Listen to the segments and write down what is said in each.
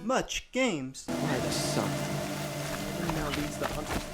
Much games. By the sun. Who now leads the hunters?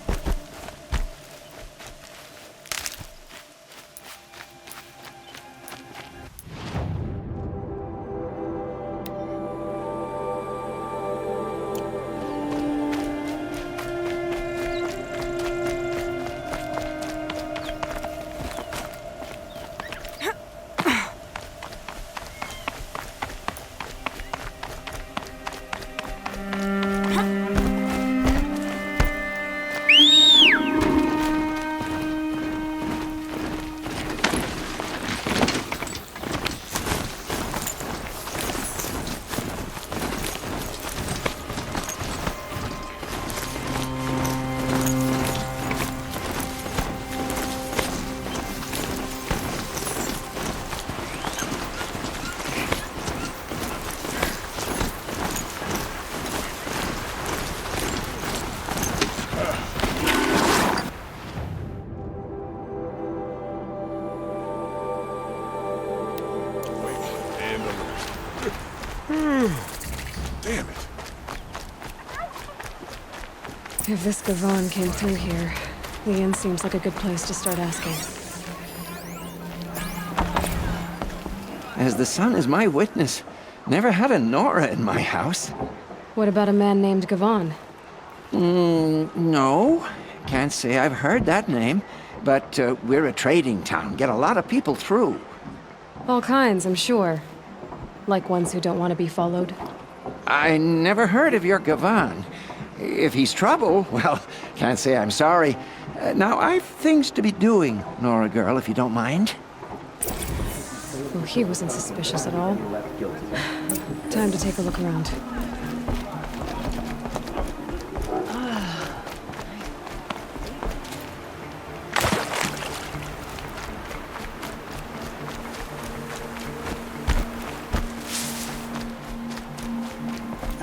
Damn it. If this Gavon came through here, the inn seems like a good place to start asking. As the sun is my witness, never had a Nora in my house. What about a man named Gavon? No. Can't say I've heard that name, but we're a trading town. Get a lot of people through. All kinds, I'm sure. Like ones who don't want to be followed. I never heard of your Gavon. If he's trouble, well, can't say I'm sorry. Now, I've things to be doing, Nora girl, if you don't mind. Oh, he wasn't suspicious at all. Time to take a look around.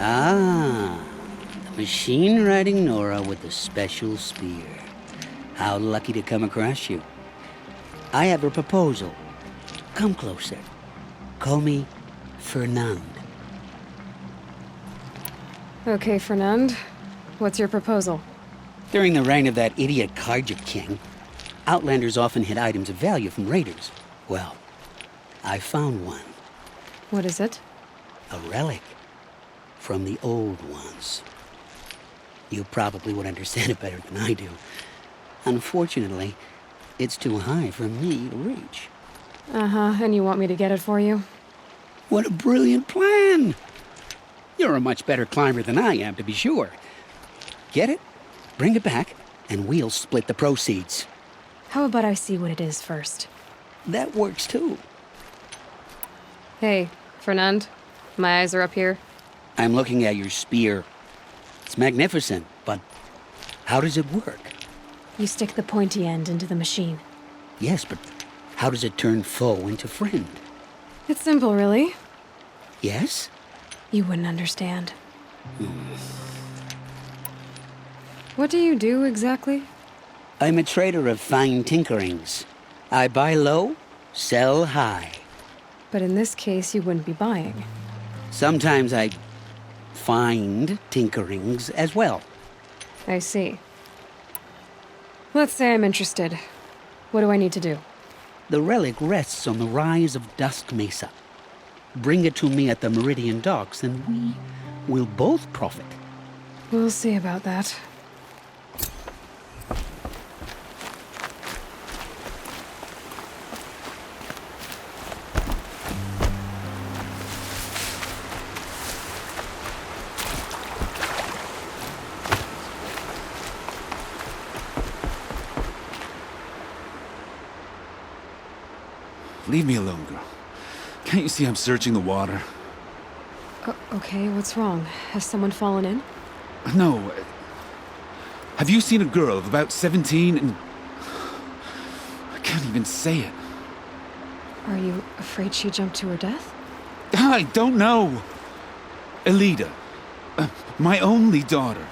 Ah, the machine-riding Nora with the special spear. How lucky to come across you. I have a proposal. Come closer. Call me Fernand. Okay, Fernand. What's your proposal? During the reign of that idiot Karja king, outlanders often hid items of value from raiders. Well, I found one. What is it? A relic. From the old ones. You probably would understand it better than I do. Unfortunately, it's too high for me to reach. Uh-huh, and you want me to get it for you? What a brilliant plan! You're a much better climber than I am, to be sure. Get it, bring it back, and we'll split the proceeds. How about I see what it is first? That works too. Hey, Fernand. My eyes are up here. I'm looking at your spear. It's magnificent, but how does it work? You stick the pointy end into the machine. Yes, but how does it turn foe into friend? It's simple, really. Yes? You wouldn't understand. What do you do, exactly? I'm a trader of fine tinkerings. I buy low, sell high. But in this case, you wouldn't be buying. Sometimes I find tinkerings as well. I see. Let's say I'm interested. What do I need to do? The relic rests on the rise of Dusk Mesa. Bring it to me at the Meridian Docks, and we will both profit. We'll see about that. Leave me alone, girl. Can't you see I'm searching the water? Okay, what's wrong? Has someone fallen in? No. Have you seen a girl of about 17 and... I can't even say it. Are you afraid she jumped to her death? I don't know. Elida. My only daughter.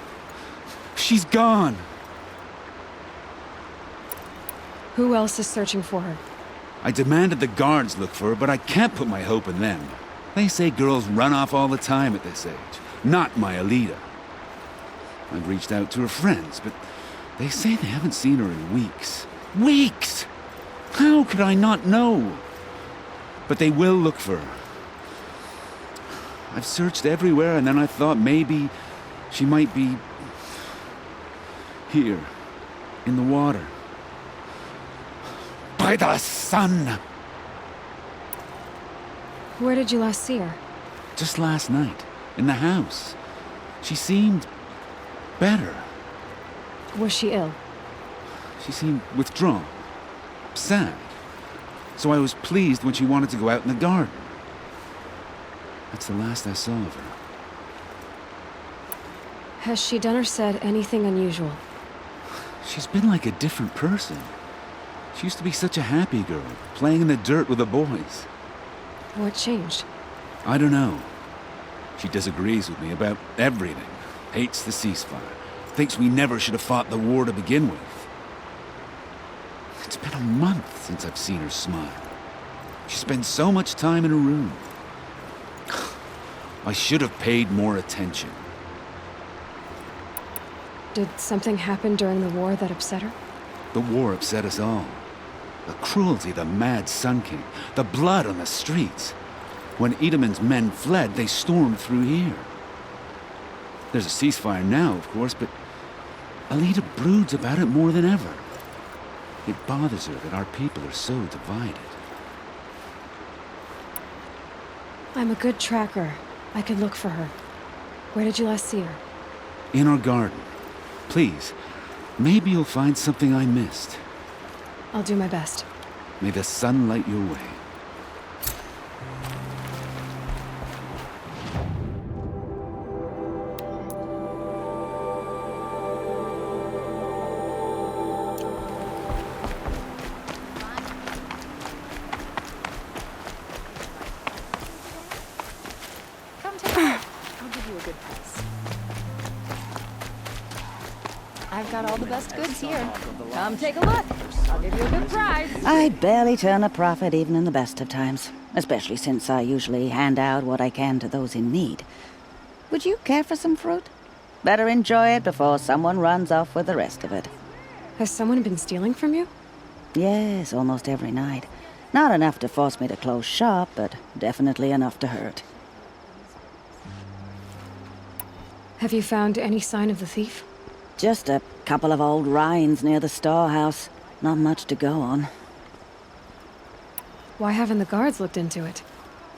She's gone. Who else is searching for her? I demanded the guards look for her, but I can't put my hope in them. They say girls run off all the time at this age. Not my Alita. I've reached out to her friends, but they say they haven't seen her in weeks. Weeks! How could I not know? But they will look for her. I've searched everywhere, and then I thought maybe she might be here, in the water. By the sun! Where did you last see her? Just last night, in the house. She seemed better. Was she ill? She seemed withdrawn, sad. So I was pleased when she wanted to go out in the garden. That's the last I saw of her. Has she done or said anything unusual? She's been like a different person. She used to be such a happy girl, playing in the dirt with the boys. What changed? I don't know. She disagrees with me about everything. Hates the ceasefire. Thinks we never should have fought the war to begin with. It's been a month since I've seen her smile. She spends so much time in her room. I should have paid more attention. Did something happen during the war that upset her? The war upset us all. The cruelty, the mad Sun King, the blood on the streets. When Edelman's men fled, they stormed through here. There's a ceasefire now, of course, but Alita broods about it more than ever. It bothers her that our people are so divided. I'm a good tracker. I could look for her. Where did you last see her? In our garden. Please, maybe you'll find something I missed. I'll do my best. May the sun light your way. I've got all the best goods here. Come take a look. I'll give you a good price. I barely turn a profit even in the best of times, especially since I usually hand out what I can to those in need. Would you care for some fruit? Better enjoy it before someone runs off with the rest of it. Has someone been stealing from you? Yes, almost every night. Not enough to force me to close shop, but definitely enough to hurt. Have you found any sign of the thief? Just a couple of old rinds near the storehouse. Not much to go on. Why haven't the guards looked into it?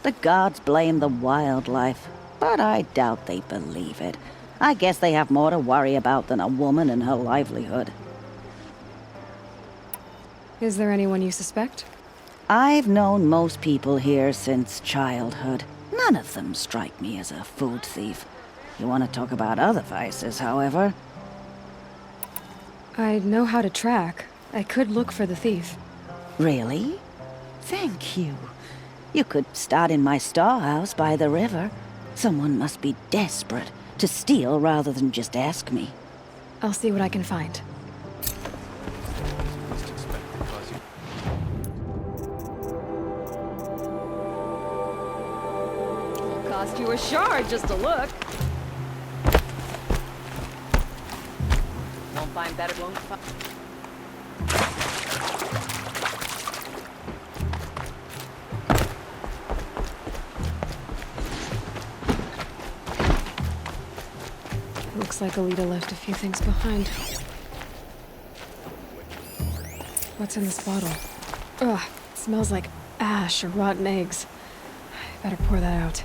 The guards blame the wildlife, but I doubt they believe it. I guess they have more to worry about than a woman and her livelihood. Is there anyone you suspect? I've known most people here since childhood. None of them strike me as a food thief. You want to talk about other vices, however? I know how to track. I could look for the thief. Really? Thank you. You could start in my storehouse by the river. Someone must be desperate to steal rather than just ask me. I'll see what I can find. It'll cost you a shard just to look. Won't find better, won't find... Looks like Alita left a few things behind. What's in this bottle? Ugh, it smells like ash or rotten eggs. I better pour that out.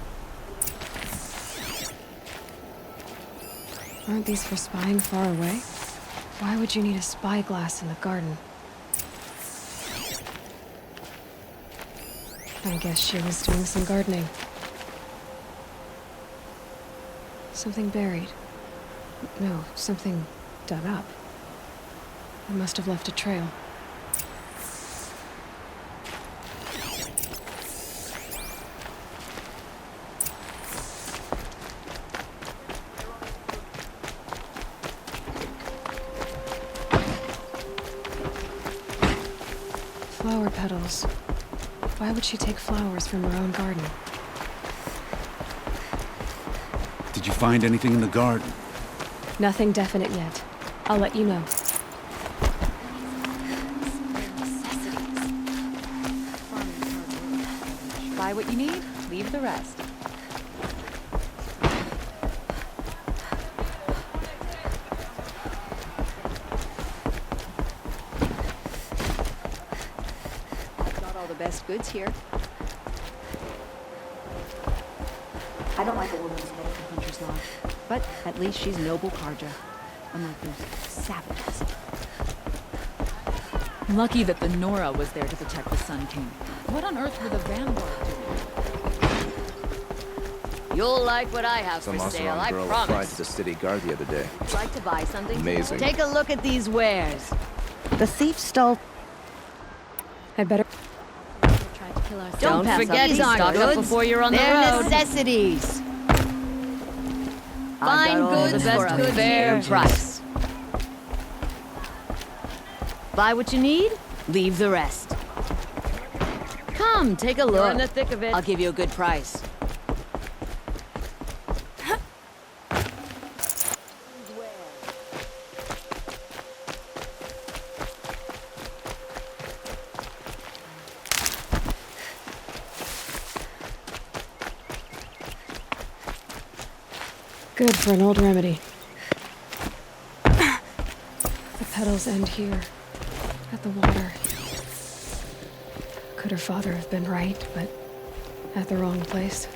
Aren't these for spying far away? Why would you need a spyglass in the garden? I guess she was doing some gardening. Something buried. No, something dug up. I must have left a trail. Flower petals. Why would she take flowers from her own garden? Did you find anything in the garden? Nothing definite yet. I'll let you know. Buy what you need, leave the rest. Got all the best goods here. I don't like a woman's head from Hunter's Lodge, but at least she's noble Karja, unlike those savages. Lucky that the Nora was there to protect the Sun King. What on earth were the Vanguard doing? You'll like what I have Some for sale, I girl applied to promise. the city guard the other day. Like to buy something? Amazing. Take a look at these wares. The thief stole. I'd better... Don't forget these aren't goods before you're on the road. Necessities. Fine goods for a fair price. Buy what you need, leave the rest. Come, take a look. You're in the thick of it. I'll give you a good price. Good for an old remedy. The petals end here, at the water. Could her father have been right, but at the wrong place?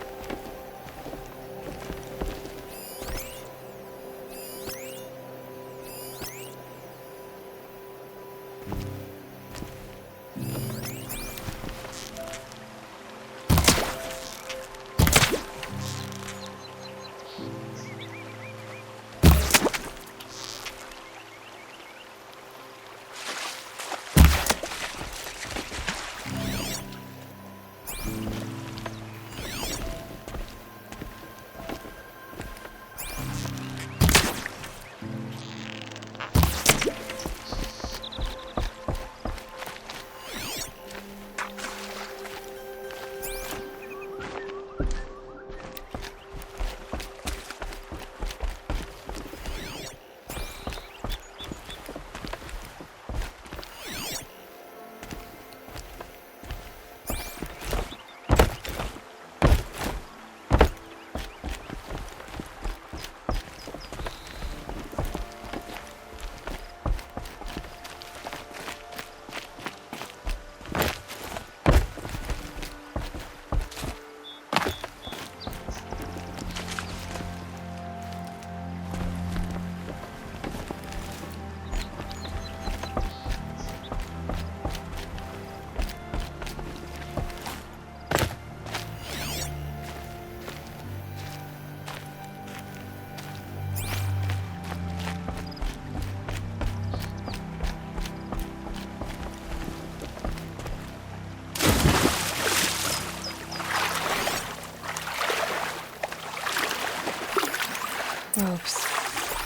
Ropes.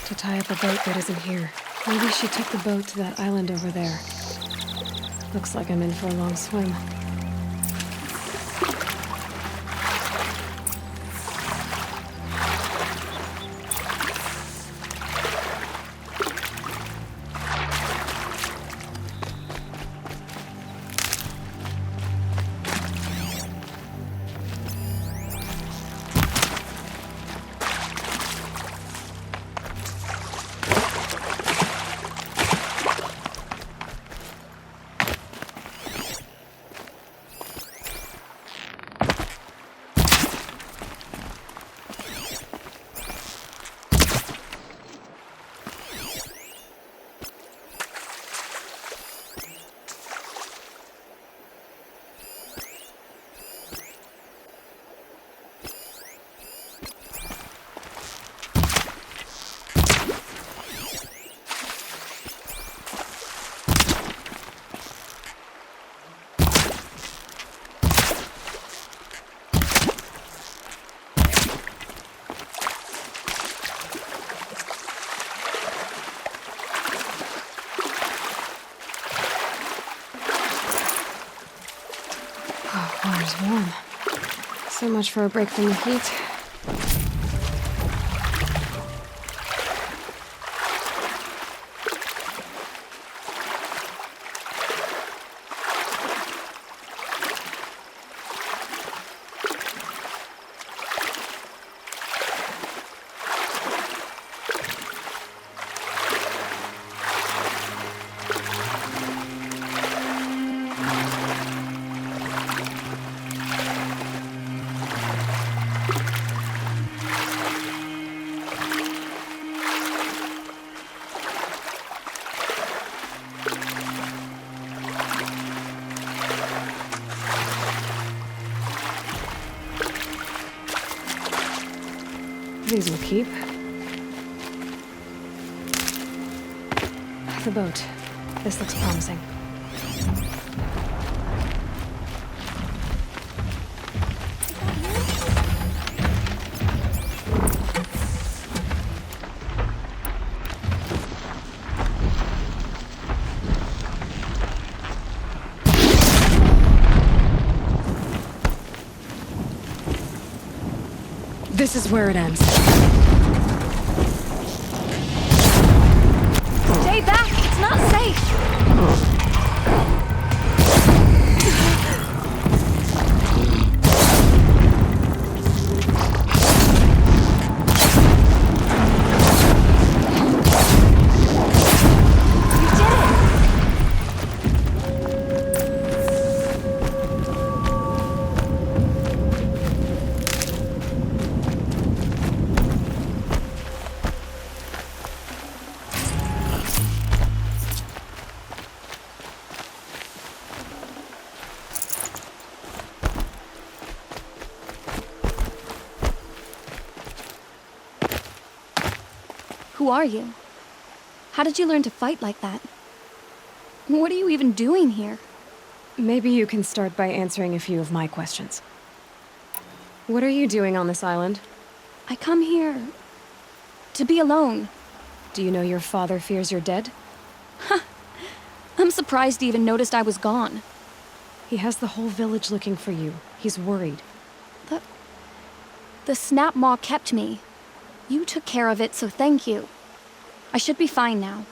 To tie up a boat that isn't here. Maybe she took the boat to that island over there. Looks like I'm in for a long swim. Water's warm. So much for a break from the heat. These will keep. The boat. This looks promising. This is where it ends. Stay back! It's not safe! Who are you? How did you learn to fight like that? What are you even doing here? Maybe you can start by answering a few of my questions. What are you doing on this island? I come here to be alone. Do you know your father fears you're dead? I'm surprised he even noticed I was gone. He has the whole village looking for you. He's worried. The snap maw kept me. You took care of it, so thank you. I should be fine now.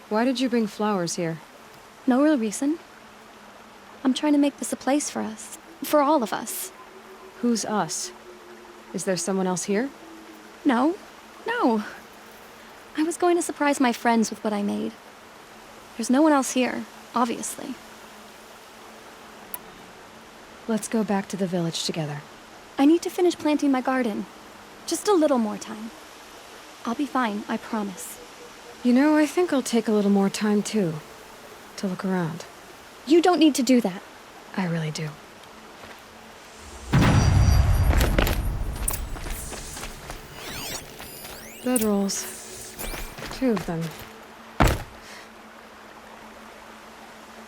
Why did you bring flowers here? No real reason. I'm trying to make this a place for us. For all of us. Who's us? Is there someone else here? No. I was going to surprise my friends with what I made. There's no one else here, obviously. Let's go back to the village together. I need to finish planting my garden. Just a little more time. I'll be fine, I promise. You know, I think I'll take a little more time too. To look around. You don't need to do that. I really do. Bedrolls. 2 of them.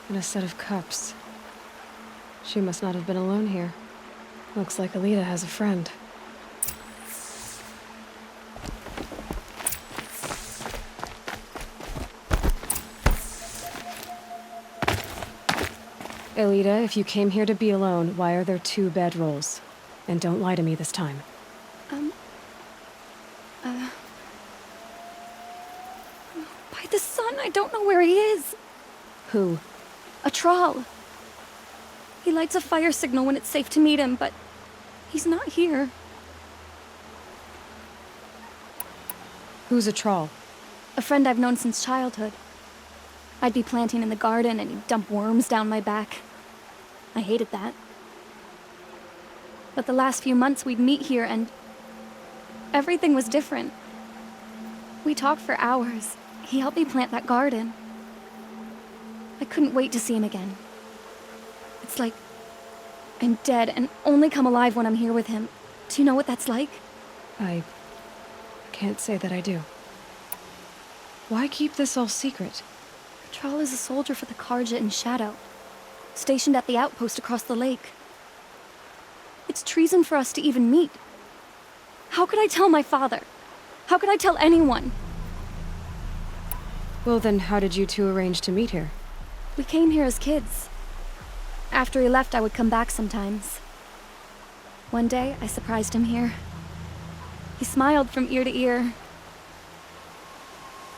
And a set of cups. She must not have been alone here. Looks like Alita has a friend. Alita, if you came here to be alone, why are there 2 bedrolls? And don't lie to me this time. By the sun, I don't know where he is. Who? A troll. He lights a fire signal when it's safe to meet him, but he's not here. Who's a troll? A friend I've known since childhood. I'd be planting in the garden and he'd dump worms down my back. I hated that. But the last few months we'd meet here and everything was different. We talked for hours. He helped me plant that garden. I couldn't wait to see him again. It's like I'm dead and only come alive when I'm here with him. Do you know what that's like? I can't say that I do. Why keep this all secret? Troll is a soldier for the Karja in Shadow, stationed at the outpost across the lake. It's treason for us to even meet. How could I tell my father? How could I tell anyone? Well then, how did you 2 arrange to meet here? We came here as kids. After he left, I would come back sometimes. One day, I surprised him here. He smiled from ear to ear.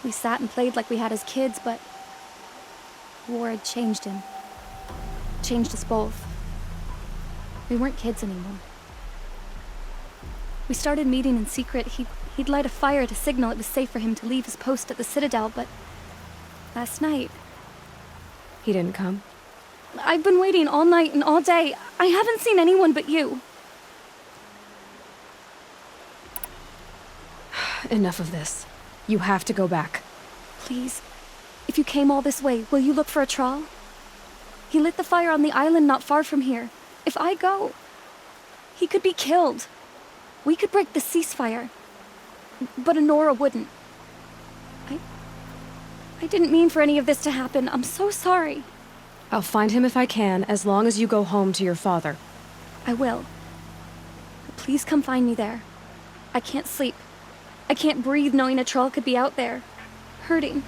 We sat and played like we had as kids, but war had changed him. Changed us both. We weren't kids anymore. We started meeting in secret. He'd light a fire to signal it was safe for him to leave his post at the Citadel, but last night... He didn't come? I've been waiting all night and all day. I haven't seen anyone but you. Enough of this. You have to go back. Please, if you came all this way, will you look for a trawl? He lit the fire on the island not far from here. If I go, he could be killed. We could break the ceasefire, but Honora wouldn't. I didn't mean for any of this to happen. I'm so sorry. I'll find him if I can, as long as you go home to your father. I will. But please come find me there. I can't sleep. I can't breathe knowing a troll could be out there, hurting.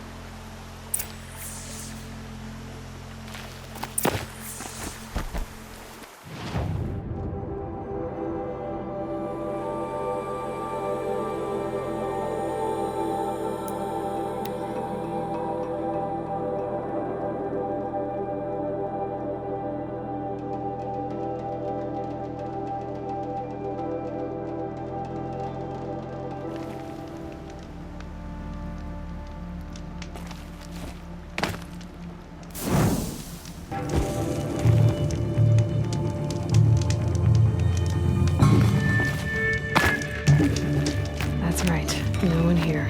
That's right. No one here.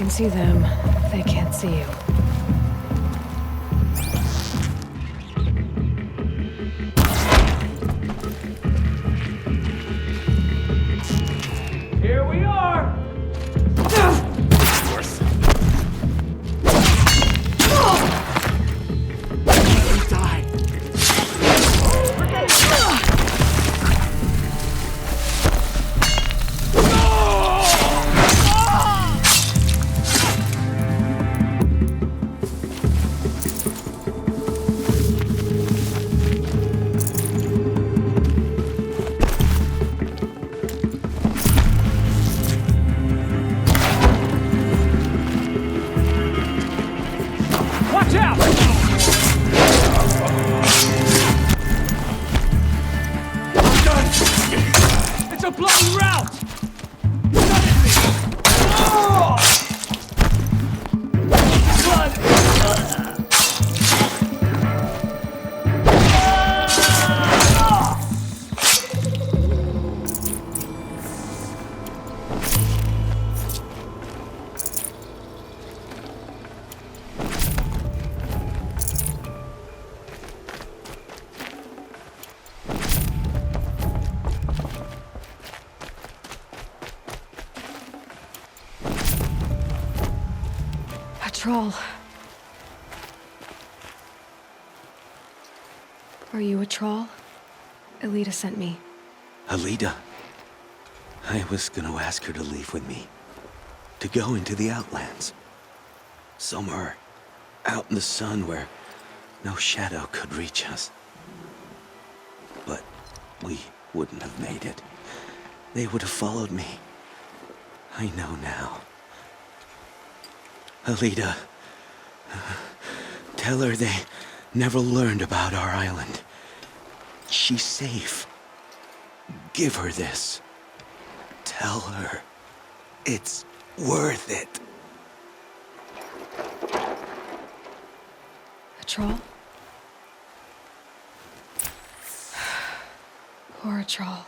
See them, they can't see you. Here we are! Troll. Are you a troll? Elita sent me. Alita? I was gonna ask her to leave with me. To go into the Outlands. Somewhere out in the sun where no shadow could reach us. But we wouldn't have made it. They would have followed me. I know now. Alita, tell her they never learned about our island. She's safe. Give her this. Tell her it's worth it. A troll? Poor troll.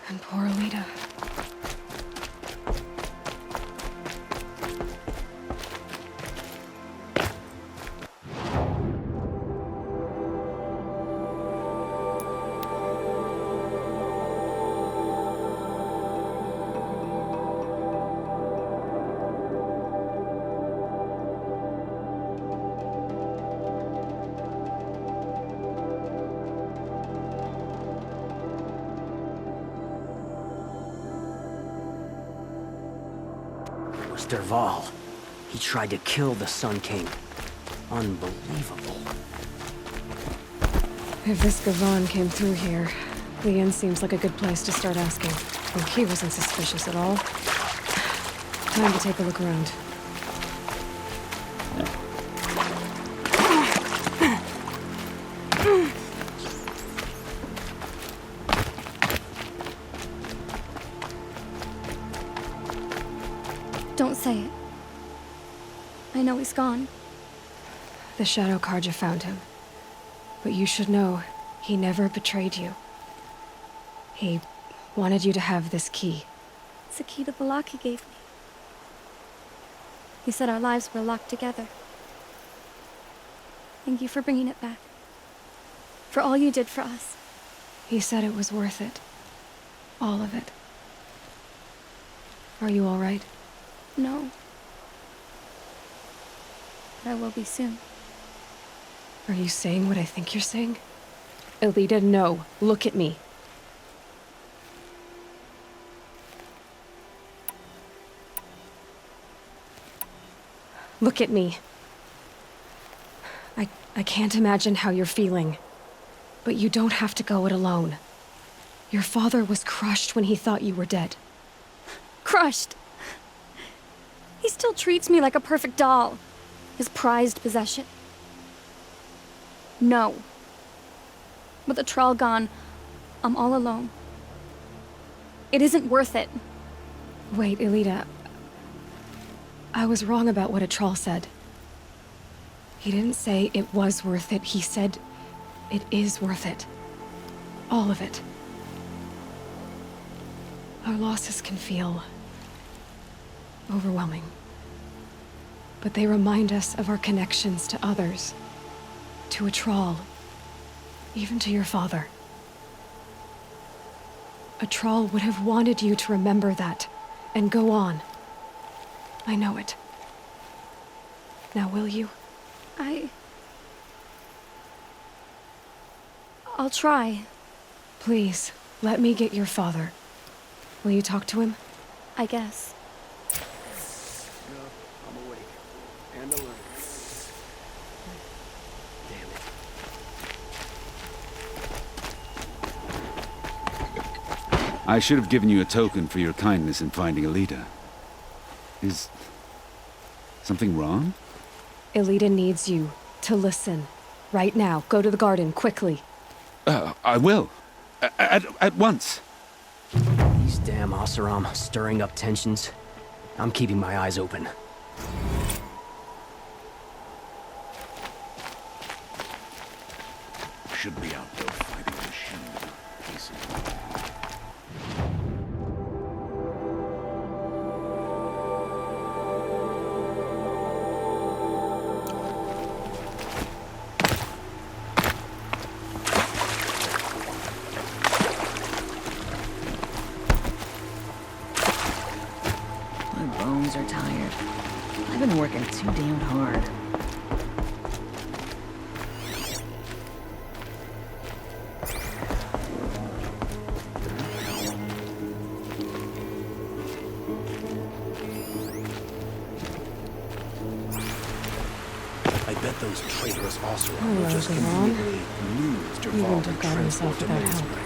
And poor Alita. Derval. He tried to kill the Sun King. Unbelievable. If this Gavan came through here, the inn seems like a good place to start asking. Oh, he wasn't suspicious at all. Time to take a look around. Don't say it. I know he's gone. The Shadow Karja found him. But you should know, he never betrayed you. He wanted you to have this key. It's the key the Balaki gave me. He said our lives were locked together. Thank you for bringing it back. For all you did for us. He said it was worth it. All of it. Are you all right? No. But I will be soon. Are you saying what I think you're saying? Elita, no. Look at me. Look at me. I can't imagine how you're feeling. But you don't have to go it alone. Your father was crushed when he thought you were dead. Crushed! He still treats me like a perfect doll. His prized possession. No. With the Troll gone, I'm all alone. It isn't worth it. Wait, Elita. I was wrong about what a troll said. He didn't say it was worth it. He said it is worth it. All of it. Our losses can feel overwhelming. But they remind us of our connections to others. To a troll. Even to your father. A troll would have wanted you to remember that and go on. I know it. Now will you? I'll try. Please, let me get your father. Will you talk to him? I guess. I'm awake. And alert. Damn it. I should have given you a token for your kindness in finding Elita. Is something wrong? Elita needs you to listen. Right now. Go to the garden, quickly. I will. At once. These damn Oseram stirring up tensions. I'm keeping my eyes open. Should be out there fighting the machine. Peacefully. My bones are tired. I've been working too damn hard. I bet those traitorous Oseram Hello, will just Gavan. conveniently lose You Derval wouldn't have and gotten this transport off to without help. Mansbury.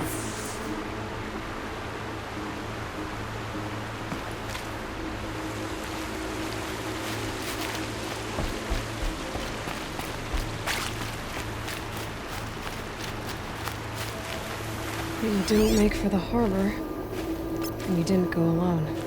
You didn't make for the harbor. And you didn't go alone.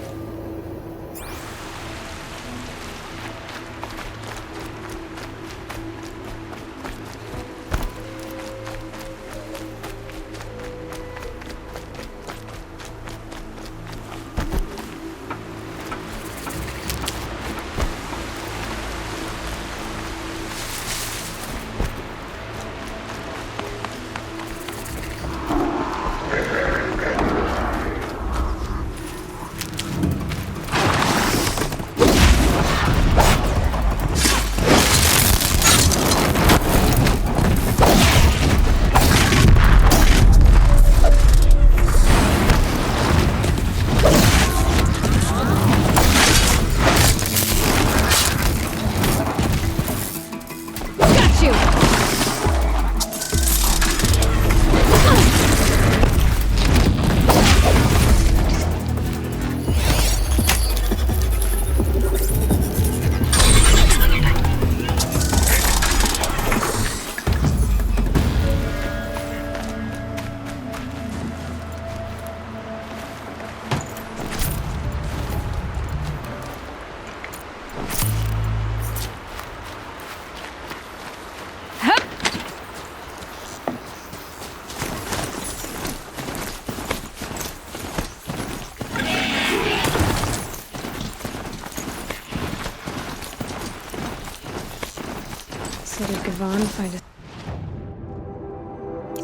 Gavan find his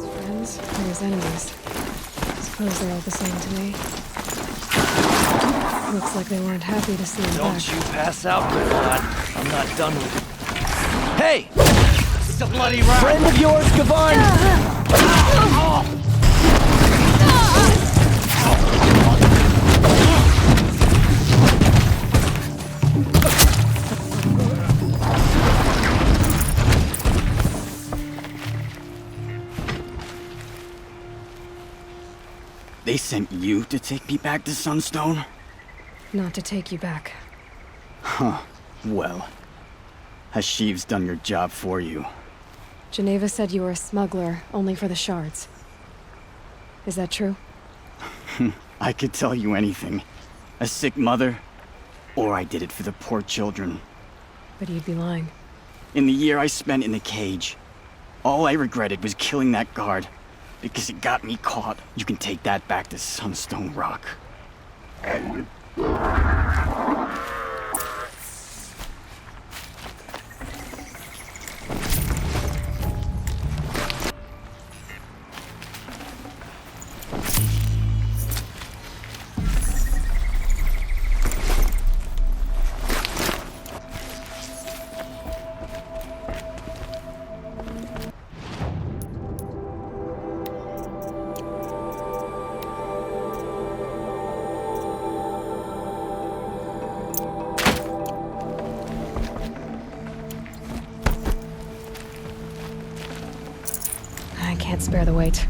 friends or his enemies? Suppose they're all the same to me. Looks like they weren't happy to see him back. Don't you pass out, Gavan. I'm not done with it. Hey! It's a bloody round! Friend of yours, Gavan! They sent you to take me back to Sunstone? Not to take you back. Huh. Well, Hashiv's done your job for you. Geneva said you were a smuggler, only for the shards. Is that true? I could tell you anything. A sick mother, or I did it for the poor children. But you'd be lying. In the year I spent in the cage, all I regretted was killing that guard, because it got me caught. You can take that back to Sunstone Rock. I can't spare the weight.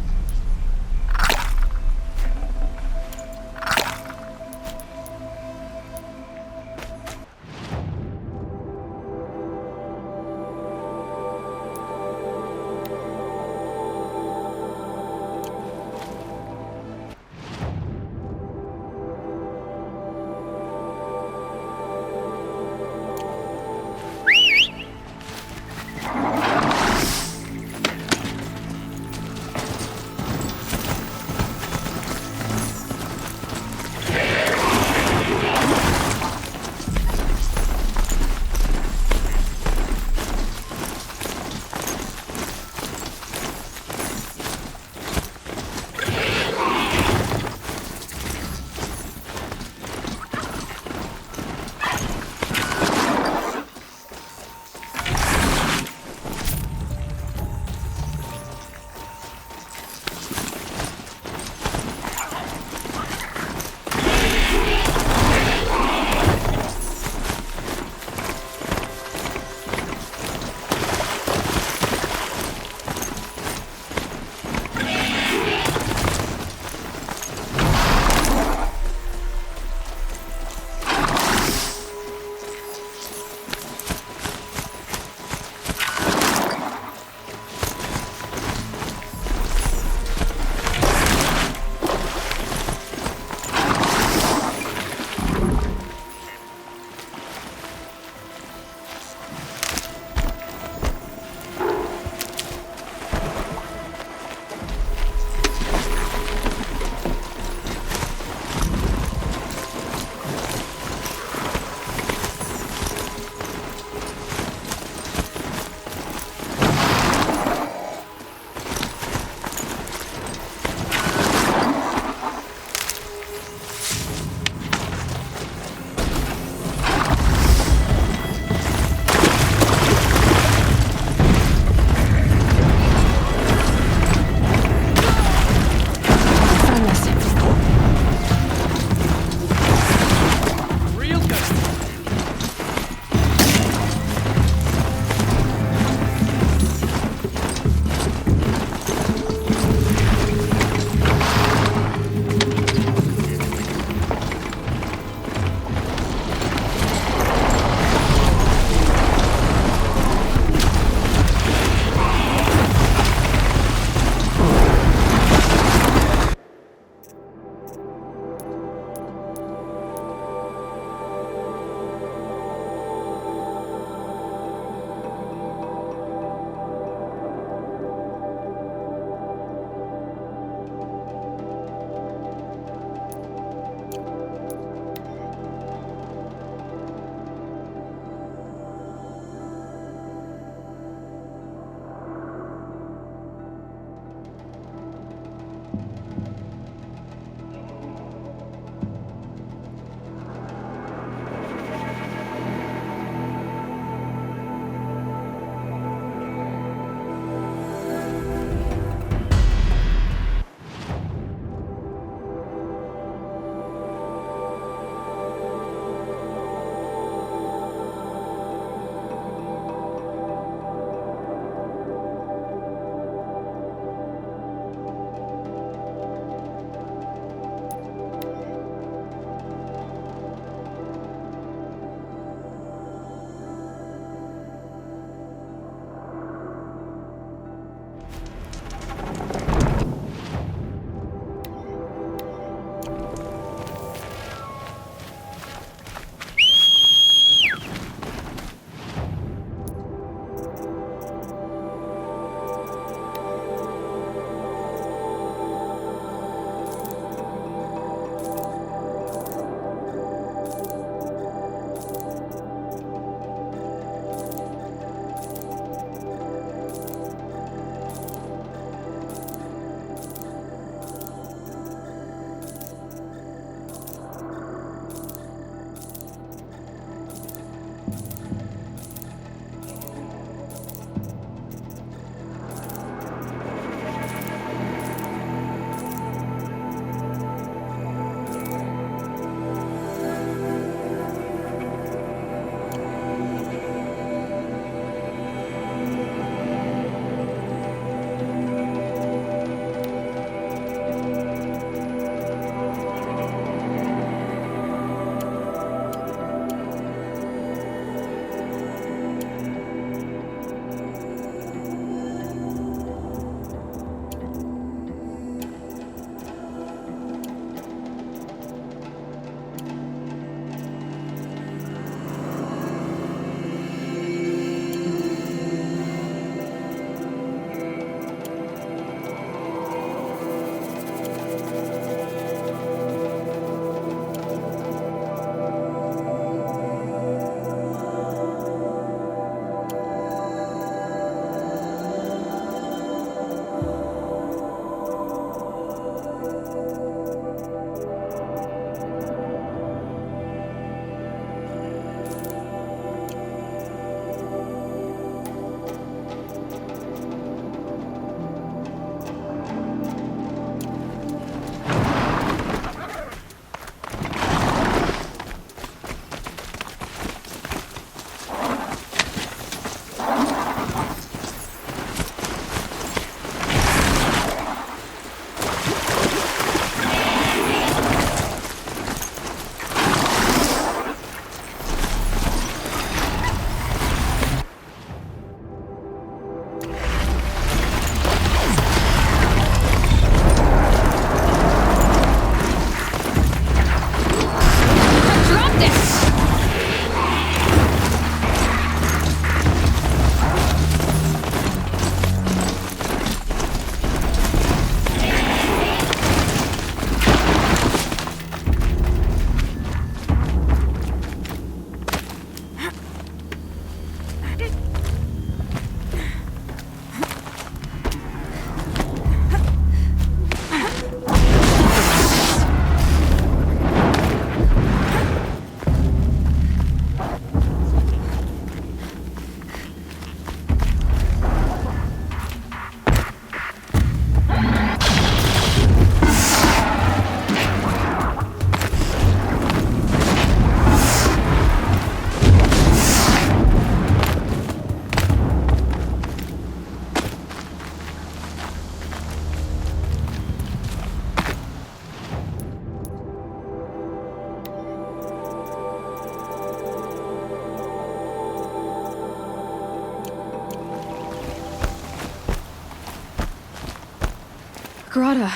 Grata,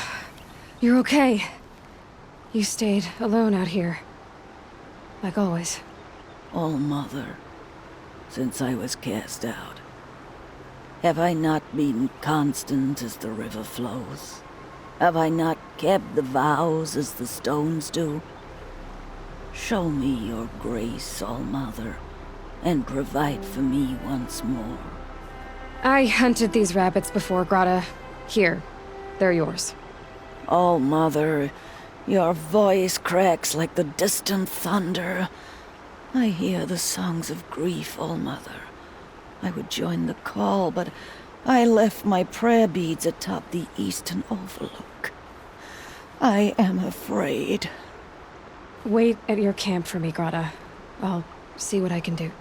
you're okay. You stayed alone out here. Like always. All Mother, since I was cast out, have I not been constant as the river flows? Have I not kept the vows as the stones do? Show me your grace, All Mother, and provide for me once more. I hunted these rabbits before, Grata. Here, they're yours. All Mother, your voice cracks like the distant thunder. I hear the songs of grief, All Mother. I would join the call, but I left my prayer beads atop the eastern overlook. I am afraid. Wait at your camp for me, Grata. I'll see what I can do.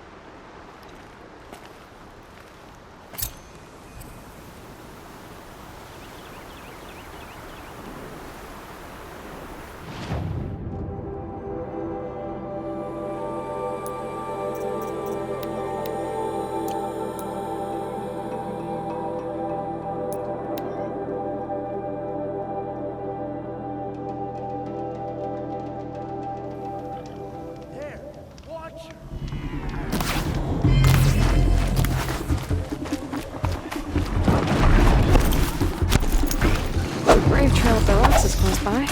Brave Trail of the Rocks is close by.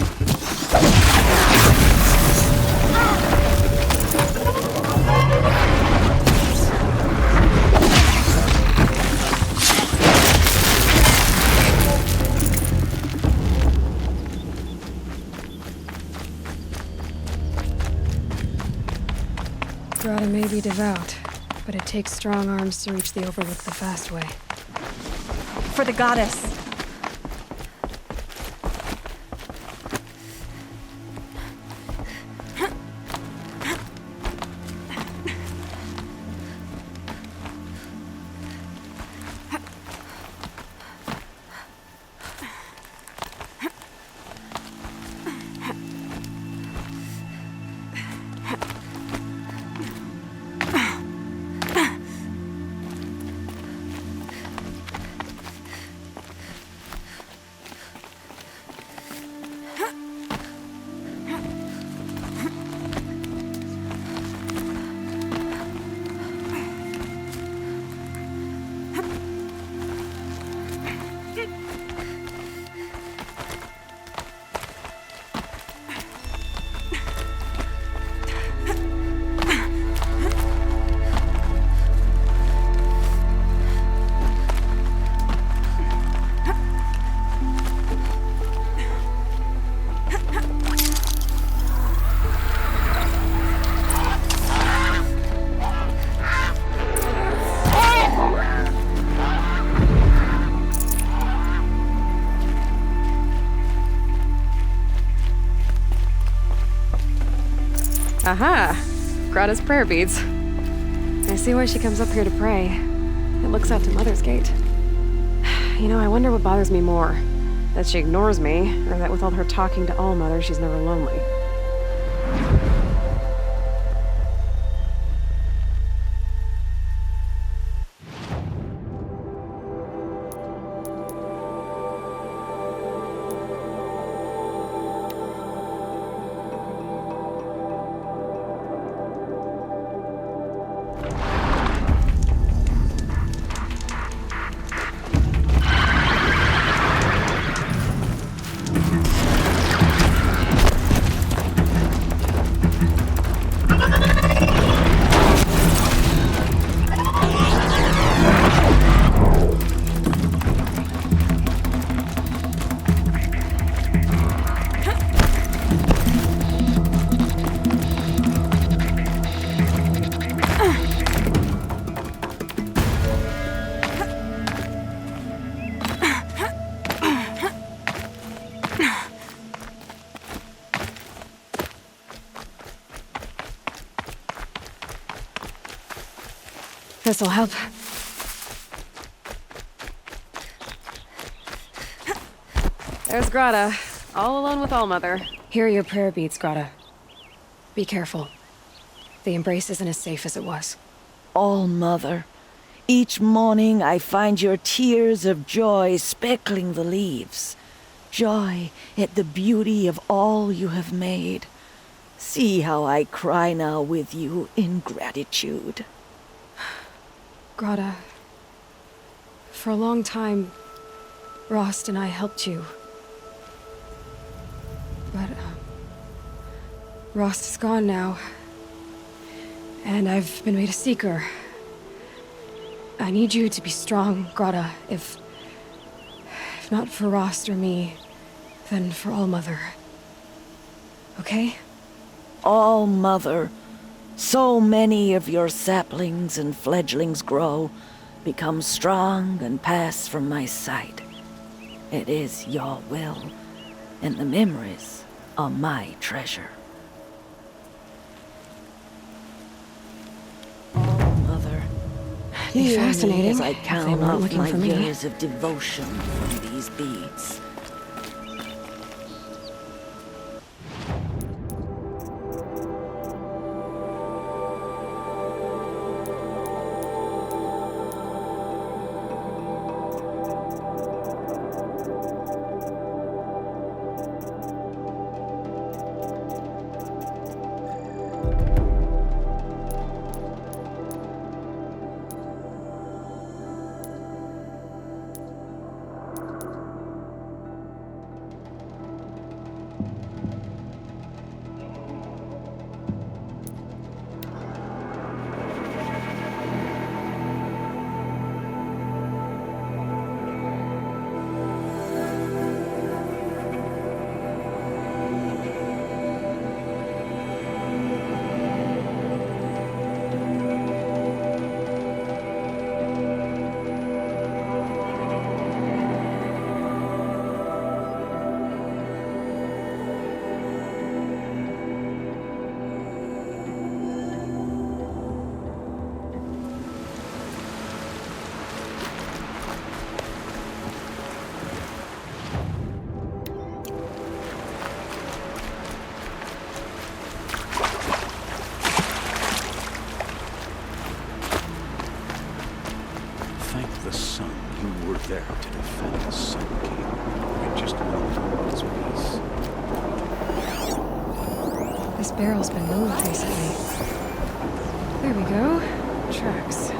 Grata may be devout, but it takes strong arms to reach the Overlook the fast way. For the goddess. Aha! Grata's prayer beads. I see why she comes up here to pray. It looks out to Mother's Gate. You know, I wonder what bothers me more. That she ignores me, or that with all her talking to All Mother, she's never lonely. This'll help. There's Grata, all alone with All Mother. Here are your prayer beads, Grata. Be careful. The embrace isn't as safe as it was. All Mother, each morning I find your tears of joy speckling the leaves. joy at the beauty of all you have made. See how I cry now with you in gratitude. Grata, for a long time, Rost and I helped you. But, Rost is gone now. And I've been made a seeker. I need you to be strong, Grata. If not for Rost or me, then for All Mother. Okay? All Mother, so many of your saplings and fledglings grow, become strong and pass from my sight. It is your will, and the memories are my treasure. All Mother, Be fascinating as I if they count weren't off looking my for me. years of devotion from these beads. Thank the sun you were there to defend the Sun King. I just know his peace. This barrel's been moved recently. There we go. Tracks.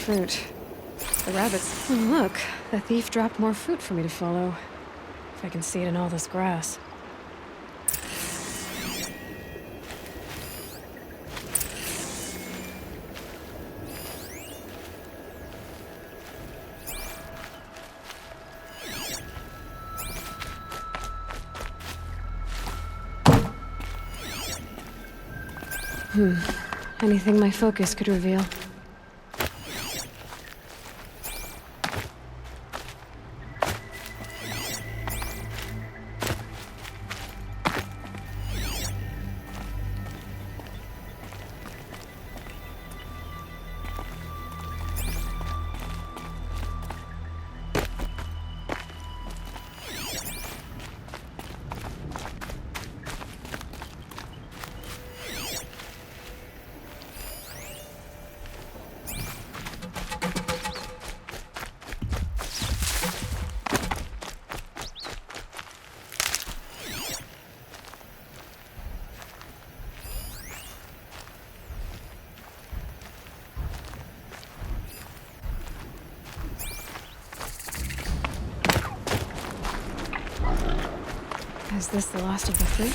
fruit. The rabbits... Oh, look, the thief dropped more fruit for me to follow. If I can see it in all this grass. Anything my focus could reveal. Is this the last of the fruit?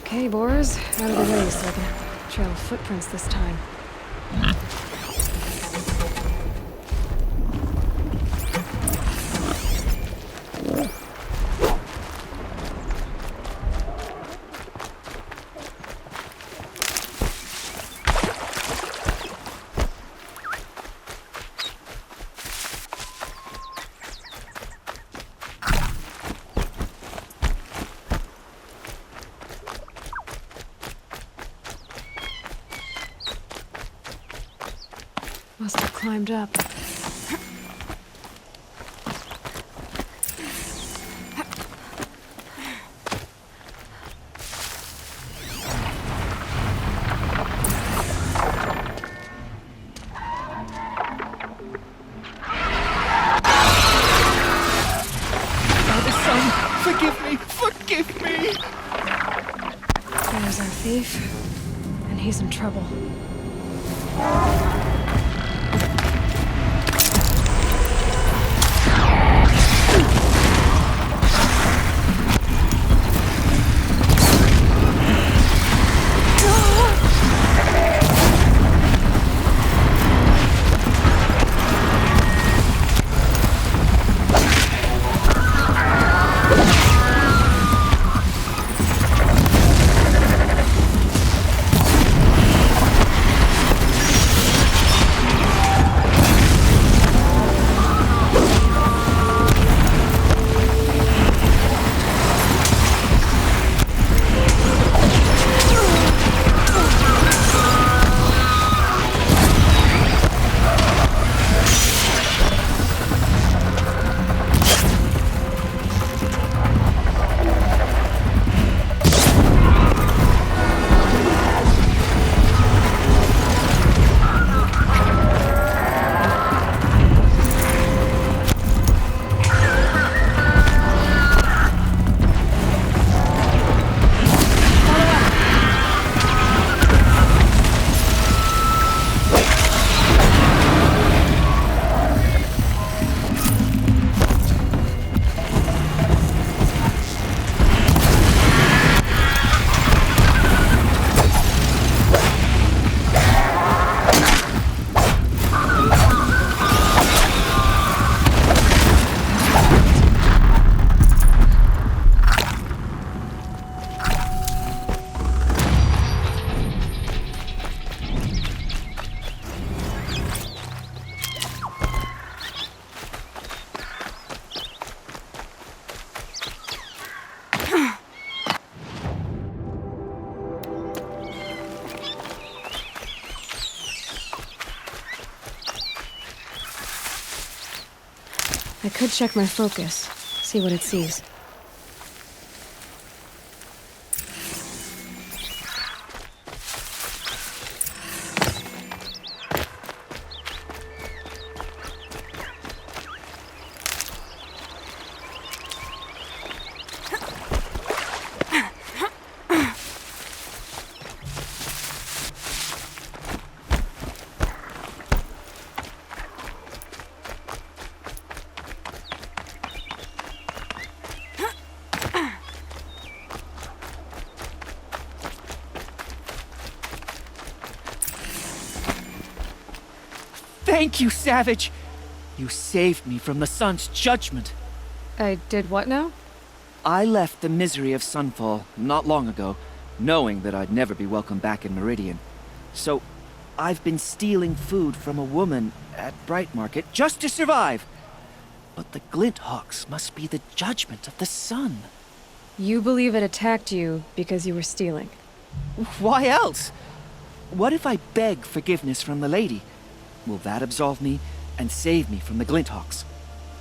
Okay, boars, out of the way so I can trail footprints this time. Must have climbed up. Forgive me! Forgive me! There's our thief, and he's in trouble. I could check my focus, see what it sees. Thank you, Savage! You saved me from the sun's judgment. I did what now? I left the misery of Sunfall not long ago, knowing that I'd never be welcome back in Meridian. So, I've been stealing food from a woman at Bright Market just to survive. But the Glinthawks must be the judgment of the sun. You believe it attacked you because you were stealing. Why else? What if I beg forgiveness from the lady? Will that absolve me and save me from the Glinthawks?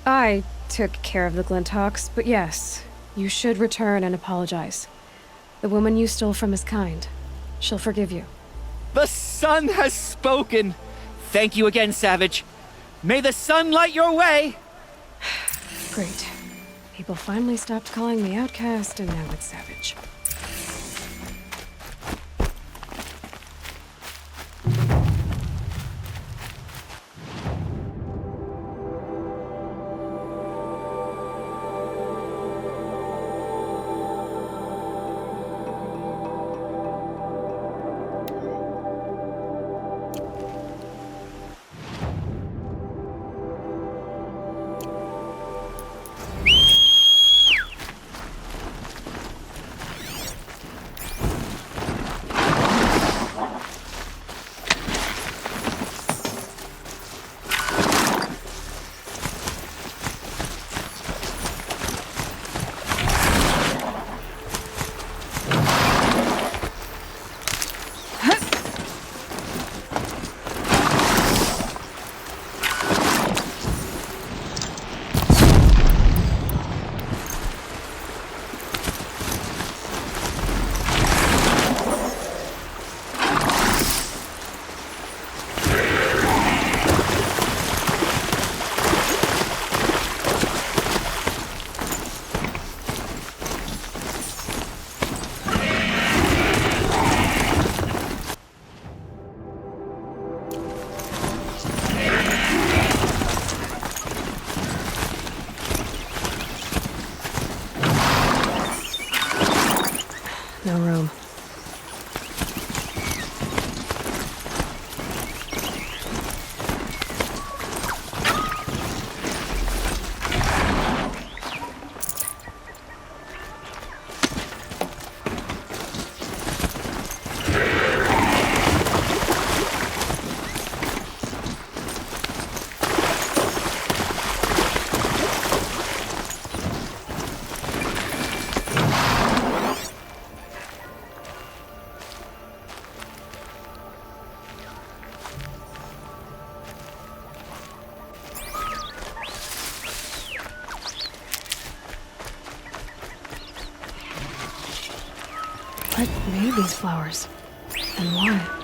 I took care of the Glinthawks, but yes, you should return and apologize. The woman you stole from is kind. She'll forgive you. The sun has spoken! Thank you again, Savage. May the sun light your way! Great. People finally stopped calling me outcast, and now it's Savage. No room. What made these flowers? And why?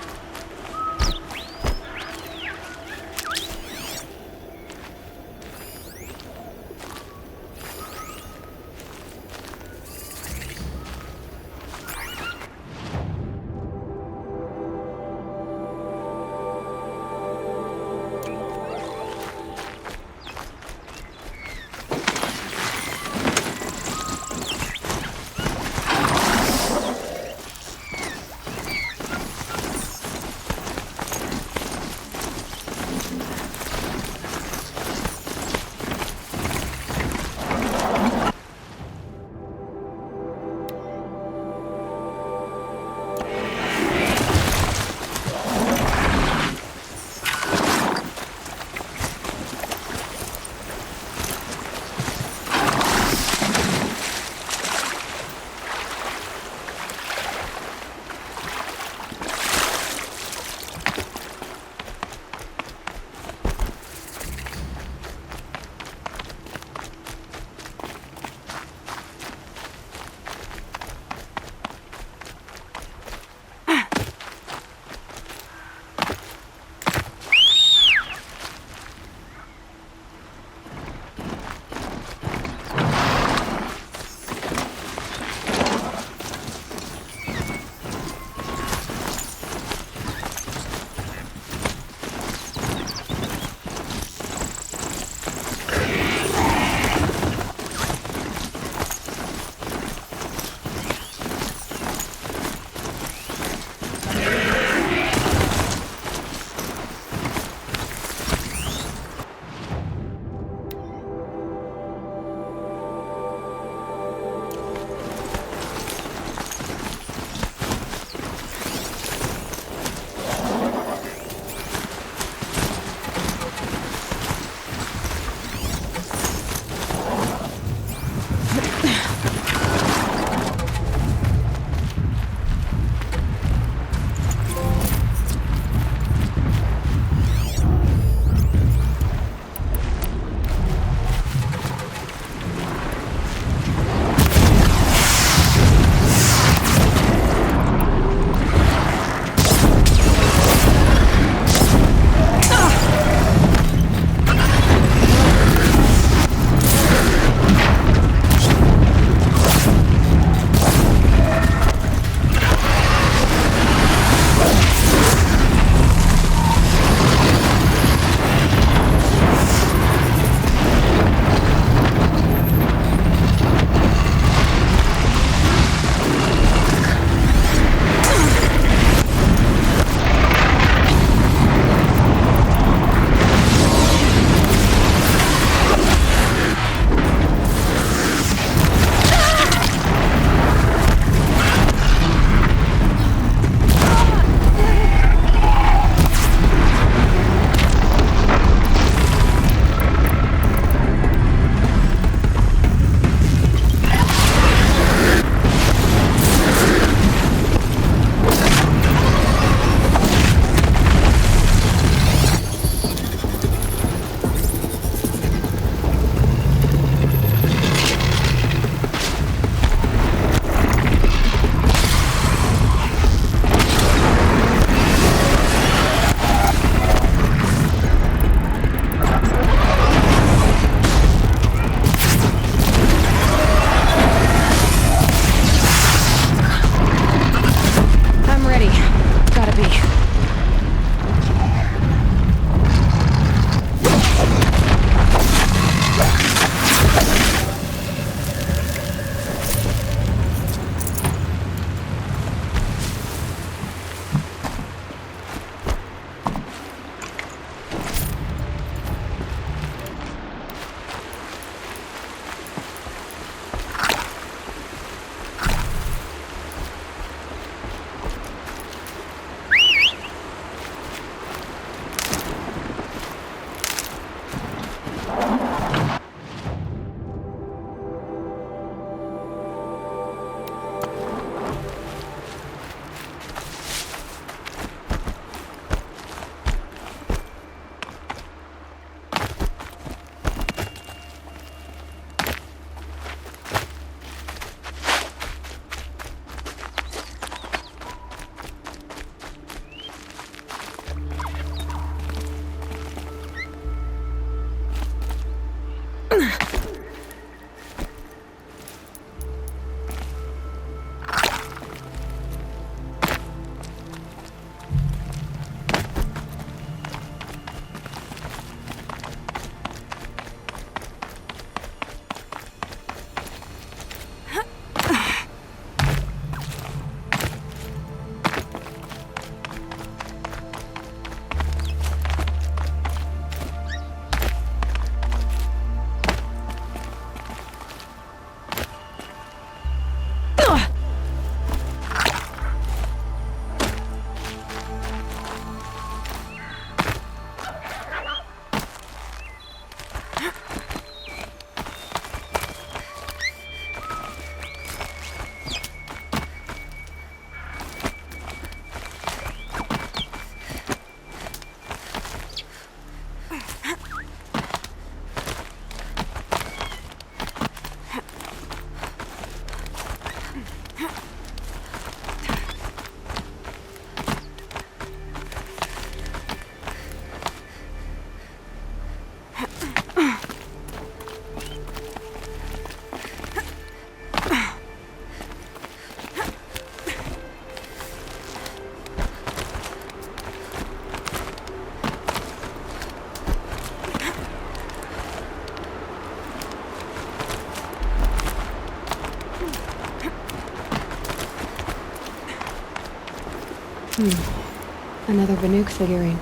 Another Banuk figurine.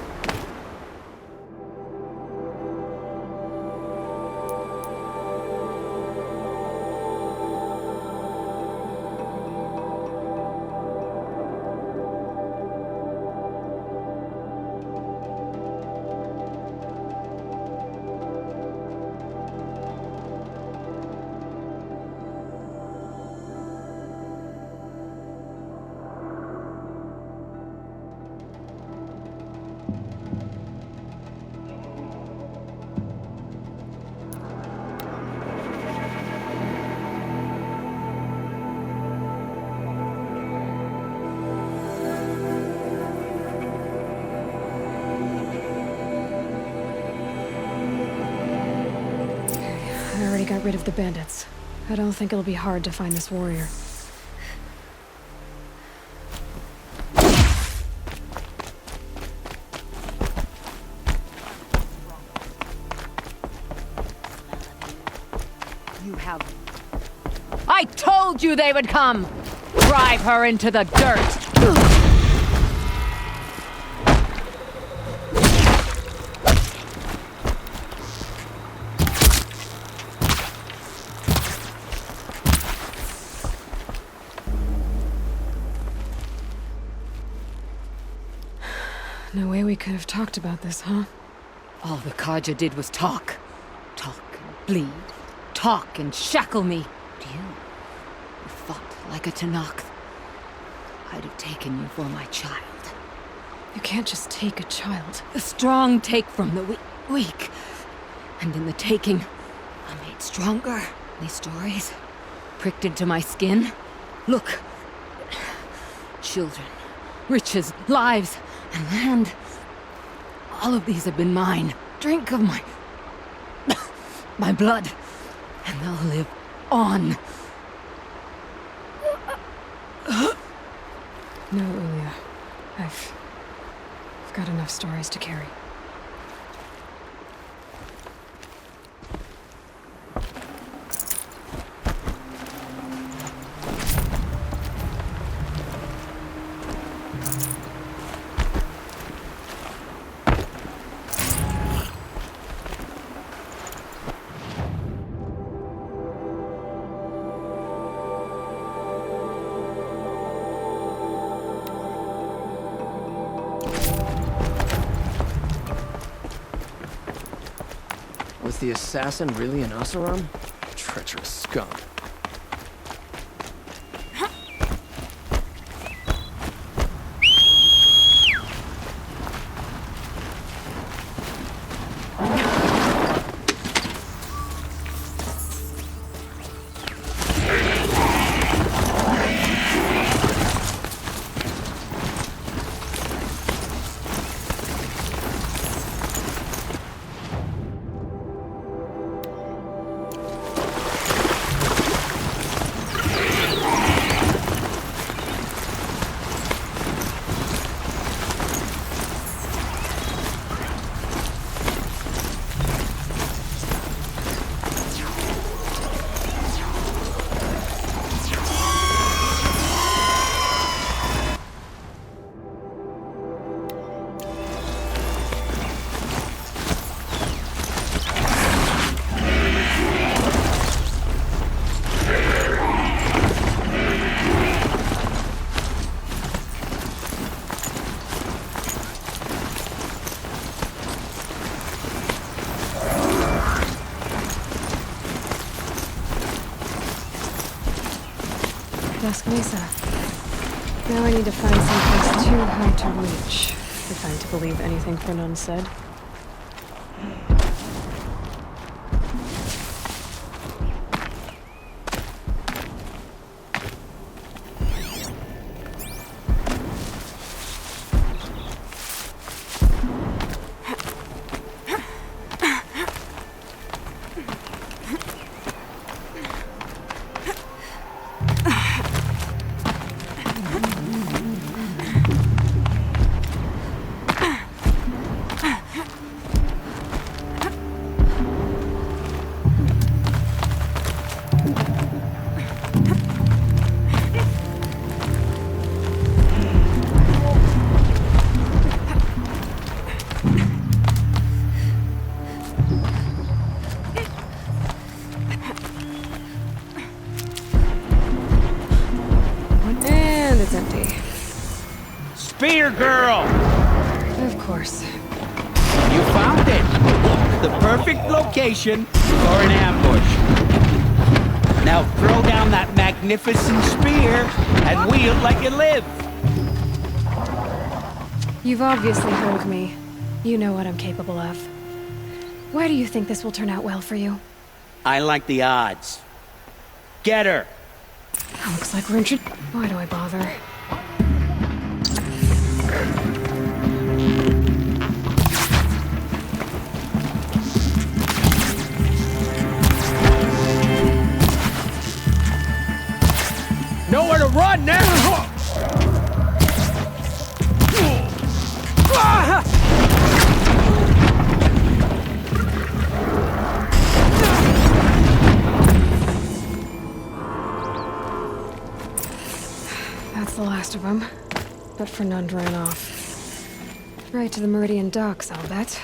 I already got rid of the bandits. I don't think it'll be hard to find this warrior. You have... I told you they would come! Drive her into the dirt! No way we could have talked about this, huh? All the Karja did was talk. Talk and bleed. Talk and shackle me. You fought like a Tanakh. I'd have taken you for my child. You can't just take a child. The strong take from the weak. And in the taking, I'm made stronger. These stories, pricked into my skin. Look. Children, riches, lives, and land. All of these have been mine. Drink of my... my blood. And they'll live on. No, Ulia. I've got enough stories to carry. Was the assassin really an Oseram? Treacherous scum. Dusk Mesa. Now I need to find someplace too high to reach, if I'm to believe anything Fernan said. it's empty. Spear girl! Of course. You found it! The perfect location for an ambush. Now throw down that magnificent spear and wield like you live. You've obviously heard of me. You know what I'm capable of. Why do you think this will turn out well for you? I like the odds. Get her! Looks like we're Why do I bother? Nowhere to run now! That's the last of them. But Fernand ran off. Right to the Meridian docks, I'll bet.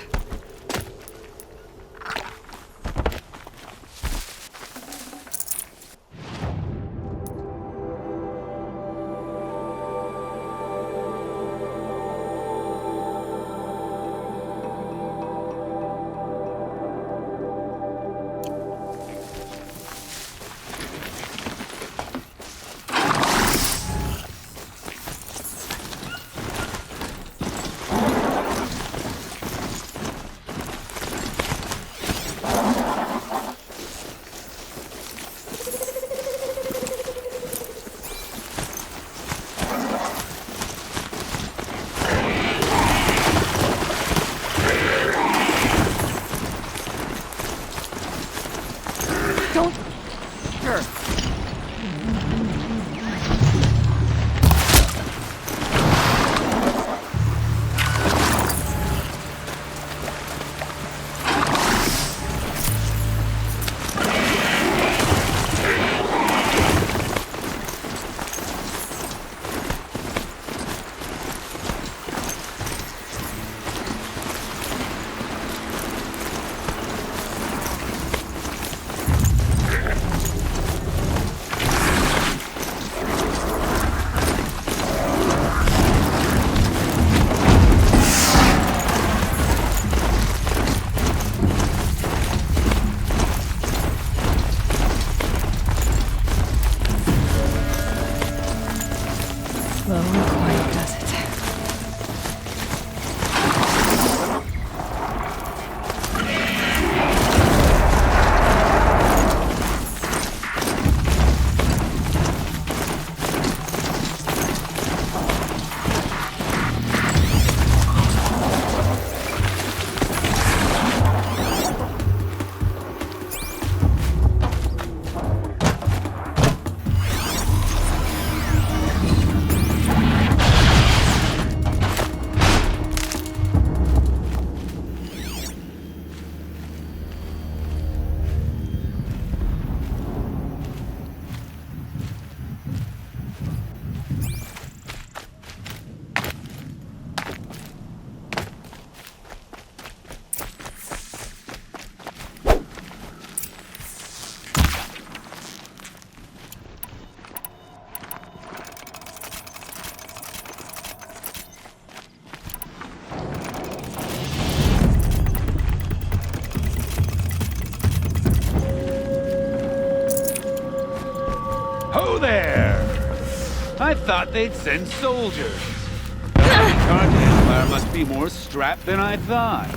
I thought they'd send soldiers. Empire must be more strapped than I thought.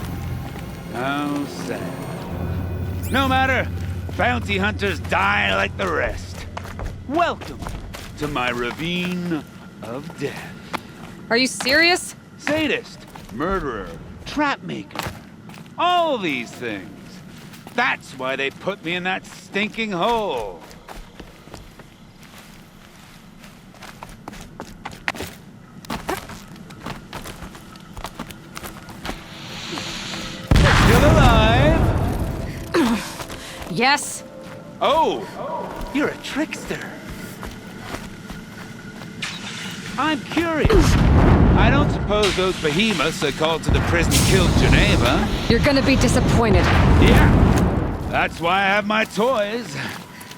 How sad. No matter, bounty hunters die like the rest. Welcome to my ravine of death. Are you serious? Sadist, murderer, trapmaker. All these things. That's why they put me in that stinking hole. Still alive? Yes. Oh, you're a trickster. I'm curious. I don't suppose those behemoths are called to the prison killed Geneva. You're gonna be disappointed. Yeah. That's why I have my toys.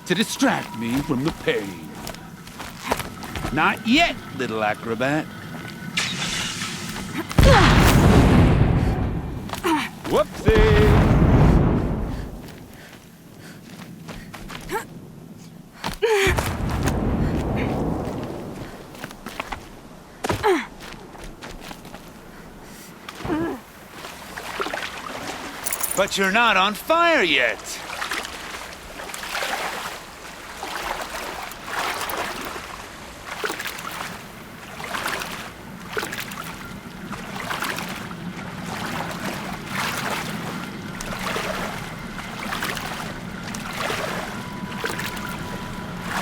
To distract me from the pain. Not yet, little acrobat. Whoopsie! But you're not on fire yet.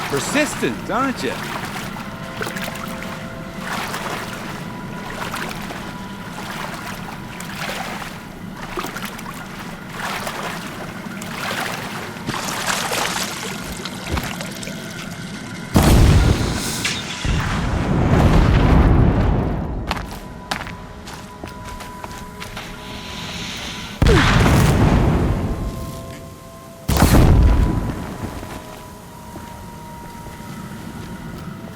Persistent, aren't you?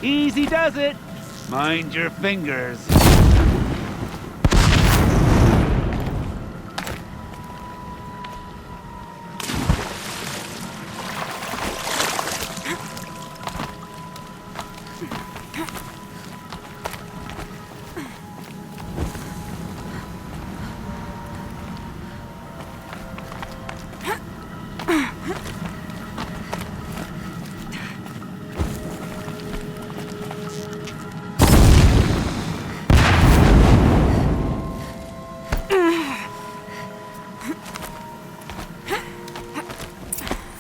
Easy does it. Mind your fingers.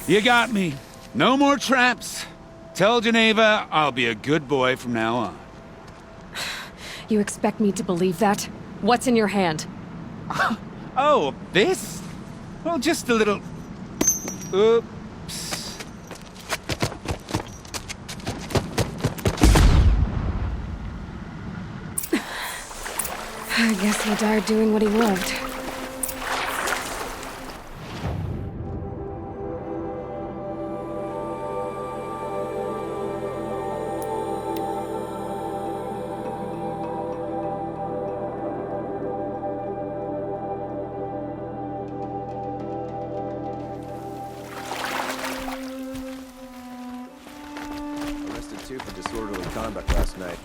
You got me. No more traps. Tell Geneva I'll be a good boy from now on. You expect me to believe that? What's in your hand? Oh, this? Well, just a little... Oops. I guess he died doing what he loved. For disorderly conduct last night.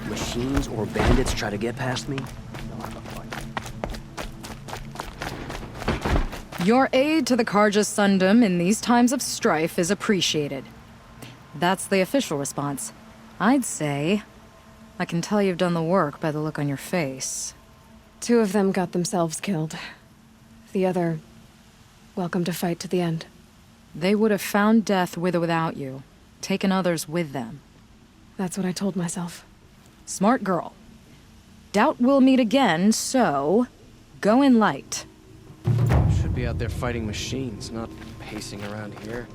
Machines or bandits try to get past me? Your aid to the Carja Sundom in these times of strife is appreciated. That's the official response. I'd say... I can tell you've done the work by the look on your face. 2 of them got themselves killed. The other... welcome to fight to the end. They would have found death with or without you. Taken others with them. That's what I told myself. Smart girl. Doubt we'll meet again, so... go in light. Should be out there fighting machines, not pacing around here.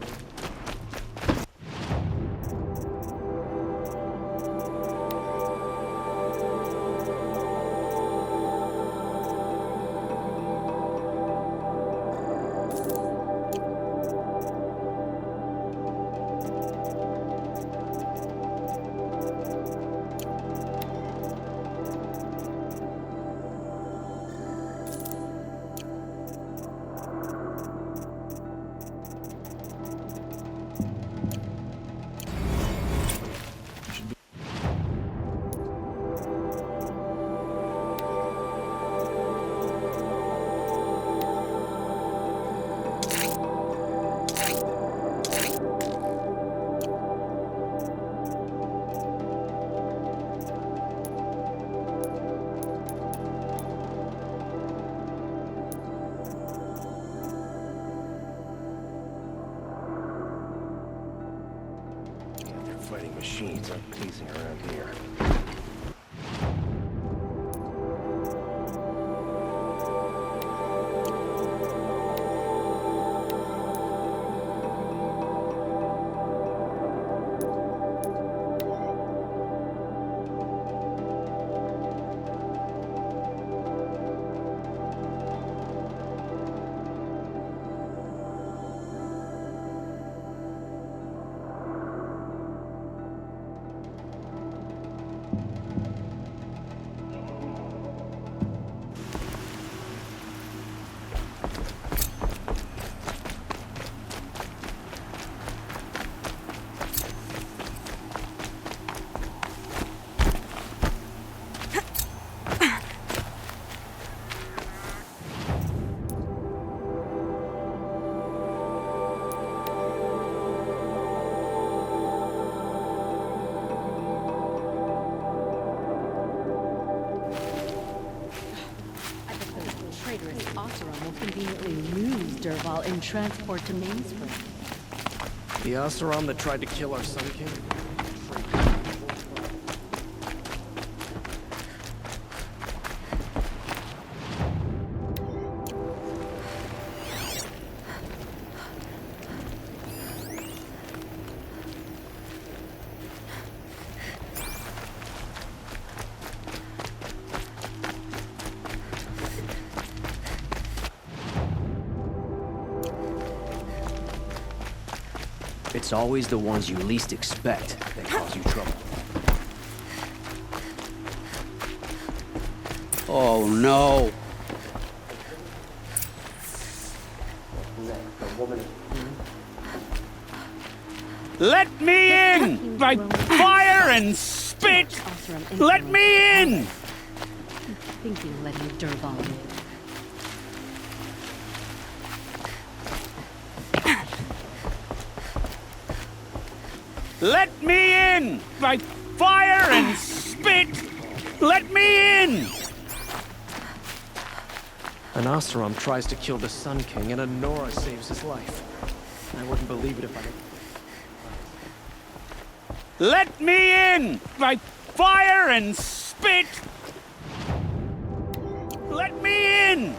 machines aren't pacing around here. Traitorous Oseram will conveniently lose Derval in transport to Mainspring. The Oseram that tried to kill our Sun King? It's always the ones you least expect that cause you trouble. Oh no. Let me in! By fire and spit! Let me in! Thinking letting Derval in. Let me in! By fire and spit! Let me in! An Oseram tries to kill the Sun King, and a Nora saves his life. I wouldn't believe it if I... Let me in! By fire and spit! Let me in!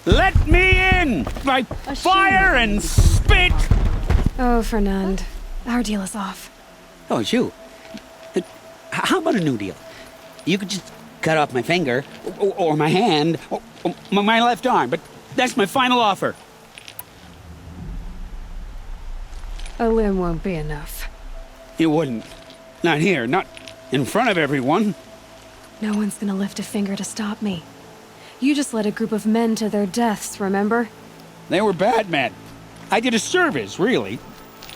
Let me in! By fire and spit! Oh, Fernand. Our deal is off. Oh, it's you. How about a new deal? You could just cut off my finger, or my hand, or my left arm, but that's my final offer. A limb won't be enough. You wouldn't. Not here, not in front of everyone. No one's gonna lift a finger to stop me. You just led a group of men to their deaths, remember? They were bad men. I did a service, really.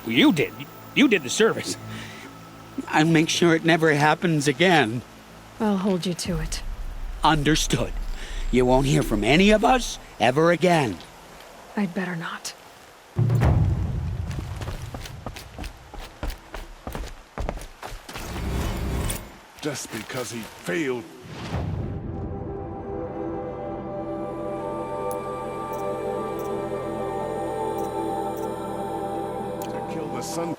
You did. You did the service. I'll make sure it never happens again. I'll hold you to it. Understood. You won't hear from any of us ever again. I'd better not. Just because he failed. To kill the Sun.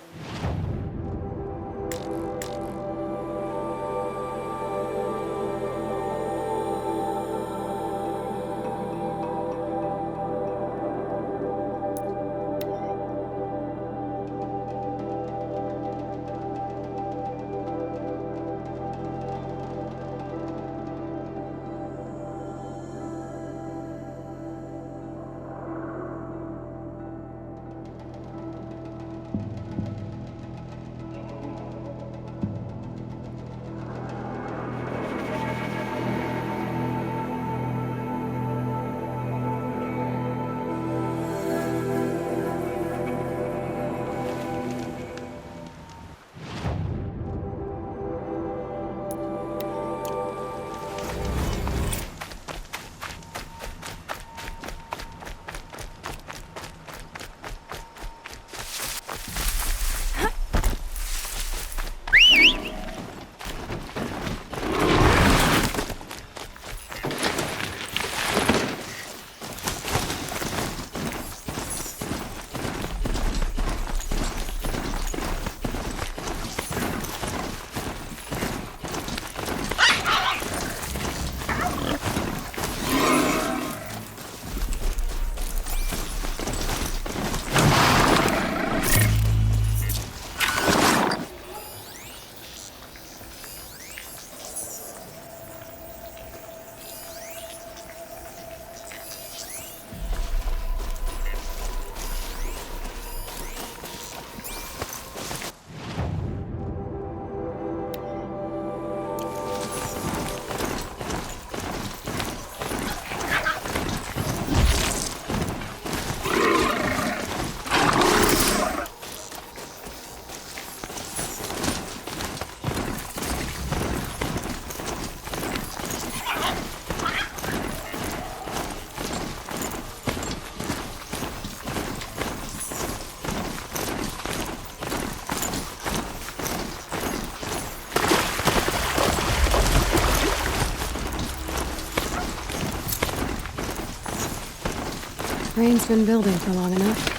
Rain's been building for long enough.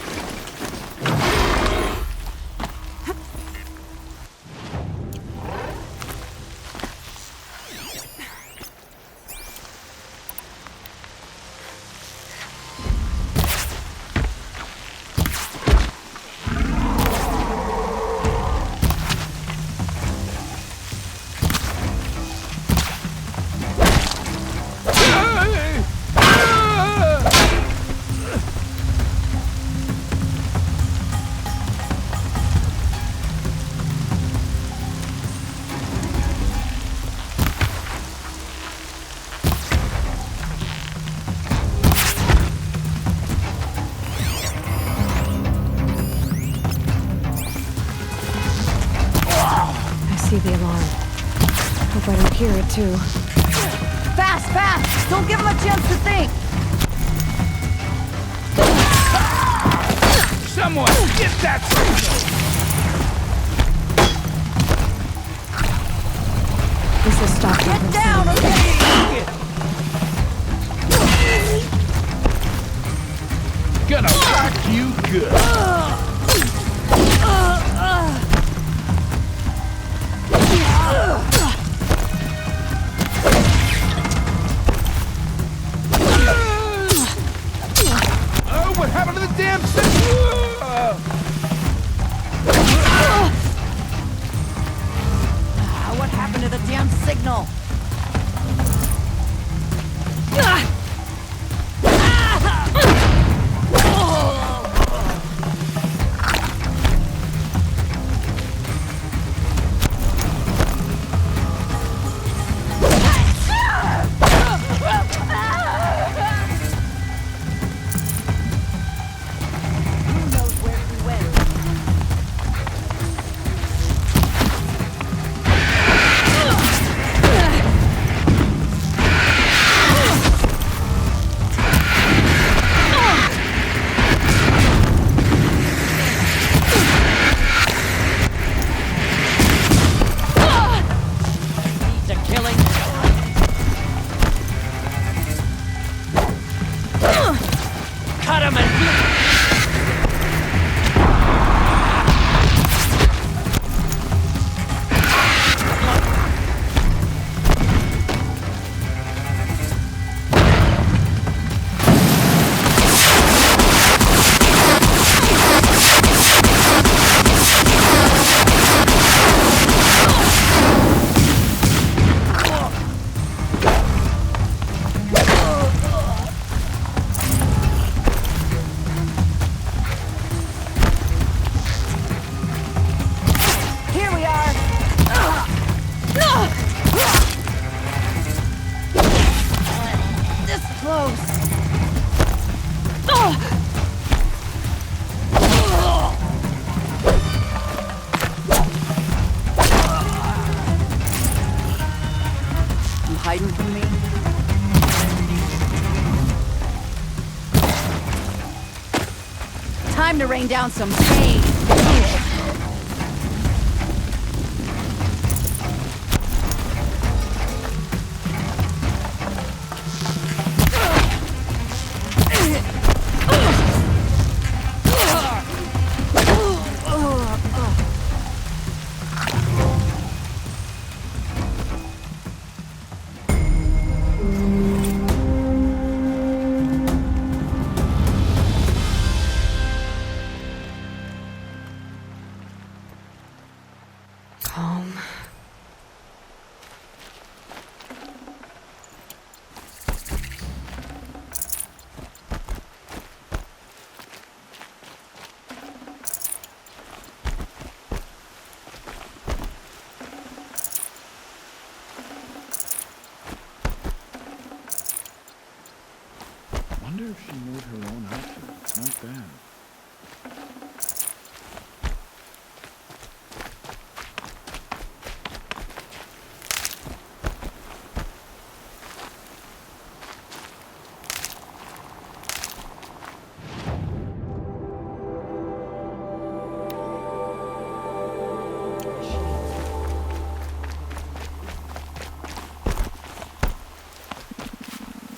See the alarm. Hope I don't hear it too. Fast, fast! Don't give him a chance to think! Someone, get that signal! This is stopping. Get down, okay? Gonna rock you good! Oh, what happened to the damn What happened to the damn signal? Hiding from me? Time to rain down some pain. Calm. Wonder if she made her own outfit. Not bad.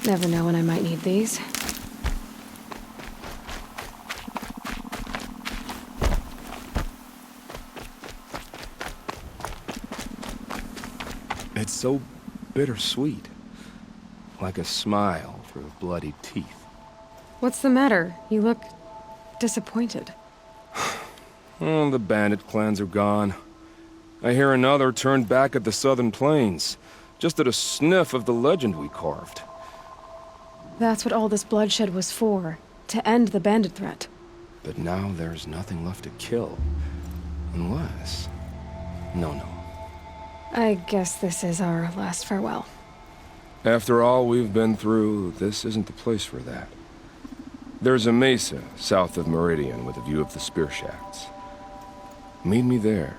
Never know when I might need these. It's so bittersweet. Like a smile through bloody teeth. What's the matter? You look disappointed. Oh, the bandit clans are gone. I hear another turned back at the southern plains, just at a sniff of the legend we carved. That's what all this bloodshed was for, to end the bandit threat. But now there's nothing left to kill. Unless... No. I guess this is our last farewell. After all we've been through, this isn't the place for that. There's a mesa south of Meridian with a view of the spear shafts. Meet me there.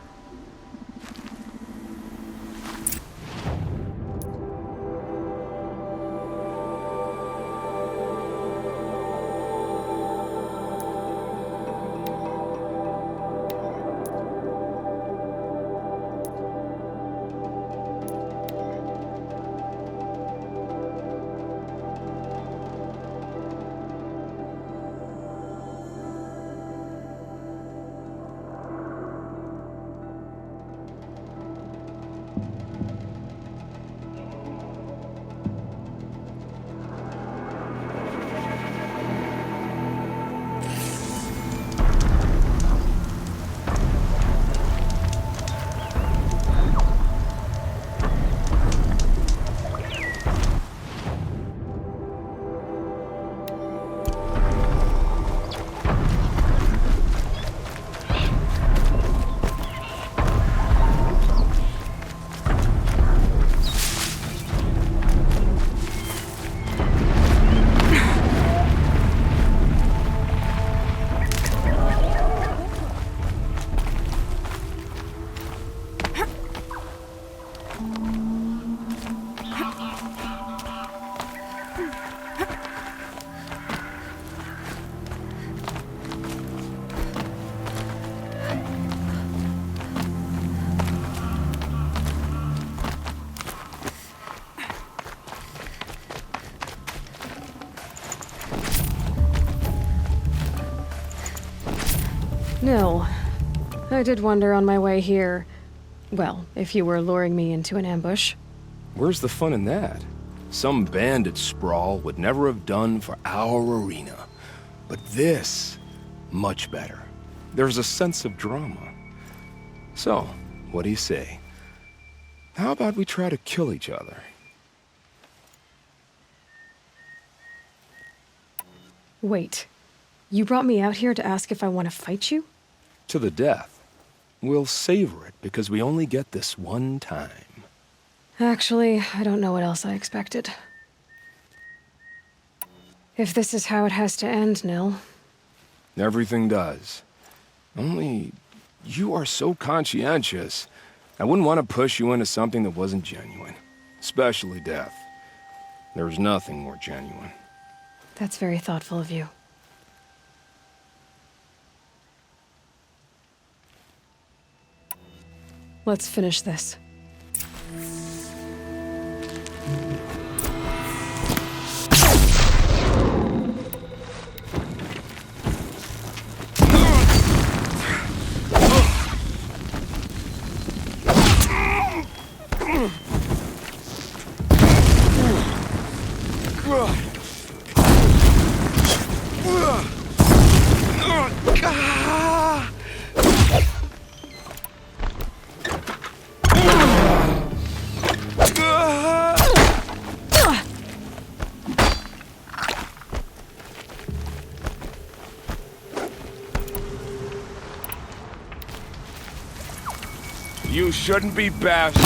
Nil. I did wonder on my way here. Well, if you were luring me into an ambush. Where's the fun in that? Some bandit sprawl would never have done for our arena. But this, much better. There's a sense of drama. So, what do you say? How about we try to kill each other? Wait. You brought me out here to ask if I want to fight you? To the death. We'll savor it because we only get this one time. Actually, I don't know what else I expected. If this is how it has to end, Nil. Everything does. Only, you are so conscientious. I wouldn't want to push you into something that wasn't genuine. Especially death. There's nothing more genuine. That's very thoughtful of you. Let's finish this. You shouldn't be bashed.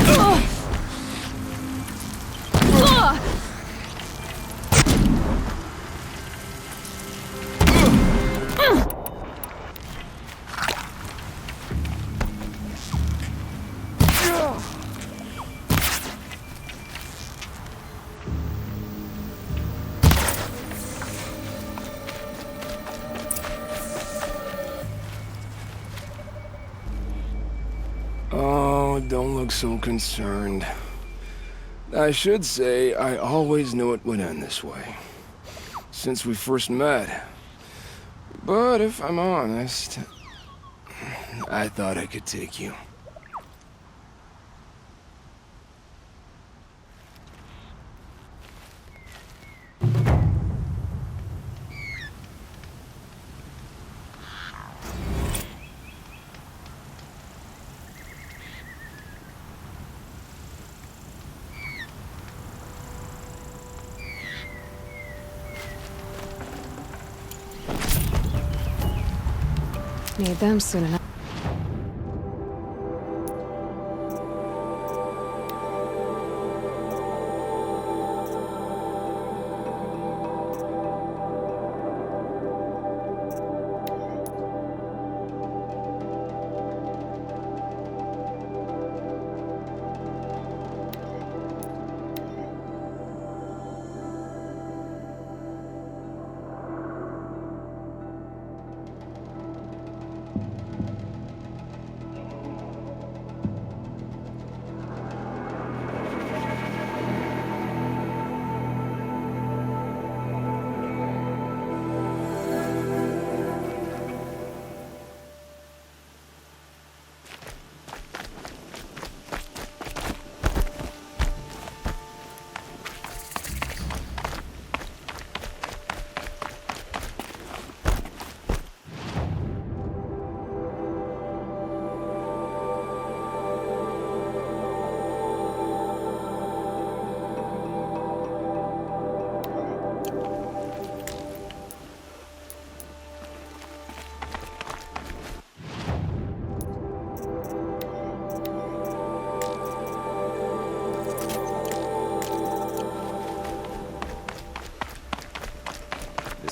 Oh, don't look so concerned. I should say, I always knew it would end this way. Since we first met. But if I'm honest, I thought I could take you. Need them soon enough.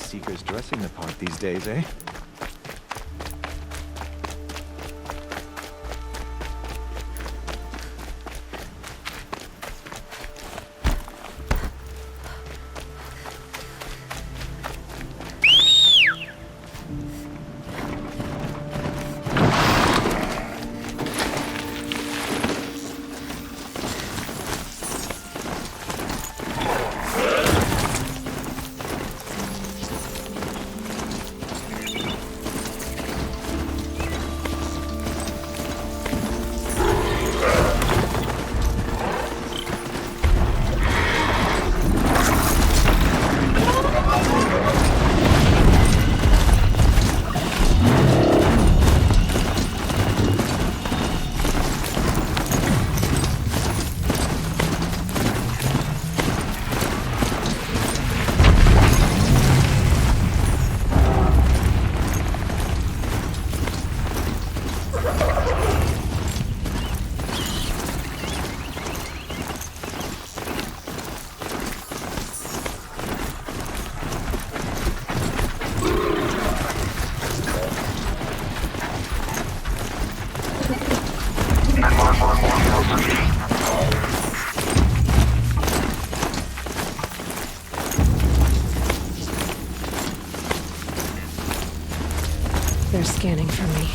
Seeker's dressing the part these days, eh? They're scanning for me.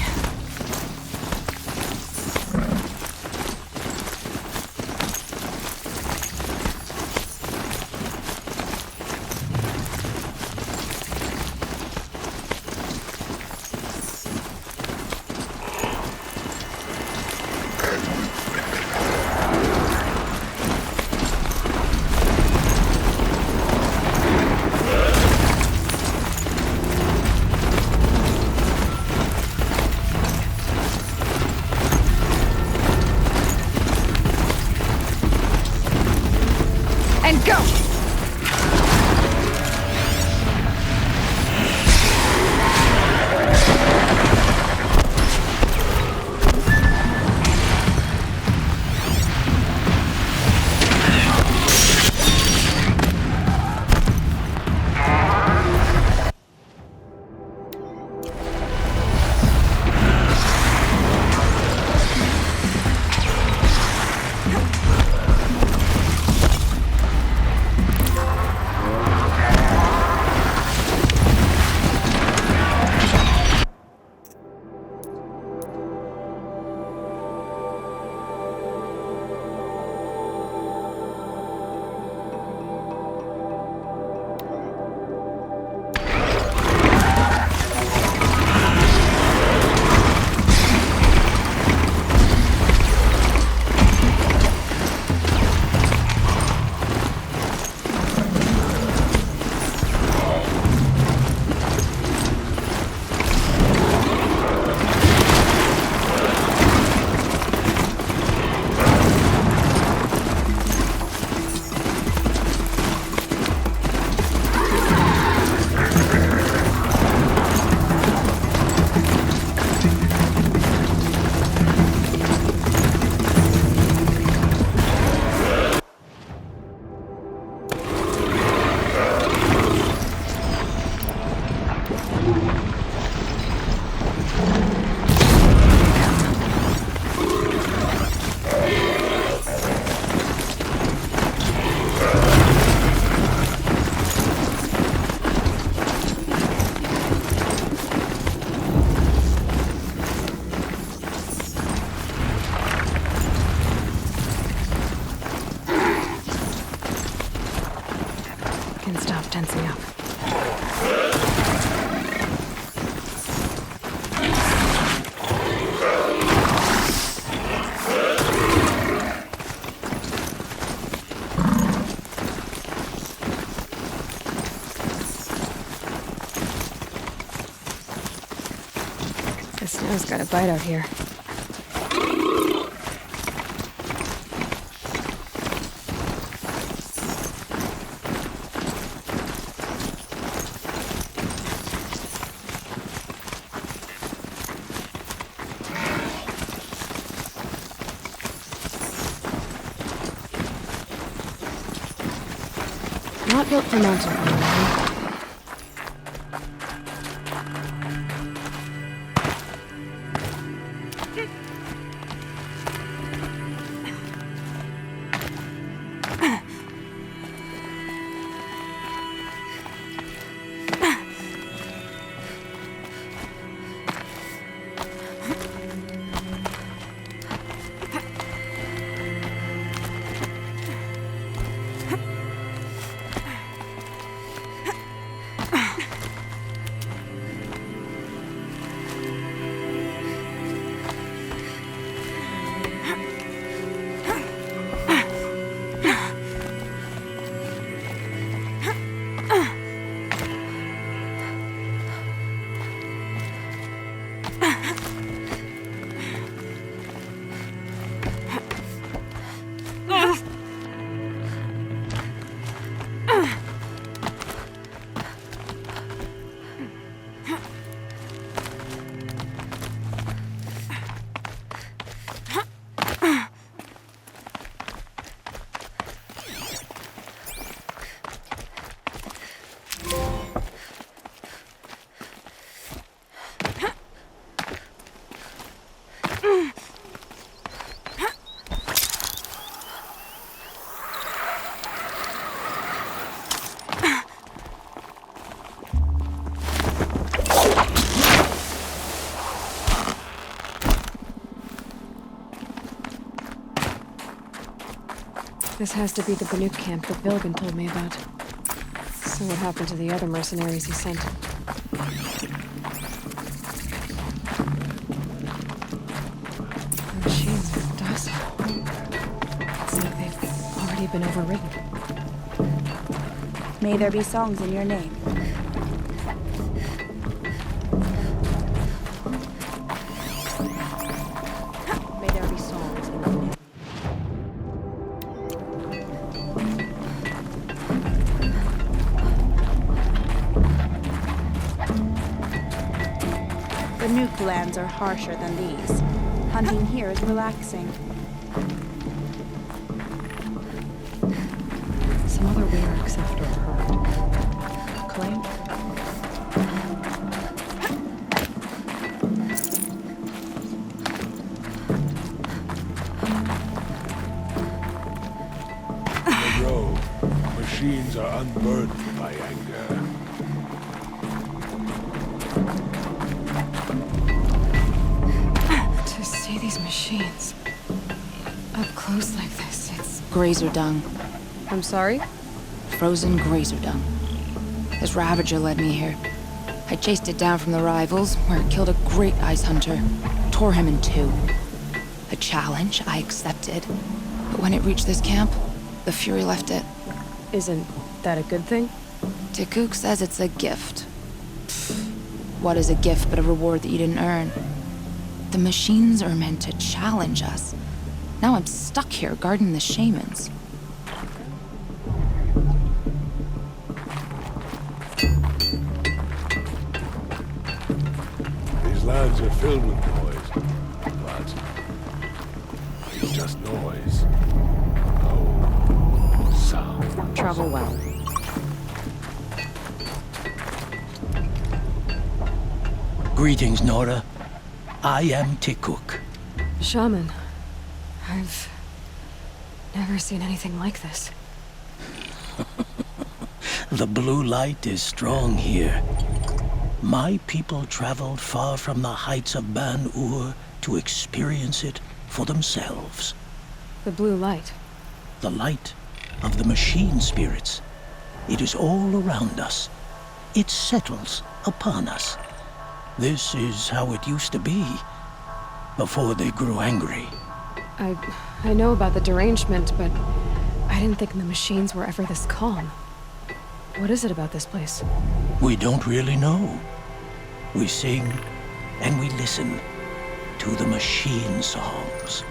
The snow's got a bite out here. Not built for mountain climbing. This has to be the Banuk camp that Vilgan told me about. So what happened to the other mercenaries he sent? The machines are docile. It's like they've already been overridden. May there be songs in your name. May there be songs in your name. The nuke lands are harsher than these. Hunting here is relaxing. Some other lyrics after a herd. Claim? The grove. Machines are unburdened by anger. To see these machines up close like this, it's... Grazer dung. I'm sorry? Frozen grazer dung. This Ravager led me here. I chased it down from the rivals, where it killed a great ice hunter. Tore him in two. A challenge I accepted. But when it reached this camp, the Fury left it. Isn't that a good thing? Tikuk says it's a gift. Pfft, what is a gift but a reward that you didn't earn? The machines are meant to challenge us. Now I'm stuck here guarding the shamans. These lands are filled with noise, but it's just noise. No sound. Travel well. Greetings, Nora. I am Tikuk. Shaman. I've never seen anything like this. The blue light is strong here. My people traveled far from the heights of Ban-Ur to experience it for themselves. The blue light. The light of the machine spirits. It is all around us. It settles upon us. This is how it used to be, before they grew angry. I know about the derangement, but I didn't think the machines were ever this calm. What is it about this place? We don't really know. We sing, and we listen to the machine songs.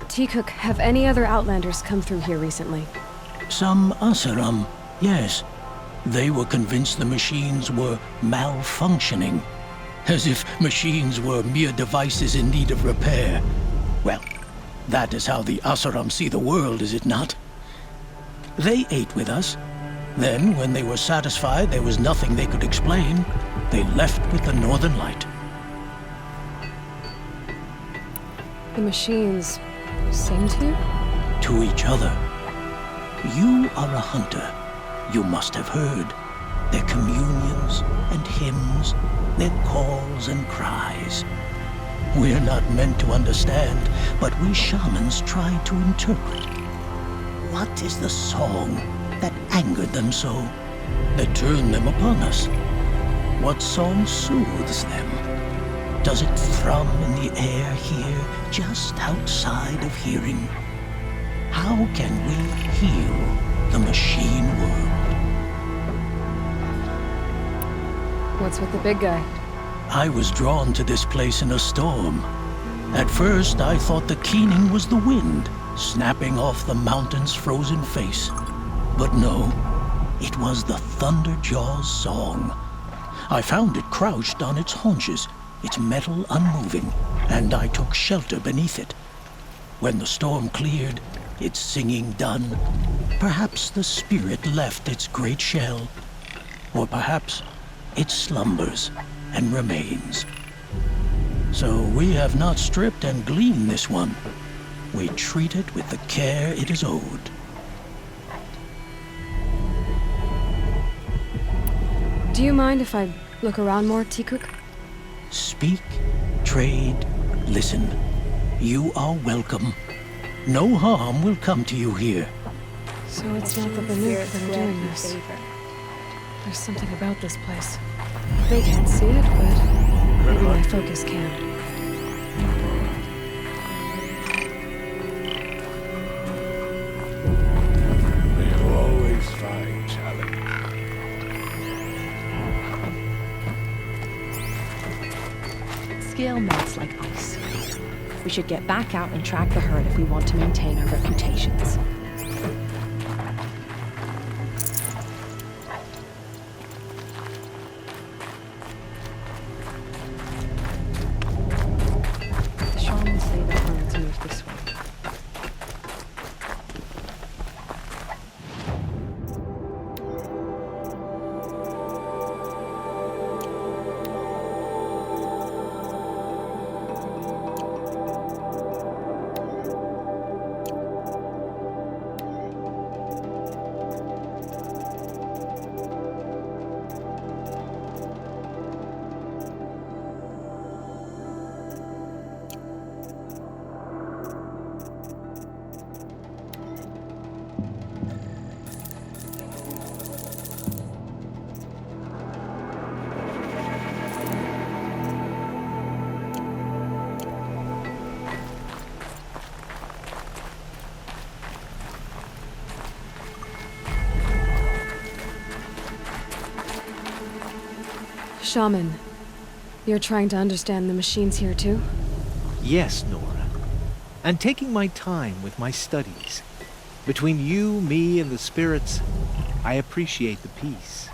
T-Cook, have any other Outlanders come through here recently? Some Asaram, yes. They were convinced the machines were malfunctioning, as if machines were mere devices in need of repair. Well, that is how the Asaram see the world, is it not? They ate with us. Then, when they were satisfied there was nothing they could explain, they left with the Northern Light. The machines sing to you? To each other. You are a hunter. You must have heard their communions and hymns, their calls and cries. We're not meant to understand, but we shamans try to interpret. What is the song that angered them so, that turned them upon us? What song soothes them? Does it thrum in the air here, just outside of hearing? How can we heal the machine world? What's with the big guy? I was drawn to this place in a storm. At first, I thought the keening was the wind, snapping off the mountain's frozen face. But no, it was the Thunderjaw's song. I found it crouched on its haunches, its metal unmoving, and I took shelter beneath it. When the storm cleared, its singing done, perhaps the spirit left its great shell, or perhaps it slumbers and remains. So we have not stripped and gleaned this one. We treat it with the care it is owed. Do you mind if I look around more, T-Cook? Speak, trade, listen. You are welcome. No harm will come to you here. So it's not the Banuk that are doing this. There's something about this place. They can't see it, but maybe my focus can. You always find challenge. Skill melts like ice. We should get back out and track the herd if we want to maintain our reputations. The shamans say the herds move this way. Shaman, you're trying to understand the machines here too? Yes, Nora. And taking my time with my studies. Between you, me, and the spirits, I appreciate the peace.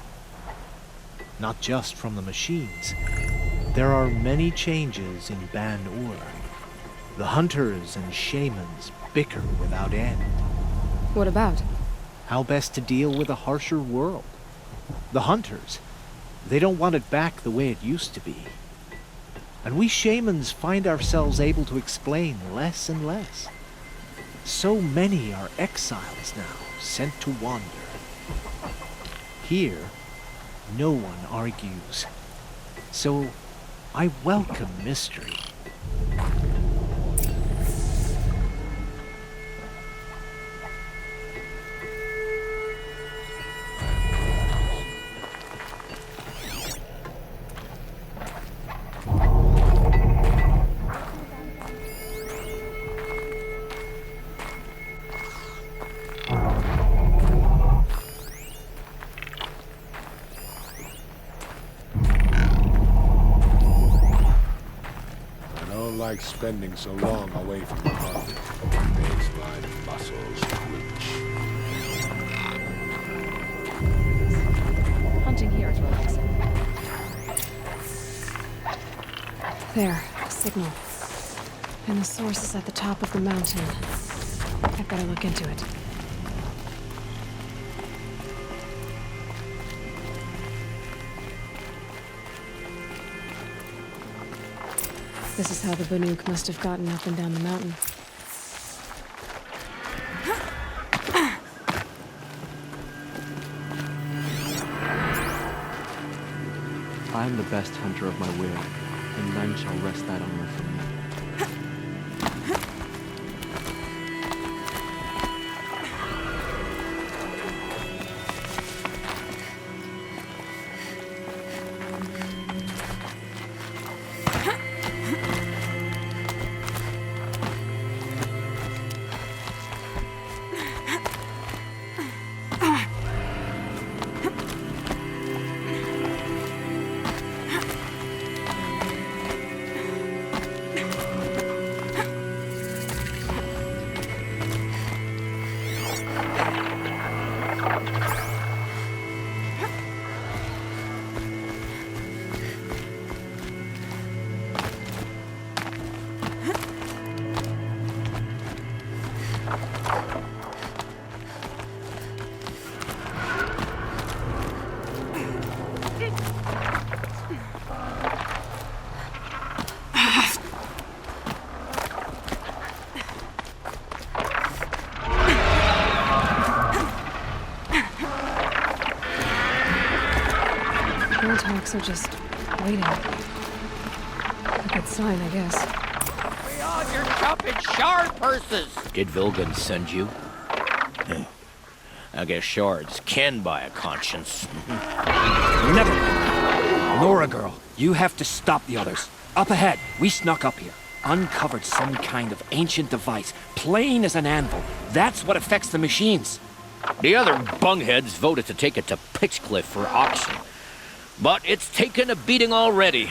Not just from the machines. There are many changes in Ban-Ur. The hunters and shamans bicker without end. What about? How best to deal with a harsher world. The hunters, they don't want it back the way it used to be. And we shamans find ourselves able to explain less and less. So many are exiles now, sent to wander. Here, no one argues. So, I welcome mystery. like spending so long away from the hunt. Makes my muscles twitch. Hunting here is relaxing. There, signal. And the source is at the top of the mountain. I'd better look into it. This is how the Banuk must have gotten up and down the mountain. I am the best hunter of my will, and none shall wrest that honor from me. Are just waiting. A good sign, I guess. We on your jumping shard purses! Did Vilgun send you? I guess shards can buy a conscience. Never mind. Nora girl, you have to stop the others. Up ahead, we snuck up here. Uncovered some kind of ancient device, plain as an anvil. That's what affects the machines. The other bungheads voted to take it to Pitchcliff for auction. But it's taken a beating already.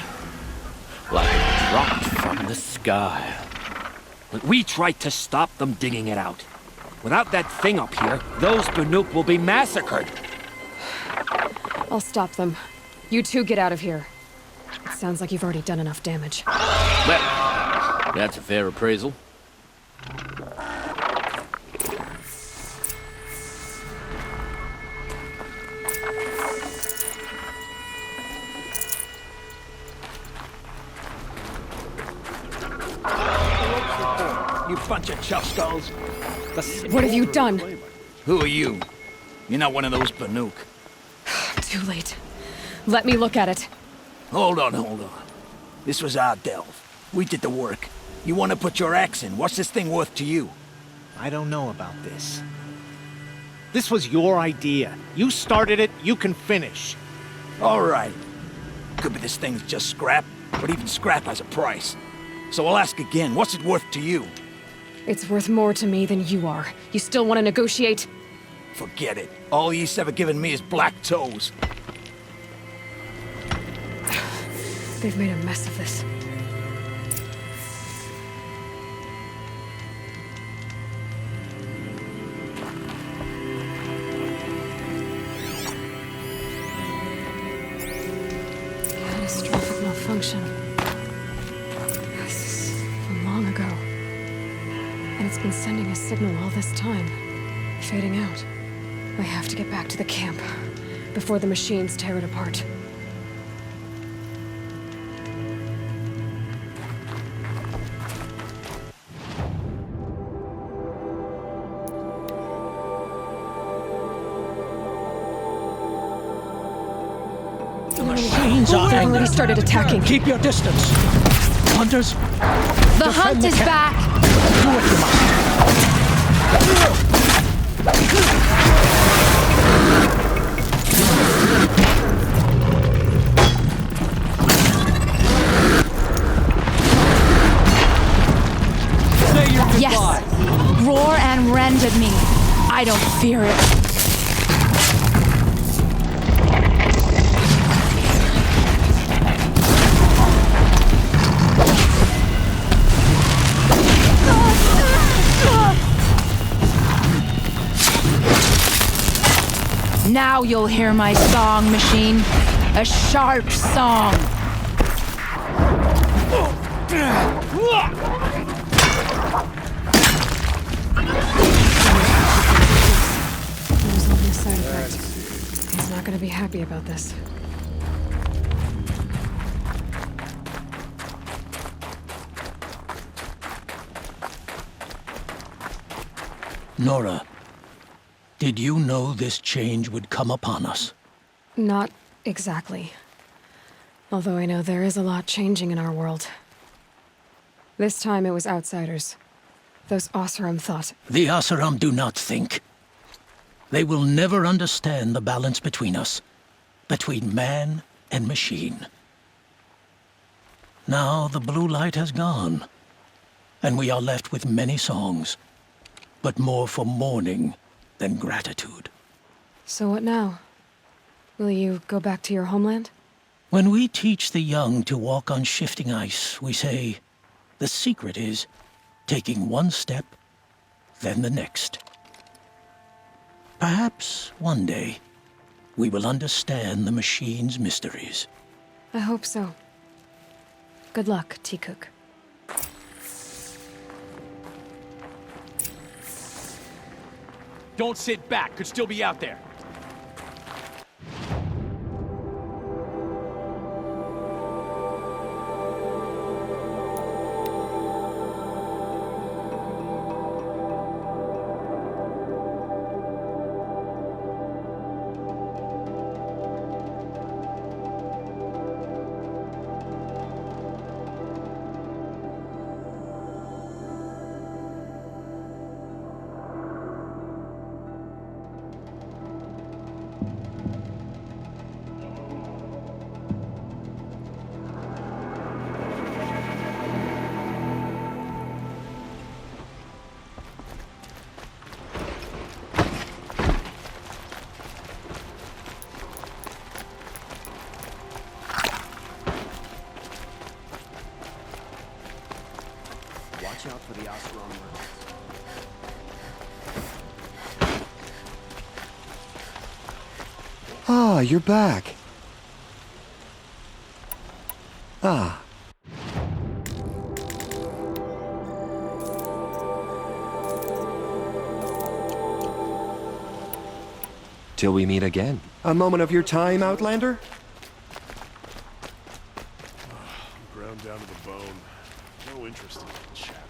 Like dropped from the sky. We tried to stop them digging it out. Without that thing up here, those Banuk will be massacred. I'll stop them. You two get out of here. It sounds like you've already done enough damage. Well, that's a fair appraisal. You bunch of chuff skulls. What have you done? Who are you? You're not one of those Banuk. Too late. Let me look at it. Hold on. This was our delve. We did the work. You want to put your axe in? What's this thing worth to you? I don't know about this. This was your idea. You started it, you can finish. All right. Could be this thing's just scrap, but even scrap has a price. So I'll ask again, what's it worth to you? It's worth more to me than you are. You still want to negotiate? Forget it. All you've ever given me is black toes. They've made a mess of this. Catastrophic malfunction. This is from long ago. And it's been sending a signal all this time. Fading out. I have to get back to the camp before the machines tear it apart. The machines are They've already started attacking. Keep your distance. Hunters, The hunt is back! do what you must. Say your goodbye. Yes! Roar and rend at me. I don't fear it. Now you'll hear my song, machine. A sharp song. There's only a side effect. He's not gonna be happy about this. Nora, did you know this change would come upon us? Not exactly. Although I know there is a lot changing in our world. This time it was outsiders. Those Oseram thought. The Oseram do not think. They will never understand the balance between us, between man and machine. Now the blue light has gone, and we are left with many songs, but more for mourning than gratitude. So what now? Will you go back to your homeland? When we teach the young to walk on shifting ice, we say, the secret is taking one step, then the next. Perhaps one day, we will understand the machine's mysteries. I hope so. Good luck, T-Cook. Don't sit back. Could still be out there. Watch out for the Oseram rebels. Ah, you're back. Ah. Till we meet again. A moment of your time, Outlander? Ground down to the bone. No interest in chatter.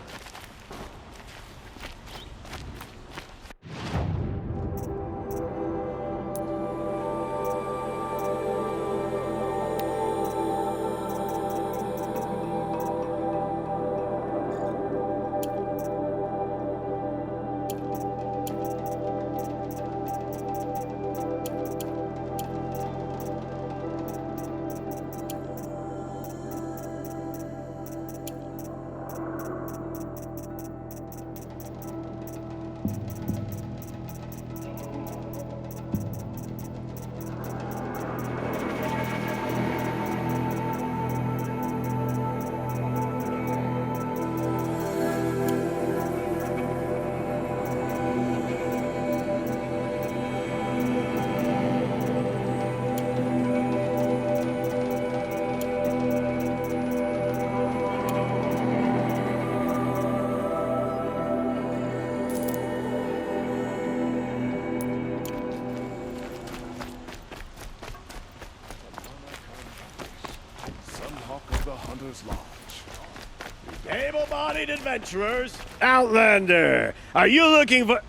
Able-bodied adventurers. Outlander, are you looking for...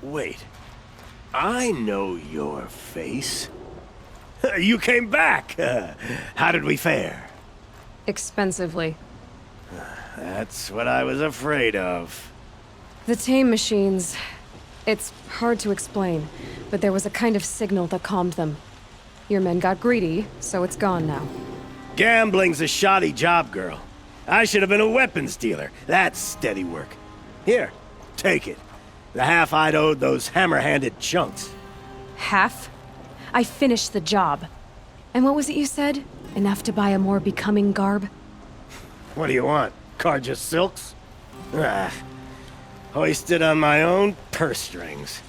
Wait. I know your face. You came back. How did we fare? Expensively. That's what I was afraid of. The tame machines... It's hard to explain, but there was a kind of signal that calmed them. Your men got greedy, so it's gone now. Gambling's a shoddy job, girl. I should have been a weapons dealer. That's steady work. Here, take it. The half I'd owed those hammer-handed chunks. Half? I finished the job. And what was it you said? Enough to buy a more becoming garb? What do you want? Carja silks? Ah, hoisted on my own purse strings.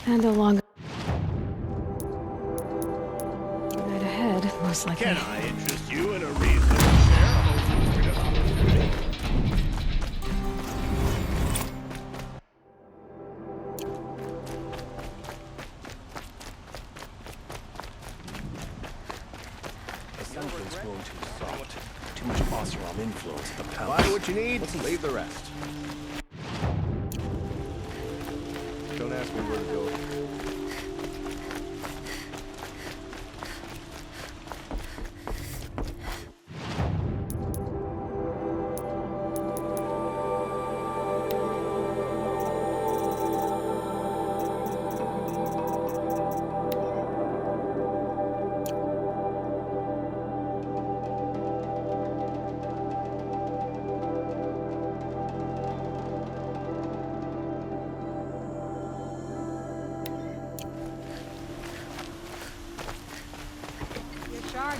And a long night ahead, most likely. Can I interest you in a reasonable share of a lucrative opportunity? Assumption's grown too soft. Too much Oseram influence at the palace. Buy what you need, leave the rest. Don't ask me where to go.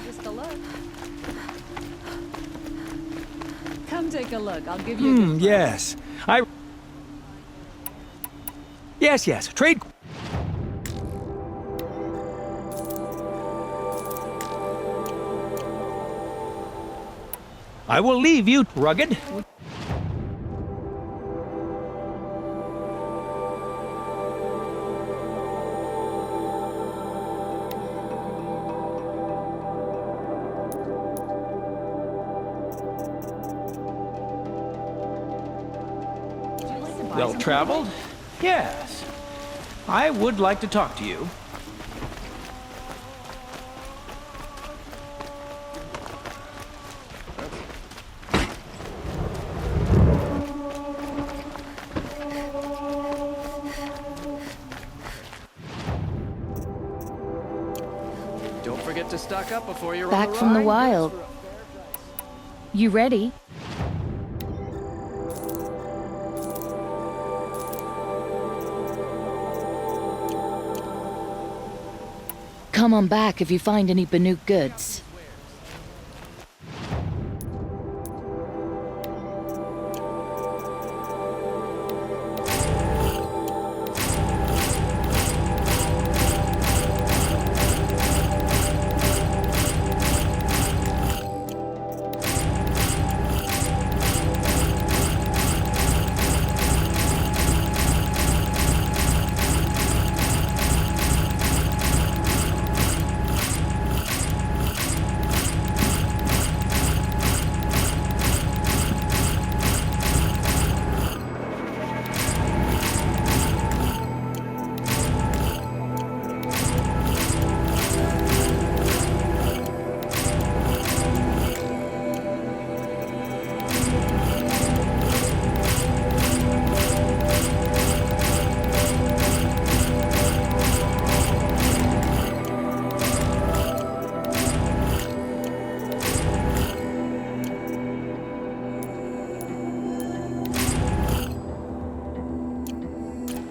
Just a look. Come take a look. I'll give you a good price. Yes. Yes. Trade. I will leave you, rugged. Well traveled? Yes. I would like to talk to you. Don't forget to stock up before you're Back on the from the ride. wild. You ready? Come on back if you find any Banuk goods.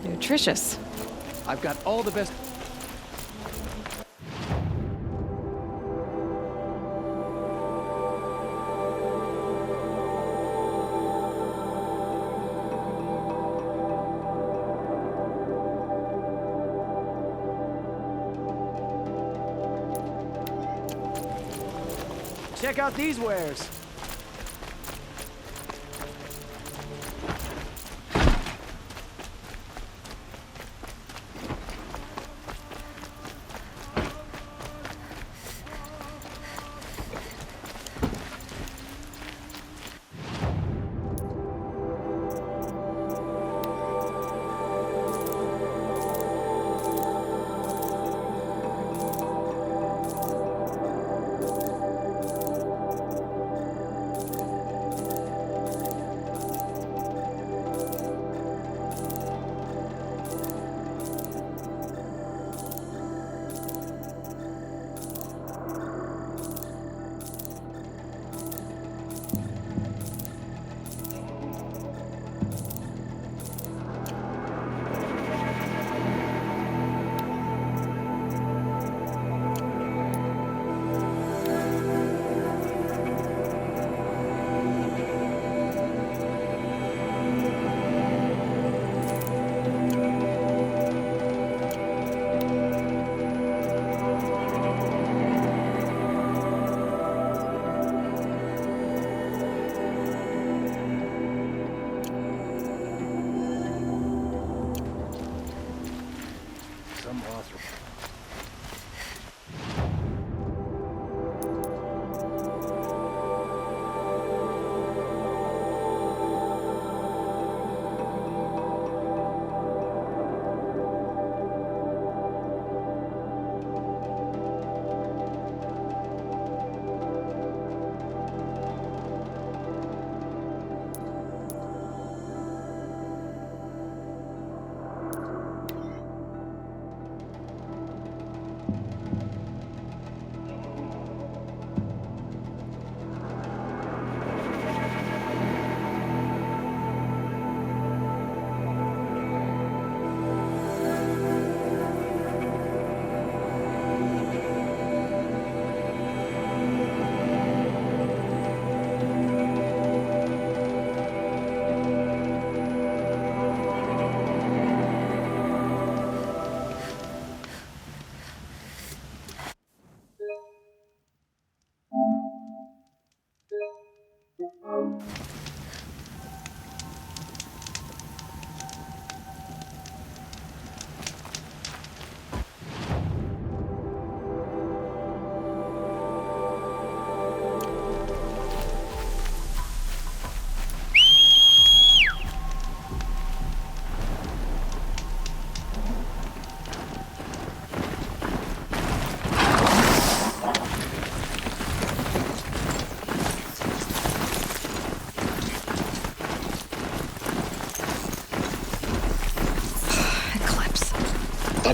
Nutritious. I've got all the best. Check out these wares.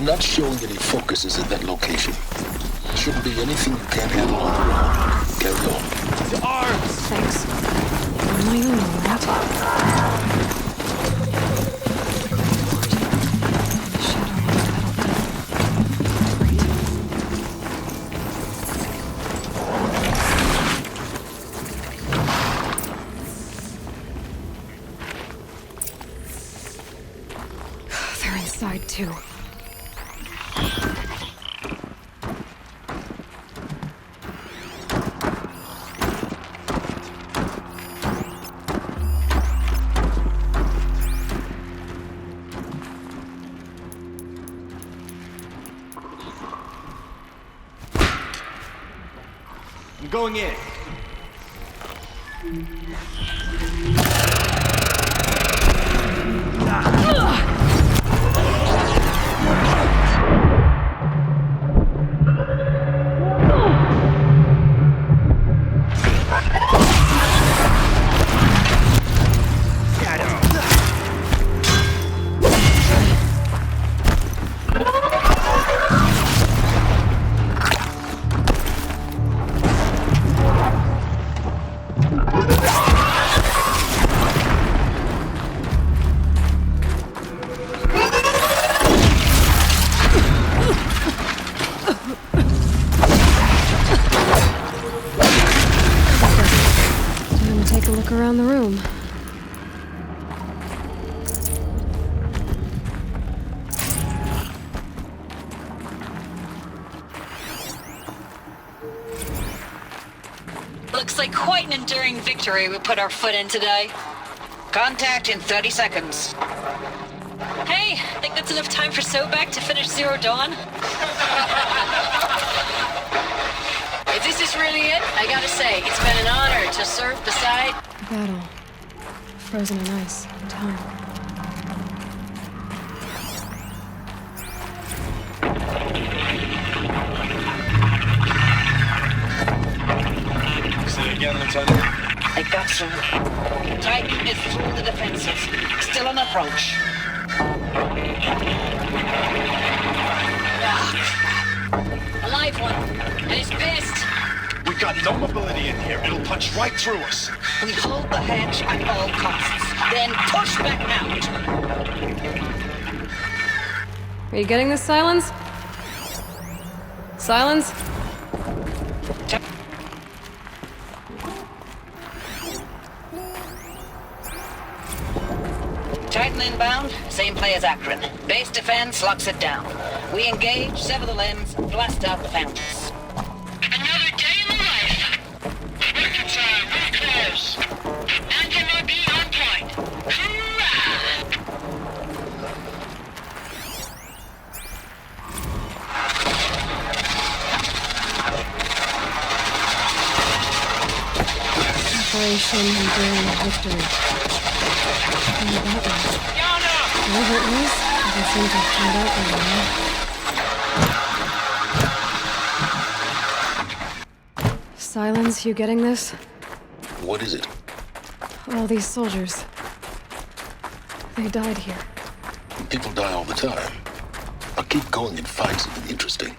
I'm not showing any focuses at that location. Shouldn't be anything you can't handle on your own. Carry on. To arms! Thanks. On my own, all right. They're inside, too. I'm going in. Around the room. Looks like quite an enduring victory we put our foot in today. Contact in 30 seconds. Hey, think that's enough time for Sobek to finish Zero Dawn? If this is really it, I gotta say, it's been an honor to serve beside... Battle. Frozen in ice. Time. Say it again, Lieutenant. I got some. Titan is through the defenses. Still on approach. A live one. And he's pissed. We got no mobility in here. It'll punch right through us. We hold the hedge at all costs. Then push back out. Are you getting this, Silence? Silence? Titan inbound, same play as Akron. Base defense locks it down. We engage, sever the limbs, blast out the fountains. Another day in the life. Record time, we're close. Anti-MOB on point. Hoorah! Operation Enduring Victory. Whoever it was, doesn't seem to have turned out very well. Silence, you getting this? What is it? All these soldiers. They died here. People die all the time. I'll keep going and find something interesting.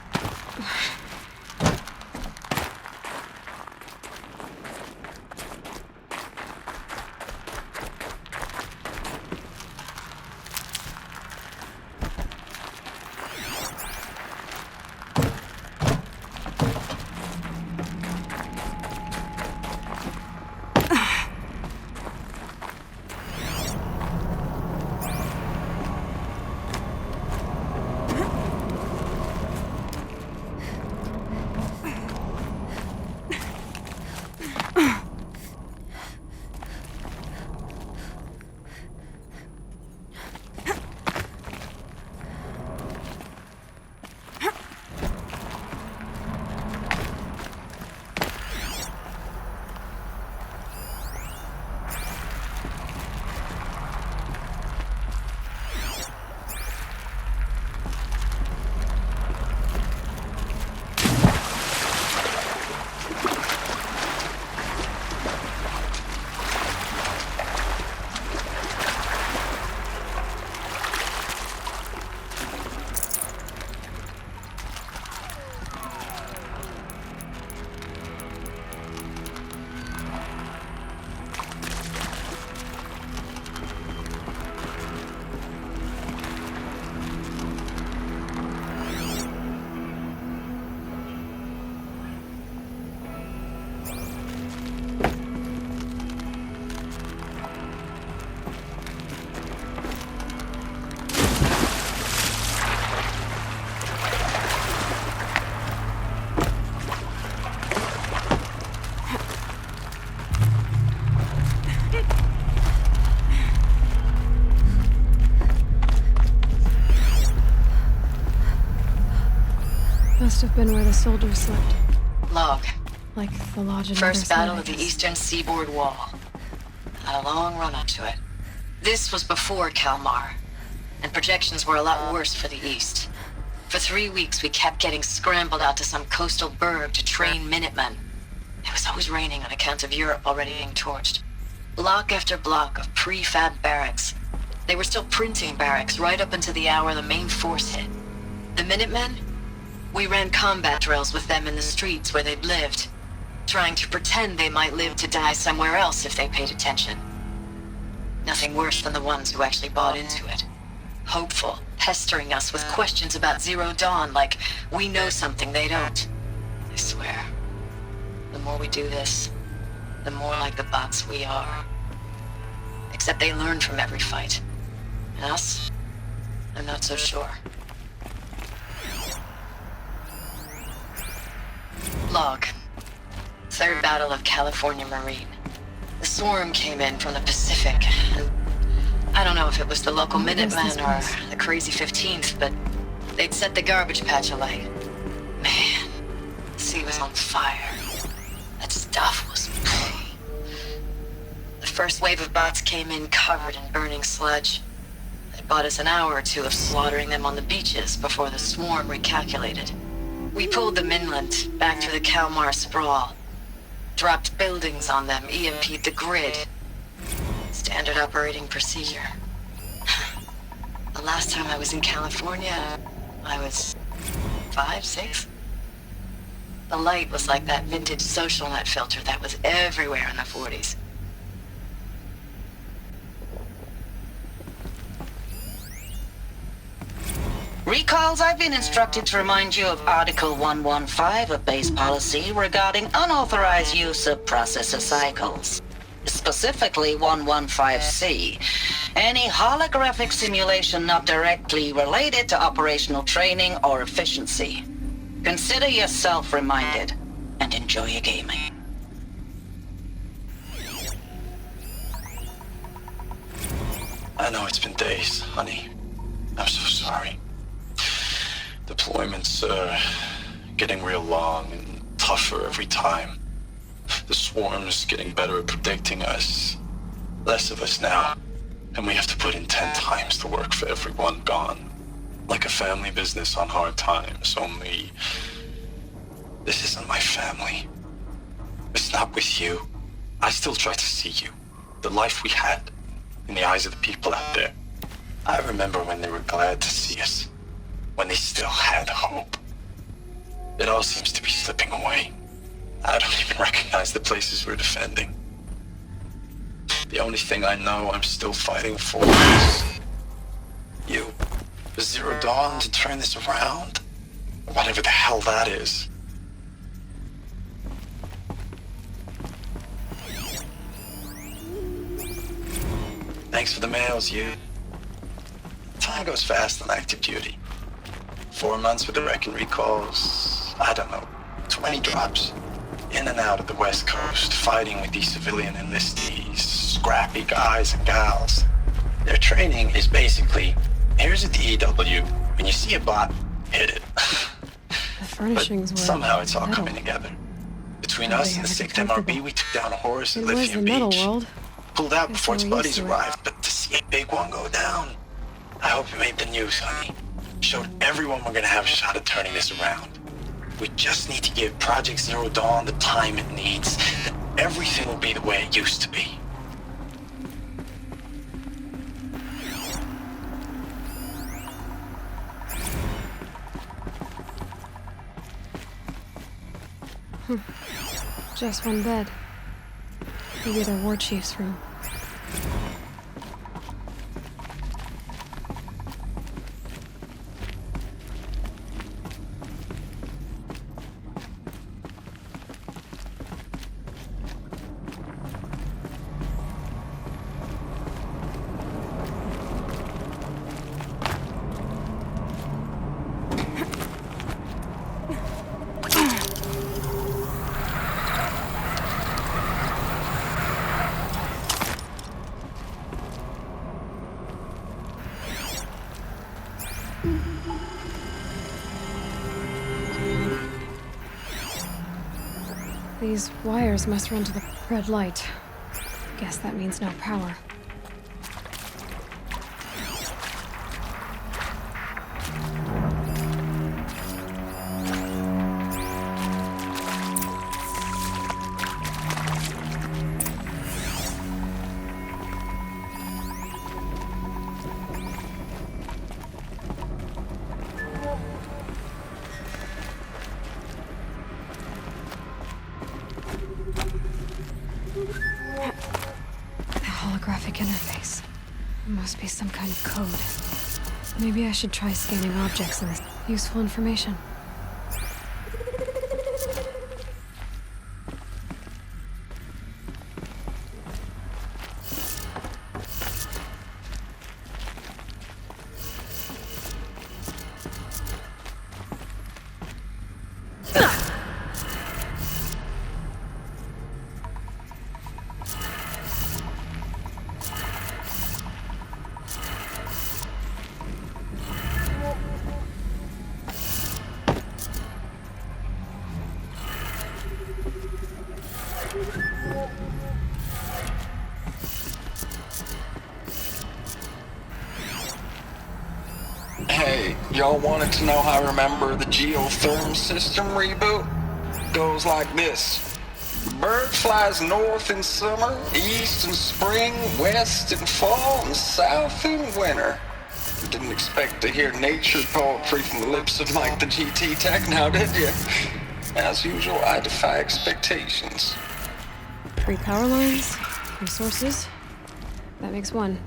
have been where the soldiers slept. Log. Like the lodge in First Mother's battle Night, of the I guess. eastern seaboard wall. Had a long run up to it. This was before Kalmar, and projections were a lot worse for the east. For 3 weeks, we kept getting scrambled out to some coastal burg to train Minutemen. It was always raining on account of Europe already being torched. Block after block of prefab barracks. They were still printing barracks right up until the hour the main force hit. The Minutemen? We ran combat drills with them in the streets where they'd lived, trying to pretend they might live to die somewhere else if they paid attention. Nothing worse than the ones who actually bought into it. Hopeful, pestering us with questions about Zero Dawn like we know something they don't. I swear, the more we do this, the more like the bots we are. Except they learn from every fight. And us? I'm not so sure. Log. Third Battle of California Marine. The swarm came in from the Pacific, and I don't know if it was the local Minutemen or the crazy 15th, but they'd set the garbage patch alight. Man, the sea was on fire. That stuff was... The first wave of bots came in covered in burning sludge. It bought us an hour or two of slaughtering them on the beaches before the swarm recalculated. We pulled them inland, back through the Kalmar sprawl. Dropped buildings on them, EMP'd the grid. Standard operating procedure. The last time I was in California, I was 5, 6? The light was like that vintage social net filter that was everywhere in the 40s. Recalls, I've been instructed to remind you of Article 115 of base policy regarding unauthorized use of processor cycles. Specifically 115C. Any holographic simulation not directly related to operational training or efficiency. Consider yourself reminded, and enjoy your gaming. I know it's been days, honey. I'm so sorry. Deployments are getting real long and tougher every time. The swarm's getting better at predicting us. Less of us now, and we have to put in 10 times the work for everyone gone. Like a family business on hard times, only... This isn't my family. It's not with you. I still try to see you. The life we had, in the eyes of the people out there. I remember when they were glad to see us. When they still had hope. It all seems to be slipping away. I don't even recognize the places we're defending. The only thing I know I'm still fighting for is you. The Zero Dawn to turn this around? Whatever the hell that is. Thanks for the mails, you. Time goes fast on active duty. 4 months with the wreck and recalls, I don't know, 20 drops. In and out of the West Coast, fighting with these civilian enlistees, scrappy guys and gals. Their training is basically, here's a DEW, when you see a bot, hit it. The furnishings were somehow it's all metal. coming together. Between us and the 6th MRB, we took down a horse at It was the Lithium metal Beach. world. Pulled out Guess before its we're used buddies to it. arrived, but to see a big one go down, I hope it made the news, honey. Showed everyone we're gonna have a shot at turning this around. We just need to give Project Zero Dawn the time it needs, then everything will be the way it used to be. Just one bed. Maybe the war chief's room. These wires must run to the red light. Guess that means no power. Holographic interface. Must be some kind of code. Maybe I should try scanning objects in this useful information. Hey, y'all wanted to know how I remember the geotherm system reboot? Goes like this. Bird flies north in summer, east in spring, west in fall, and south in winter. Didn't expect to hear nature poetry from the lips of Mike the GT Tech now, did you? As usual, I defy expectations. 3 power lines, resources. That makes 1.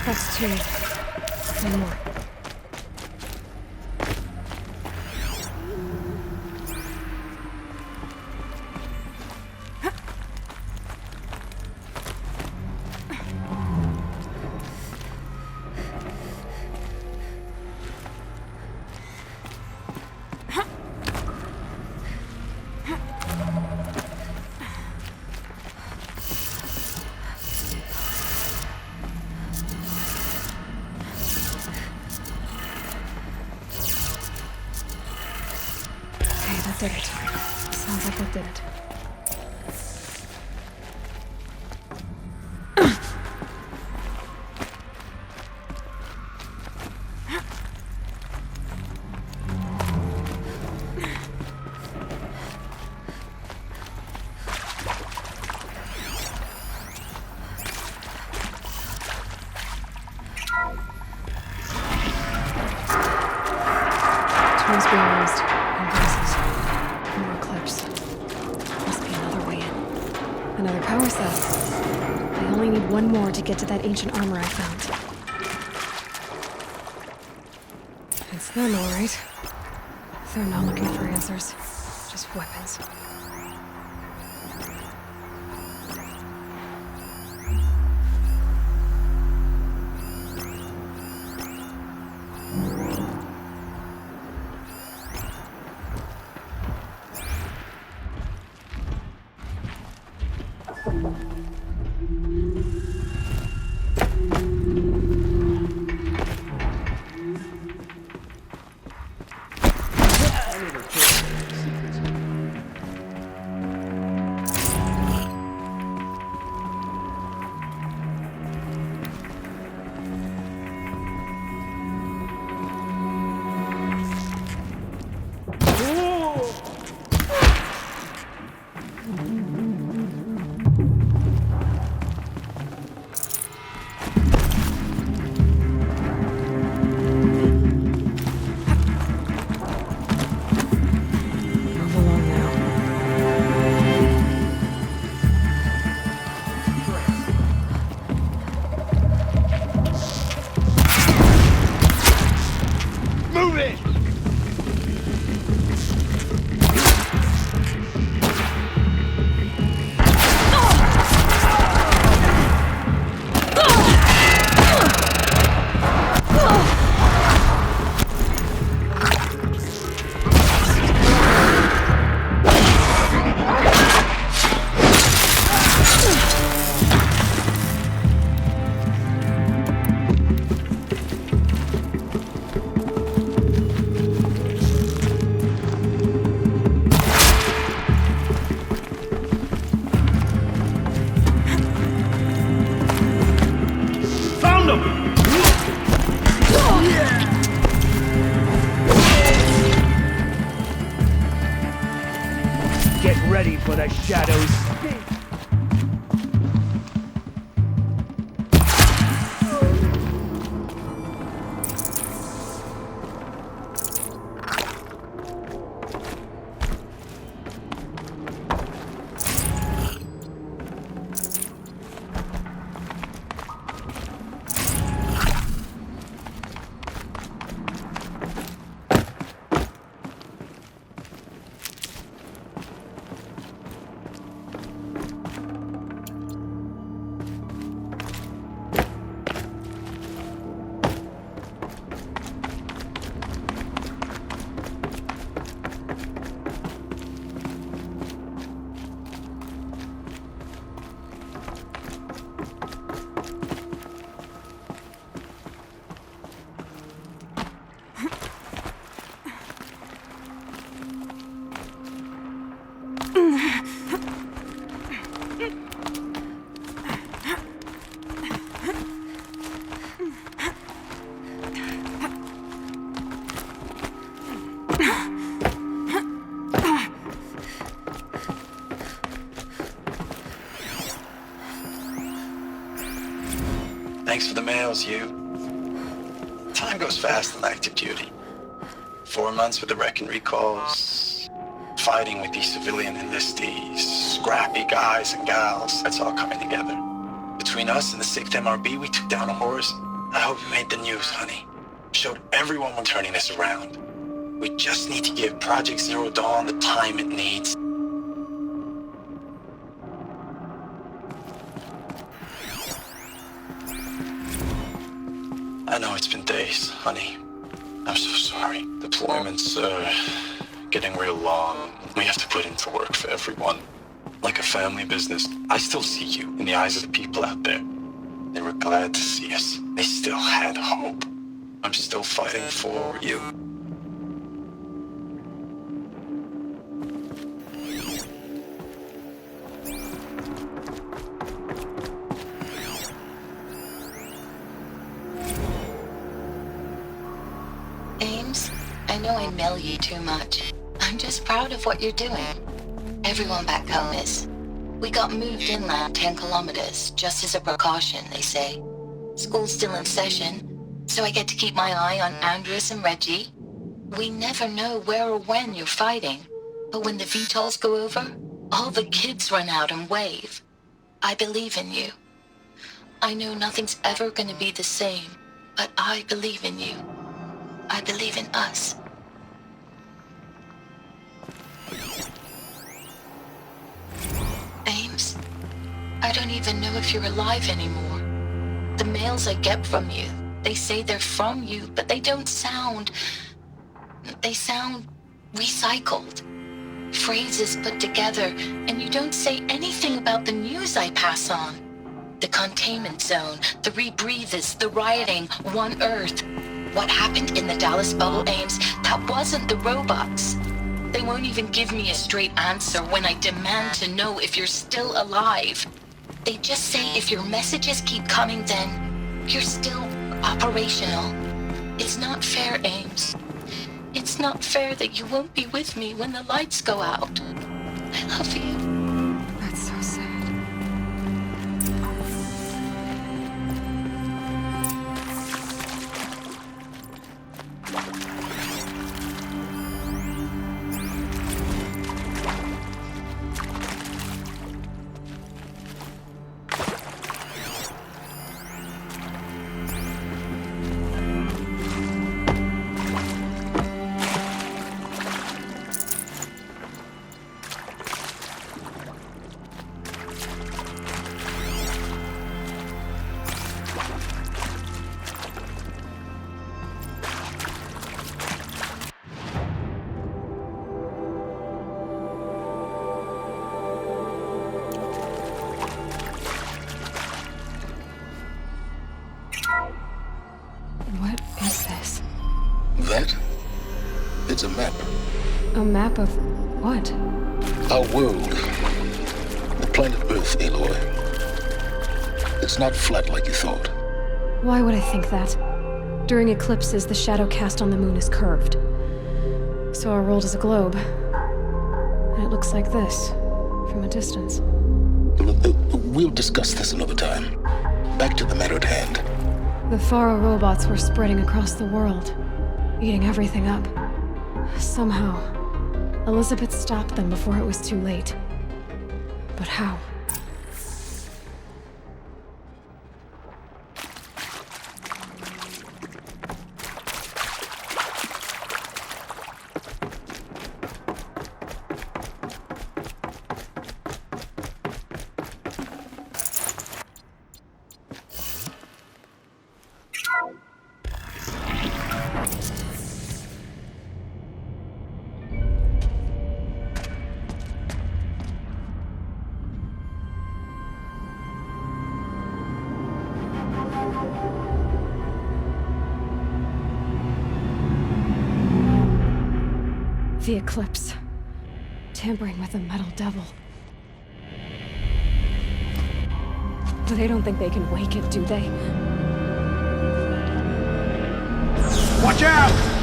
That's 2. 1 more. Did it. Sounds like that did it. Tools being used. More clips. Must be another way in. Another power cell. I only need 1 more to get to that ancient armor I found. It's them, all right. They're not looking for answers, just weapons. Ready for the shadows. Thanks for the mails, you. Time goes fast on active duty. 4 months with the wreck and recalls, fighting with these civilian enlistees, scrappy guys and gals, that's all coming together. Between us and the 6th MRB, we took down a horse. I hope you made the news, honey. Showed everyone we're turning this around. We just need to give Project Zero Dawn the time it needs. I know it's been days, honey. I'm so sorry. Deployments are getting real long. We have to put into work for everyone. Like a family business. I still see you in the eyes of the people out there. They were glad to see us. They still had hope. I'm still fighting for you. I know I mail you too much. I'm just proud of what you're doing. Everyone back home is. We got moved inland 10 kilometers, just as a precaution, they say. School's still in session, so I get to keep my eye on Andres and Reggie. We never know where or when you're fighting, but when the VTOLs go over, all the kids run out and wave. I believe in you. I know nothing's ever gonna be the same, but I believe in you. I believe in us. I don't even know if you're alive anymore. The mails I get from you, they say they're from you, but they don't sound... They sound recycled. Phrases put together, and you don't say anything about the news I pass on. The containment zone, the rebreathers, the rioting, One Earth. What happened in the Dallas bubble, Ames, that wasn't the robots. They won't even give me a straight answer when I demand to know if you're still alive. They just say if your messages keep coming, then you're still operational. It's not fair, Ames. It's not fair that you won't be with me when the lights go out. I love you. That's so sad. What is this? That? It's a map. A map of what? Our world. The planet Earth, Aloy. It's not flat like you thought. Why would I think that? During eclipses, the shadow cast on the moon is curved. So our world is a globe. And it looks like this, from a distance. We'll discuss this another time. Back to the matter at hand. The Faro robots were spreading across the world, eating everything up. Somehow, Elizabeth stopped them before it was too late. But how? The eclipse. Tampering with the metal devil. But they don't think they can wake it, do they? Watch out!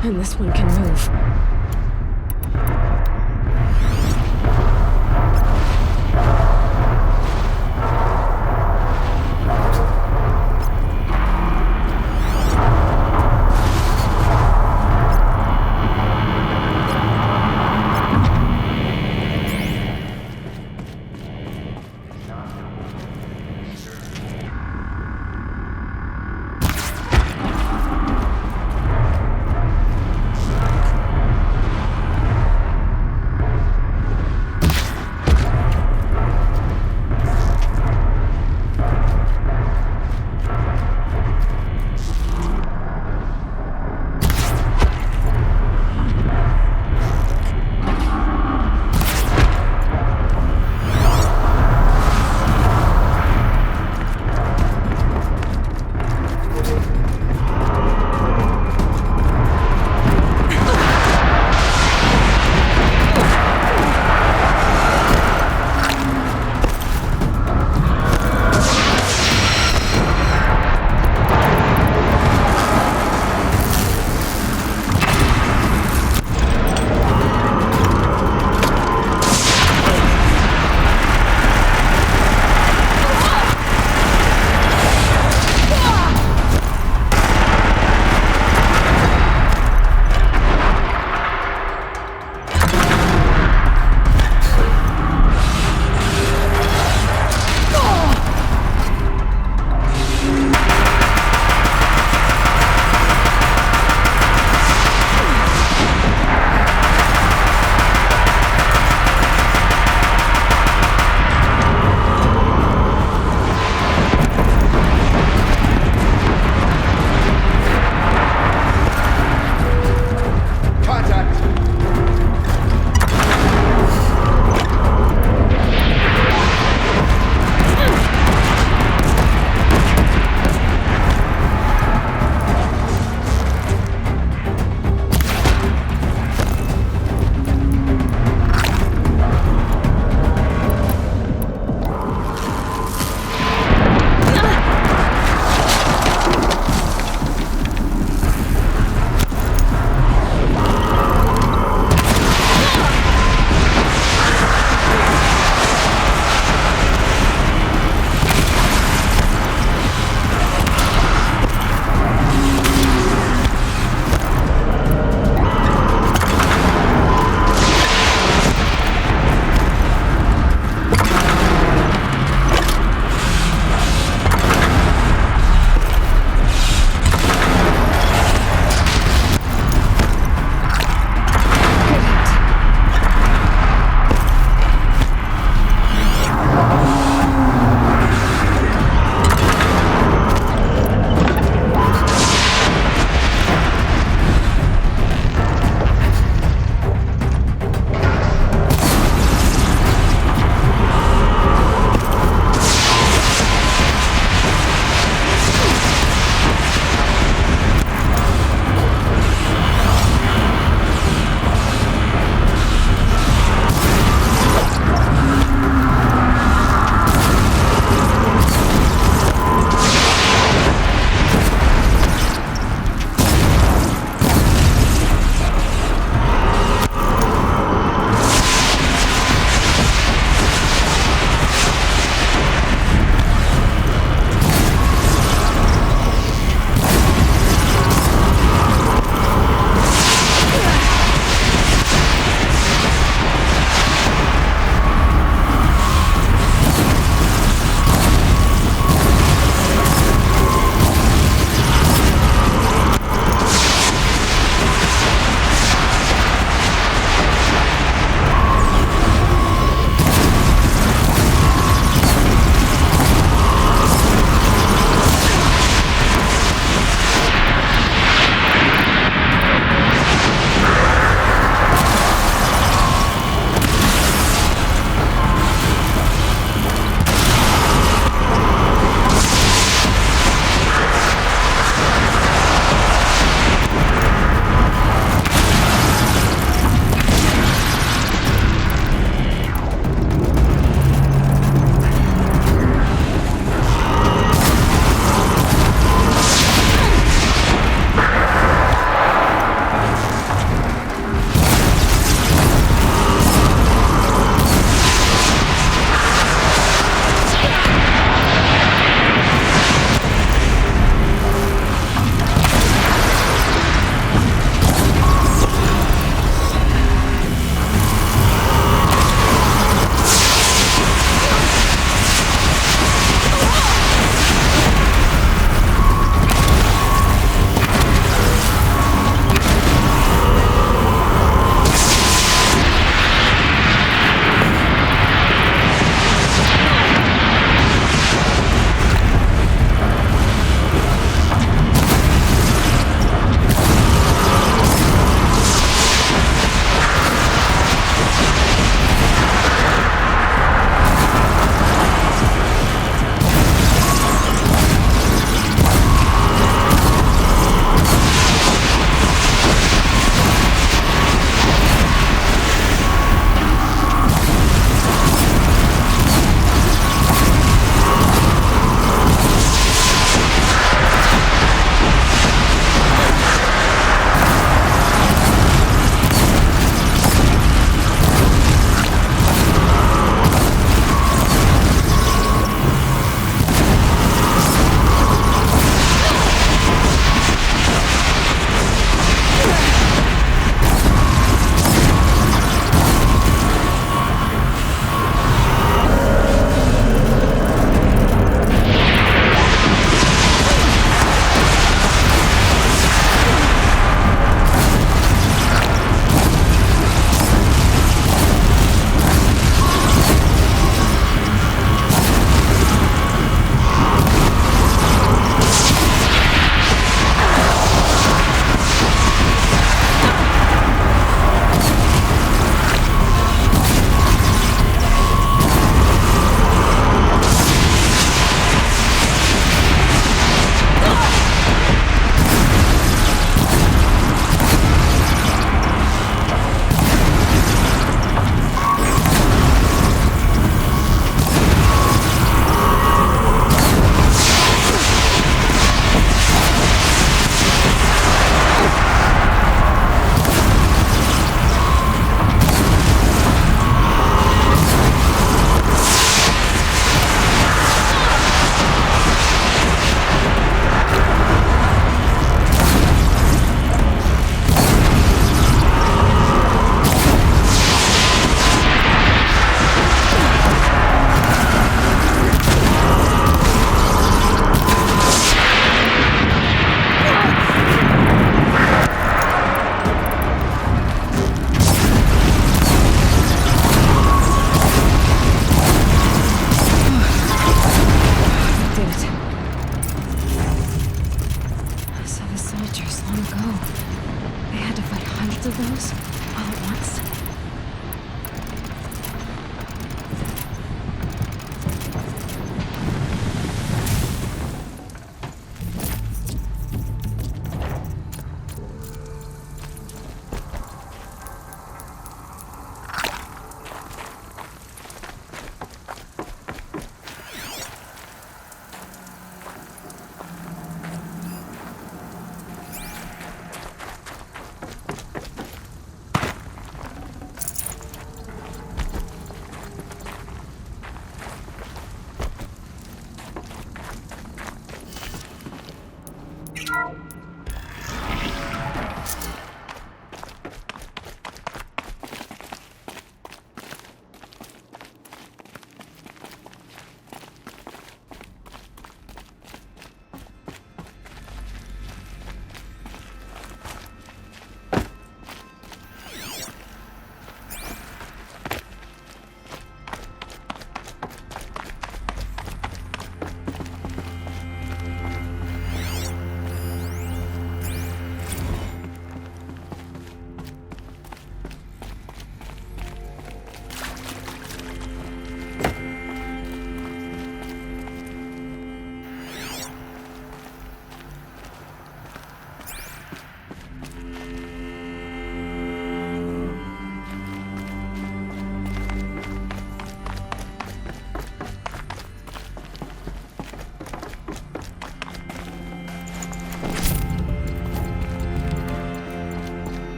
And this one can move.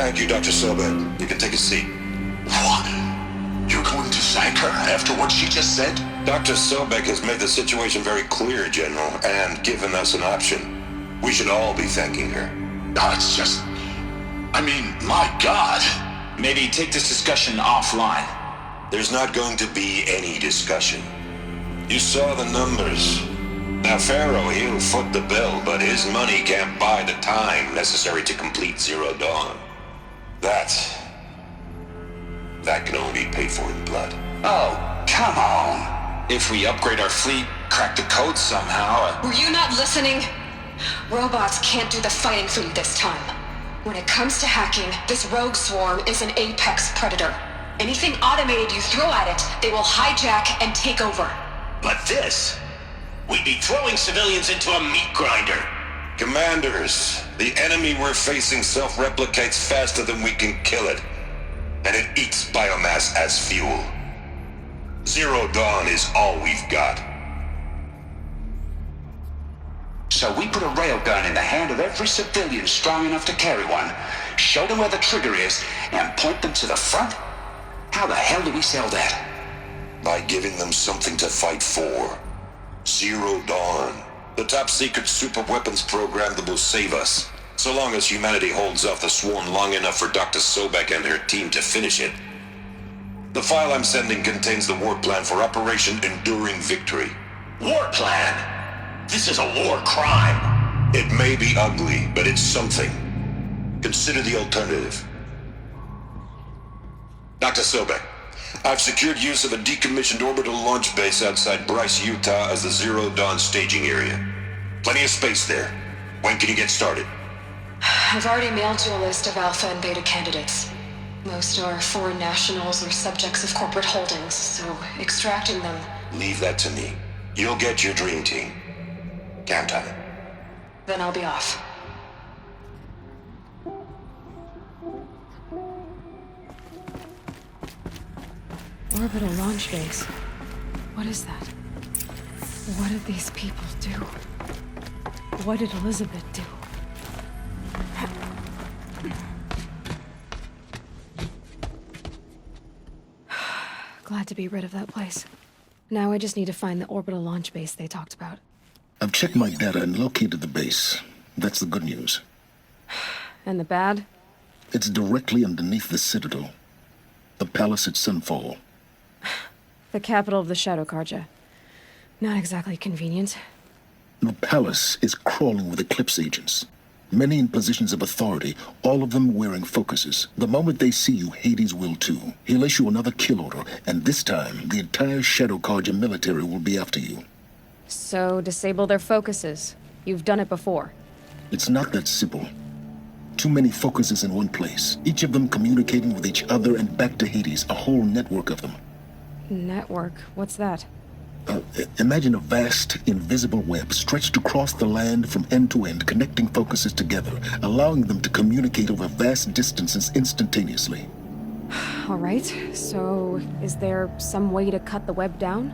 Thank you, Dr. Sobek. You can take a seat. What? You're going to thank her after what she just said? Dr. Sobek has made the situation very clear, General, and given us an option. We should all be thanking her. No, it's just... I mean, my God. Maybe take this discussion offline. There's not going to be any discussion. You saw the numbers. Now, Pharaoh, he'll foot the bill, but his money can't buy the time necessary to complete Zero Dawn. That can only be paid for in blood. Oh, come on. If we upgrade our fleet, crack the code somehow... Were you not listening? Robots can't do the fighting for you this time. When it comes to hacking, this rogue swarm is an apex predator. Anything automated you throw at it, they will hijack and take over. But this... we'd be throwing civilians into a meat grinder. Commanders, the enemy we're facing self-replicates faster than we can kill it. And it eats biomass as fuel. Zero Dawn is all we've got. So we put a railgun in the hand of every civilian strong enough to carry one, show them where the trigger is, and point them to the front? How the hell do we sell that? By giving them something to fight for. Zero Dawn. The top-secret super-weapons program that will save us. So long as humanity holds off the swarm long enough for Dr. Sobek and her team to finish it. The file I'm sending contains the war plan for Operation Enduring Victory. War plan? This is a war crime. It may be ugly, but it's something. Consider the alternative. Dr. Sobek, I've secured use of a decommissioned orbital launch base outside Bryce, Utah as the Zero Dawn staging area. Plenty of space there. When can you get started? I've already mailed you a list of Alpha and Beta candidates. Most are foreign nationals or subjects of corporate holdings, so extracting them... Leave that to me. You'll get your dream team. Count on it. Then I'll be off. Orbital launch base. What is that? What did these people do? What did Elizabeth do? Glad to be rid of that place. Now I just need to find the orbital launch base they talked about. I've checked my data and located the base. That's the good news. And the bad? It's directly underneath the Citadel. The palace at Sunfall. The capital of the Shadow Carja. Not exactly convenient. The palace is crawling with Eclipse agents. Many in positions of authority, all of them wearing focuses. The moment they see you, Hades will too. He'll issue another kill order, and this time, the entire Shadow Carja military will be after you. So, disable their focuses. You've done it before. It's not that simple. Too many focuses in one place, each of them communicating with each other and back to Hades, a whole network of them. Network? What's that? Imagine a vast, invisible web stretched across the land from end to end, connecting focuses together, allowing them to communicate over vast distances instantaneously. All right, so is there some way to cut the web down?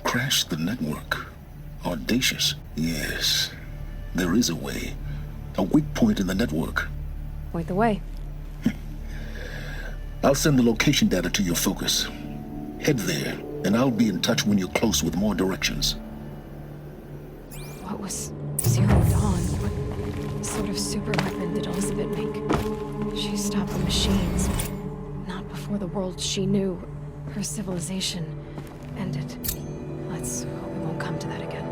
Crash the network. Audacious. Yes, there is a way. A weak point in the network. Point the way. I'll send the location data to your focus. Head there, and I'll be in touch when you're close with more directions. What was Zero Dawn? What sort of super weapon did Elizabeth make? She stopped the machines. Not before the world she knew, her civilization, ended. Let's hope it won't come to that again.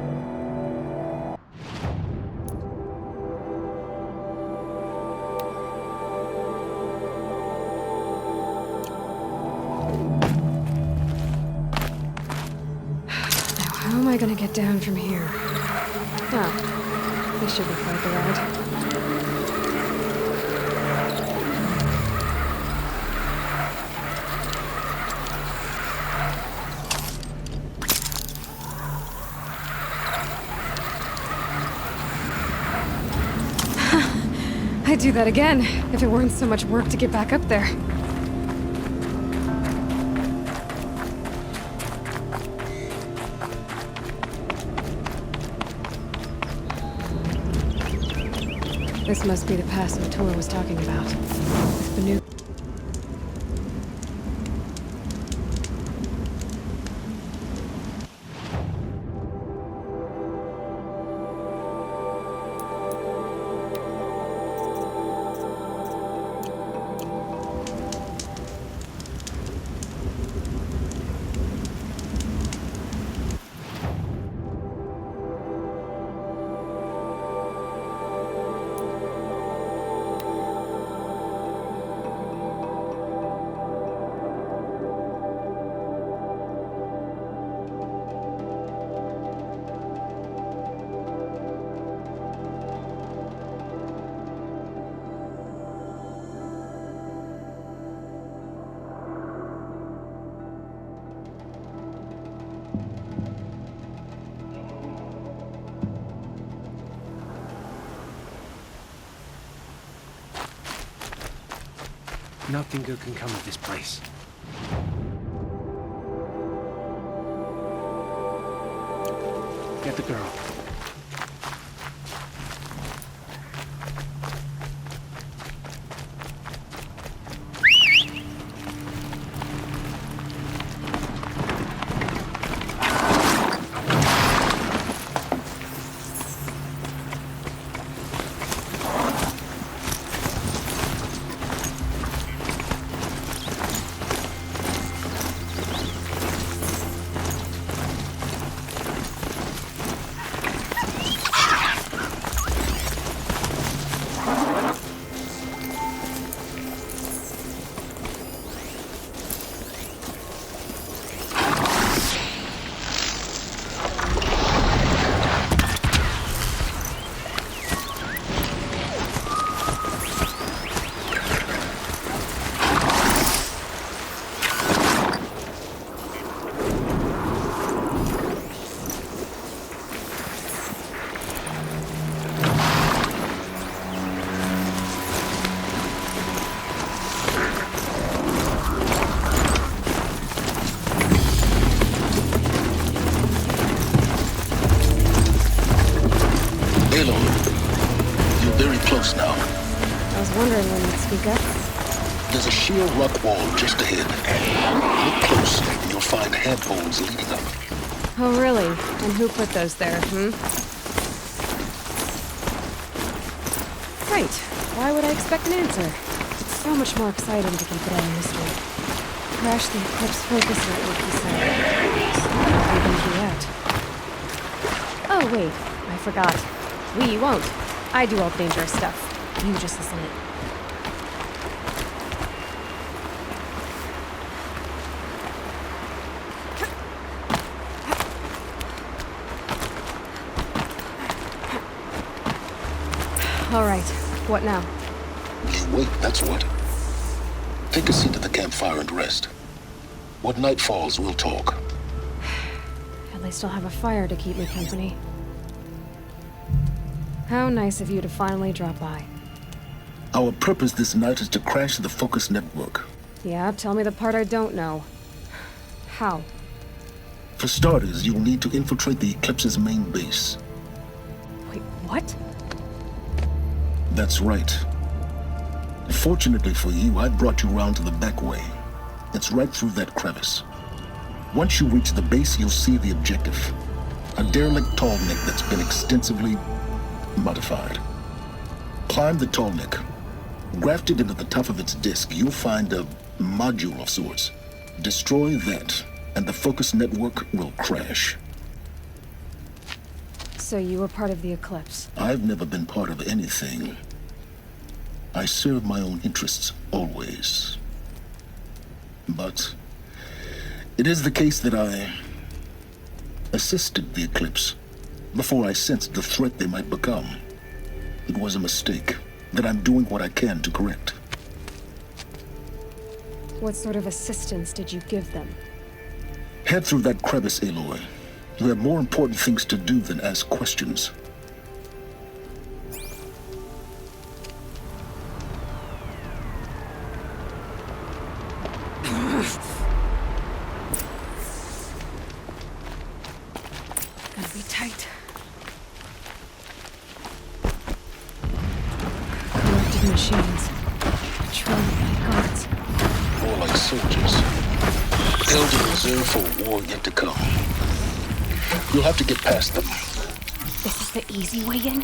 How am I gonna get down from here? Oh, this should be quite the ride. I'd do that again, if it weren't so much work to get back up there. This must be the pass Matua was talking about. With Banu. Nothing good can come of this place. Get the girl. Now. I was wondering when you'd speak up. There's a sheer rock wall just ahead. Look close, and you'll find headbones leading up. Oh, really? And who put those there, Right. Why would I expect an answer? It's so much more exciting to keep it all a mystery. Crash the Eclipse focus network, he said. So what are we gonna do that? Oh, wait. I forgot. We won't. I do all the dangerous stuff. You just listen in. All right. What now? You wait, that's what. Take a seat at the campfire and rest. When night falls, we'll talk. At least I'll have a fire to keep me company. How nice of you to finally drop by. Our purpose this night is to crash the focus network. Yeah, tell me the part I don't know. How? For starters, you'll need to infiltrate the Eclipse's main base. Wait, what? That's right. Fortunately for you, I brought you round to the back way. It's right through that crevice. Once you reach the base, you'll see the objective. A derelict tall neck that's been extensively modified. Climb the tall neck. Grafted into the top of its disk, you'll find a module of sorts. Destroy that, and the focus network will crash. So you were part of the Eclipse? I've never been part of anything. I serve my own interests, always. But it is the case that I assisted the Eclipse before I sensed the threat they might become. It was a mistake that I'm doing what I can to correct. What sort of assistance did you give them? Head through that crevice, Aloy. You have more important things to do than ask questions. Gonna be tight. surrounded by guards. More like soldiers. Held in reserve for a war yet to come. You'll have to get past them. This is the easy way in?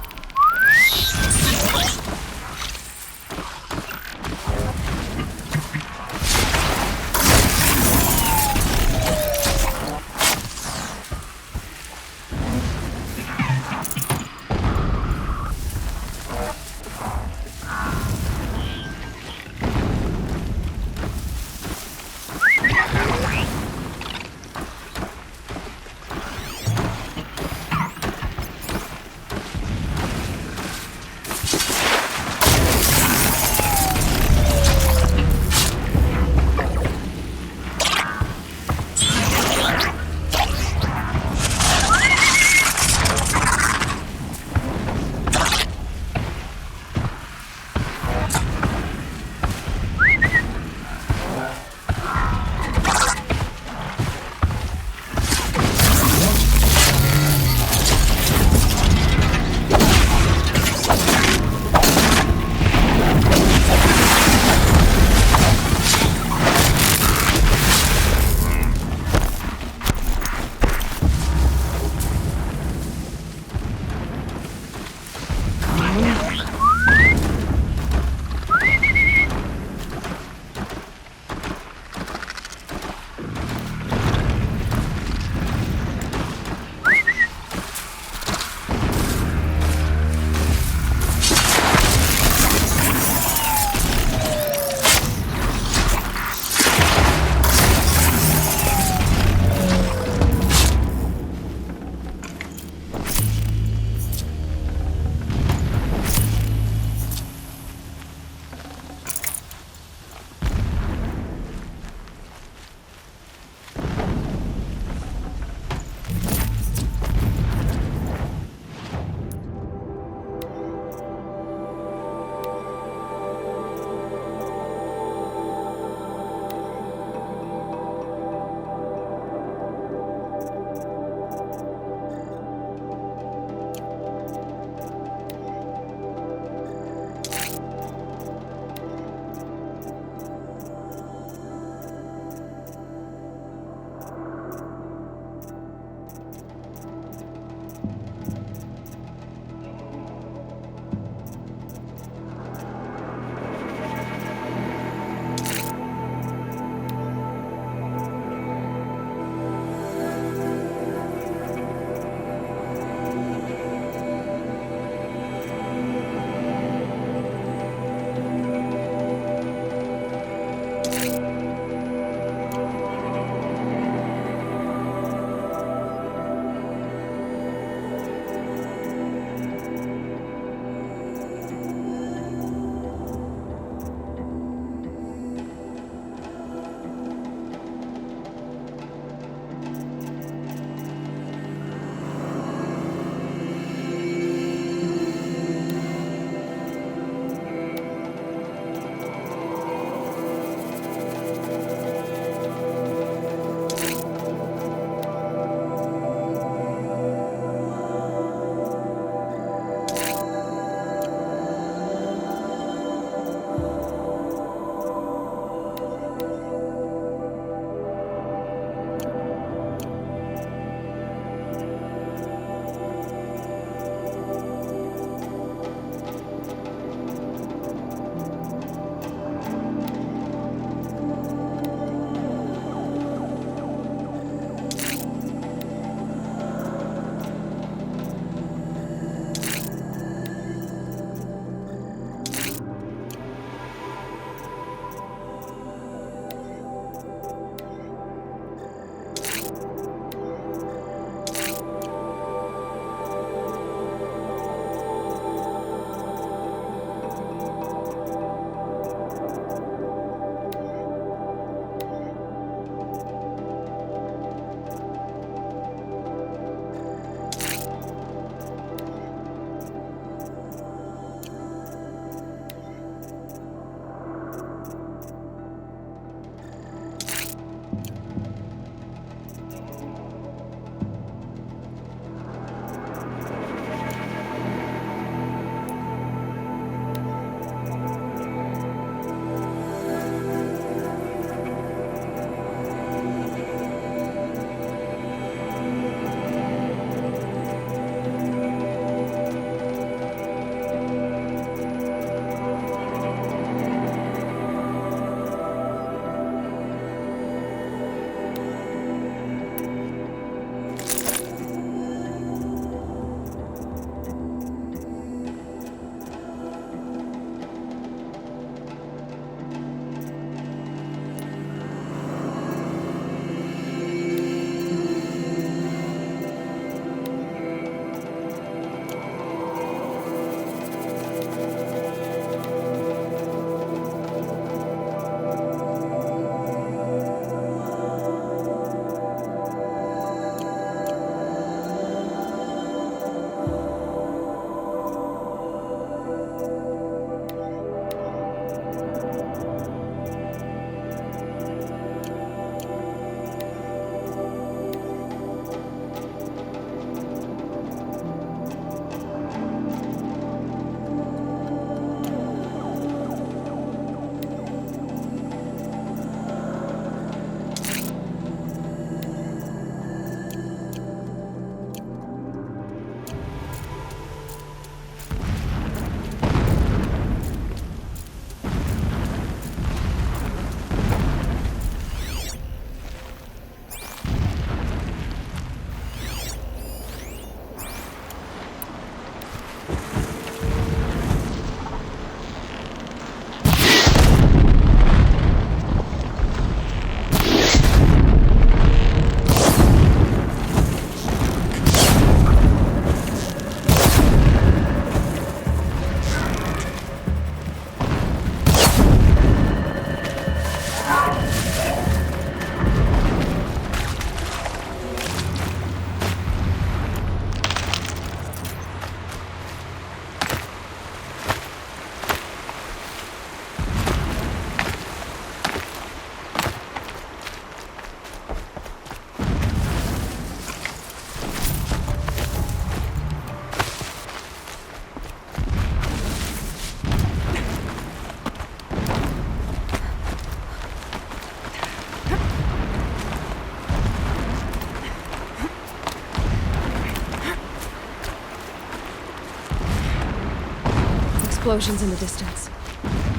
explosions in the distance.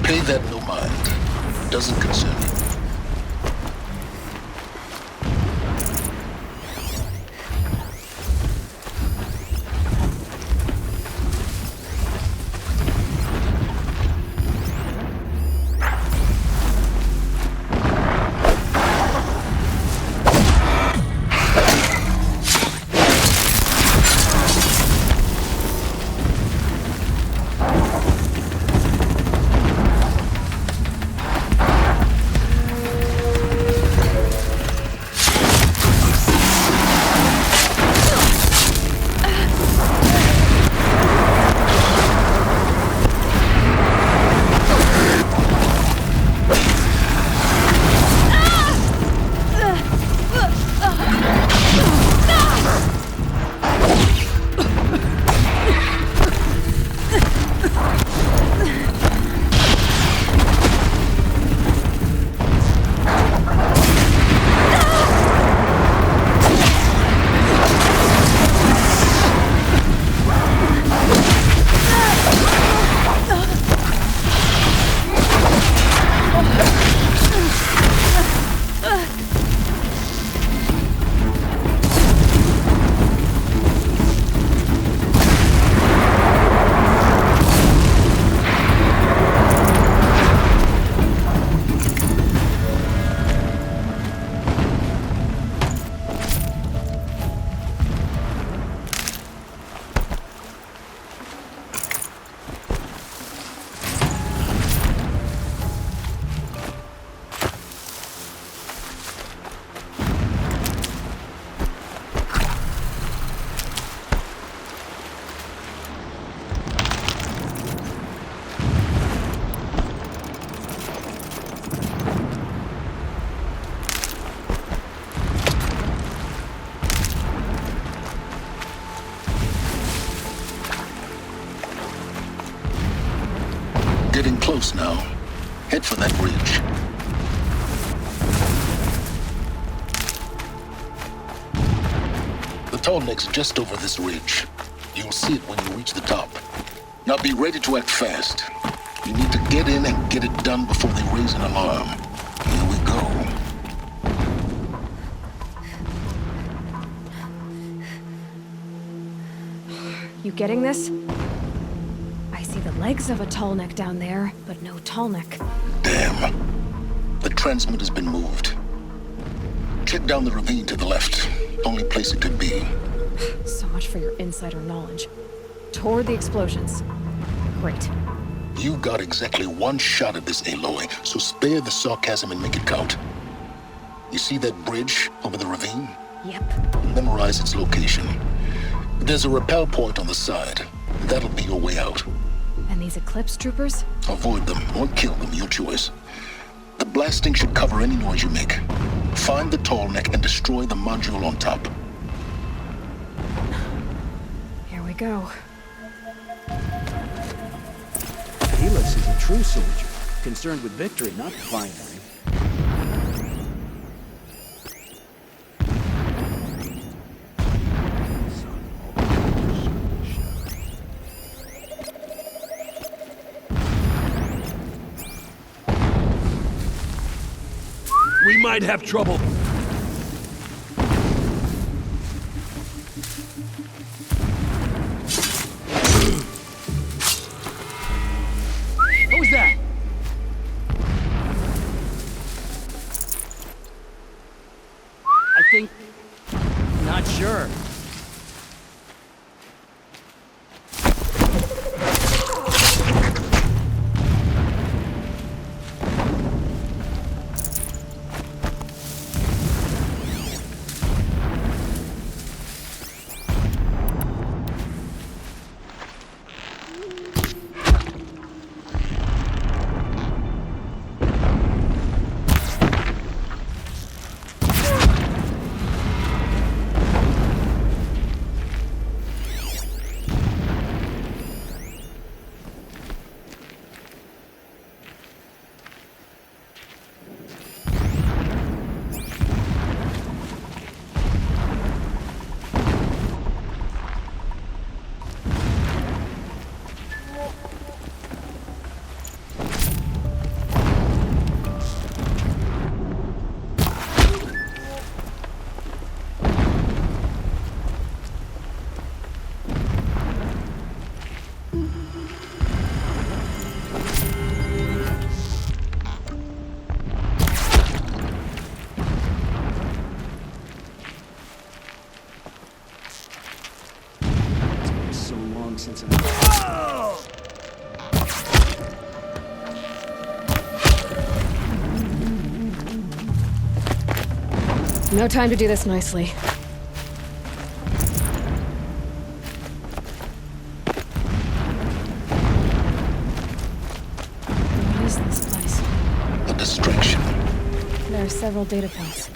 Pay that no mind. Doesn't concern you. Getting close now. Head for that bridge. The tall neck's just over this ridge. You'll see it when you reach the top. Now be ready to act fast. You need to get in and get it done before they raise an alarm. Here we go. You getting this? I see the legs of a tall neck down there, but no tall neck. Damn. The transmitter's been moved. Check down the ravine to the left. Only place it could be. So much for your insider knowledge. Toward the explosions. Great. You got exactly one shot at this, Aloy, so spare the sarcasm and make it count. You see that bridge over the ravine? Yep. Memorize its location. There's a rappel point on the side. That'll be your way out. And these Eclipse troopers? Avoid them or kill them, your choice. The blasting should cover any noise you make. Find the tall neck and destroy the module on top. Here we go. Helis is a true soldier, concerned with victory, not firing. We might have trouble. What was that? I think... Not sure. No time to do this nicely. What is this place? A distraction. There are several data points.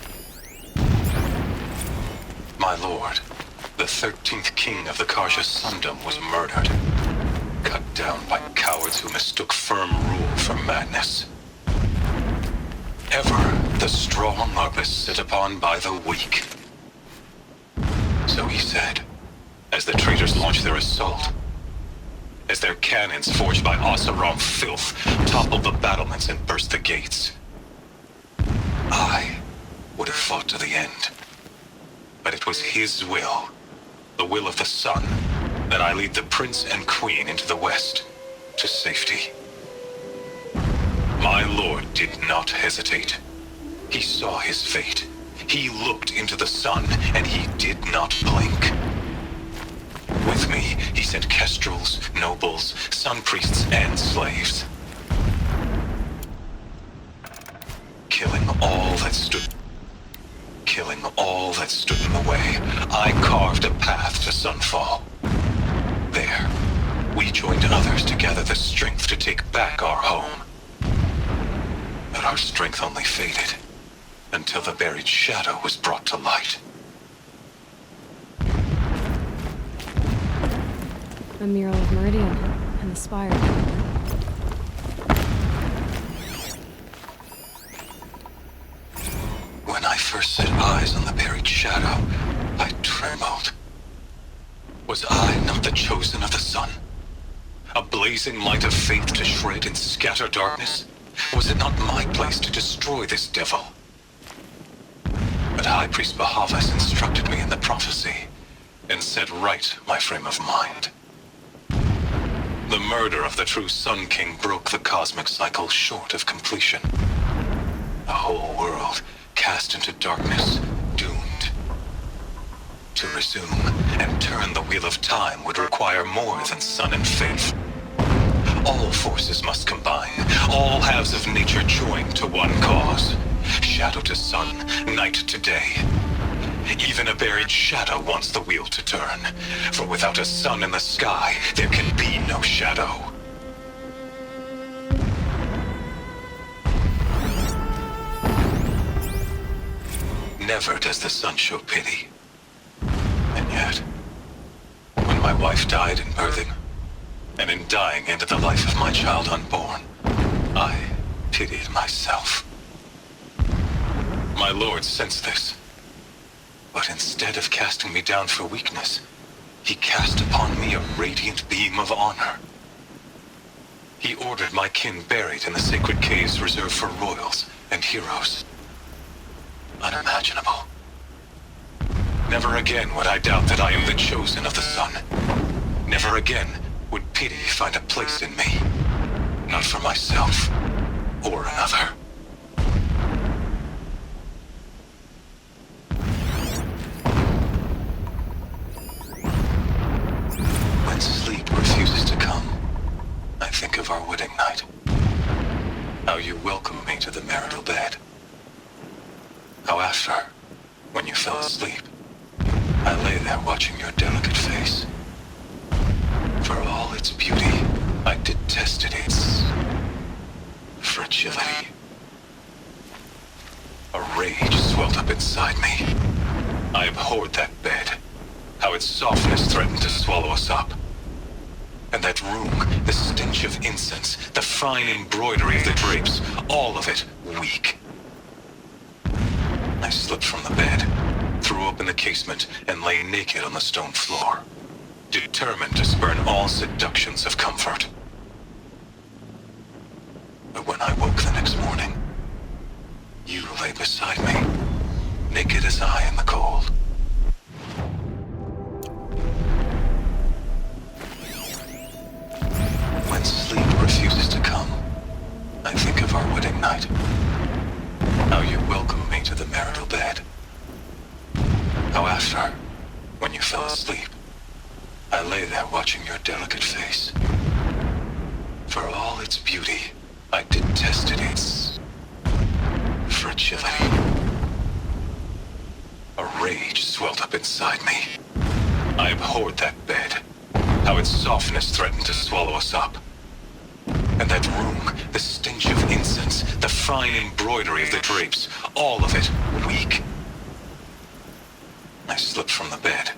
My lord, the 13th king of the Karja Sundom was murdered. Cut down by cowards who mistook firm rule for madness. Ever the strong are beset upon by the weak. So he said, as the traitors launched their assault. As their cannons forged by Oseram filth toppled the battlements and burst the gates. I would have fought to the end. But it was his will, the will of the sun, that I lead the prince and queen into the west, to safety. My lord did not hesitate. He saw his fate. He looked into the sun, and he did not blink. With me, he sent kestrels, nobles, sun priests, and slaves. Killing all that stood in the way, I carved a path to Sunfall. There, we joined others to gather the strength to take back our home. But our strength only faded until the buried shadow was brought to light. A mural of Meridian and the spire. When I first set eyes on the buried shadow, I trembled. Was I not the chosen of the sun? A blazing light of faith to shred and scatter darkness? Was it not my place to destroy this devil? But High Priest Bahavas instructed me in the prophecy and set right my frame of mind. The murder of the true Sun King broke the cosmic cycle short of completion. The whole world cast into darkness, doomed. To resume and turn the wheel of time would require more than sun and faith. All forces must combine, all halves of nature join to one cause. Shadow to sun, night to day. Even a buried shadow wants the wheel to turn, for without a sun in the sky, there can be no shadow. Never does the sun show pity. And yet, when my wife died in birthing, and in dying ended the life of my child unborn, I pitied myself. My lord sensed this, but instead of casting me down for weakness, he cast upon me a radiant beam of honor. He ordered my kin buried in the sacred caves reserved for royals and heroes. Unimaginable. Never again would I doubt that I am the chosen of the sun. Never again would pity find a place in me. Not for myself or another. When sleep refuses to come, I think of our wedding night. How you welcomed me to the marital bed. How after, when you fell asleep, I lay there watching your delicate face. For all its beauty, I detested its fragility. A rage swelled up inside me. I abhorred that bed, how its softness threatened to swallow us up. And that room, the stench of incense, the fine embroidery of the drapes, all of it weak. I slipped from the bed, threw open the casement, and lay naked on the stone floor, determined to spurn all seductions of comfort. But when I woke the next morning, you lay beside me, naked as I in the cold. When sleep refuses to come, I think of our wedding night. How you welcomed me to the marital bed. How after, when you fell asleep, I lay there watching your delicate face. For all its beauty, I detested its fragility. up inside me. I abhorred that bed. How its softness threatened to swallow us up. And that room, the stench of incense, the fine embroidery of the drapes, all of it weak. I slipped from the bed,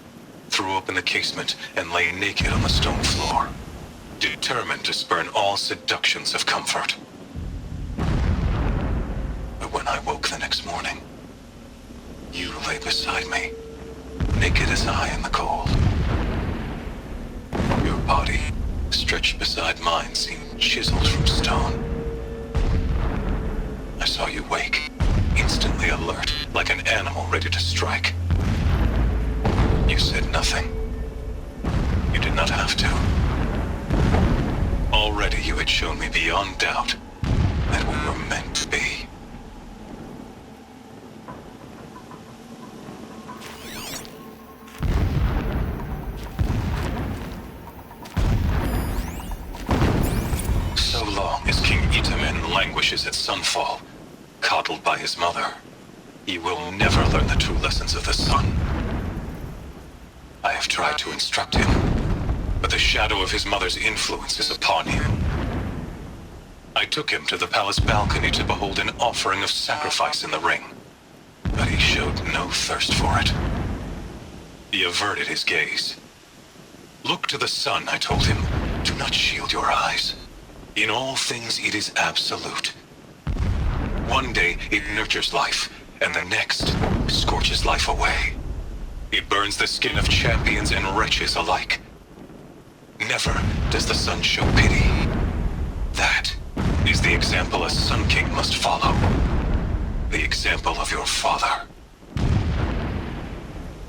threw open the casement, and lay naked on the stone floor, determined to spurn all seductions of comfort. But when I woke the next morning, you lay beside me, naked as I in the cold. Your body, stretched beside mine, seemed chiseled from stone. I saw you wake, instantly alert, like an animal ready to strike. You said nothing. You did not have to. Already you had shown me beyond doubt that we were meant to be. So long as King Itamen languishes at sunfall, coddled by his mother, he will never learn the true lessons of the sun. I have tried to instruct him, but the shadow of his mother's influence is upon him. I took him to the palace balcony to behold an offering of sacrifice in the ring, but he showed no thirst for it. He averted his gaze. Look to the sun, I told him. Do not shield your eyes. In all things it is absolute. One day it nurtures life, and the next scorches life away. It burns the skin of champions and wretches alike. Never does the sun show pity. That is the example a Sun King must follow. The example of your father.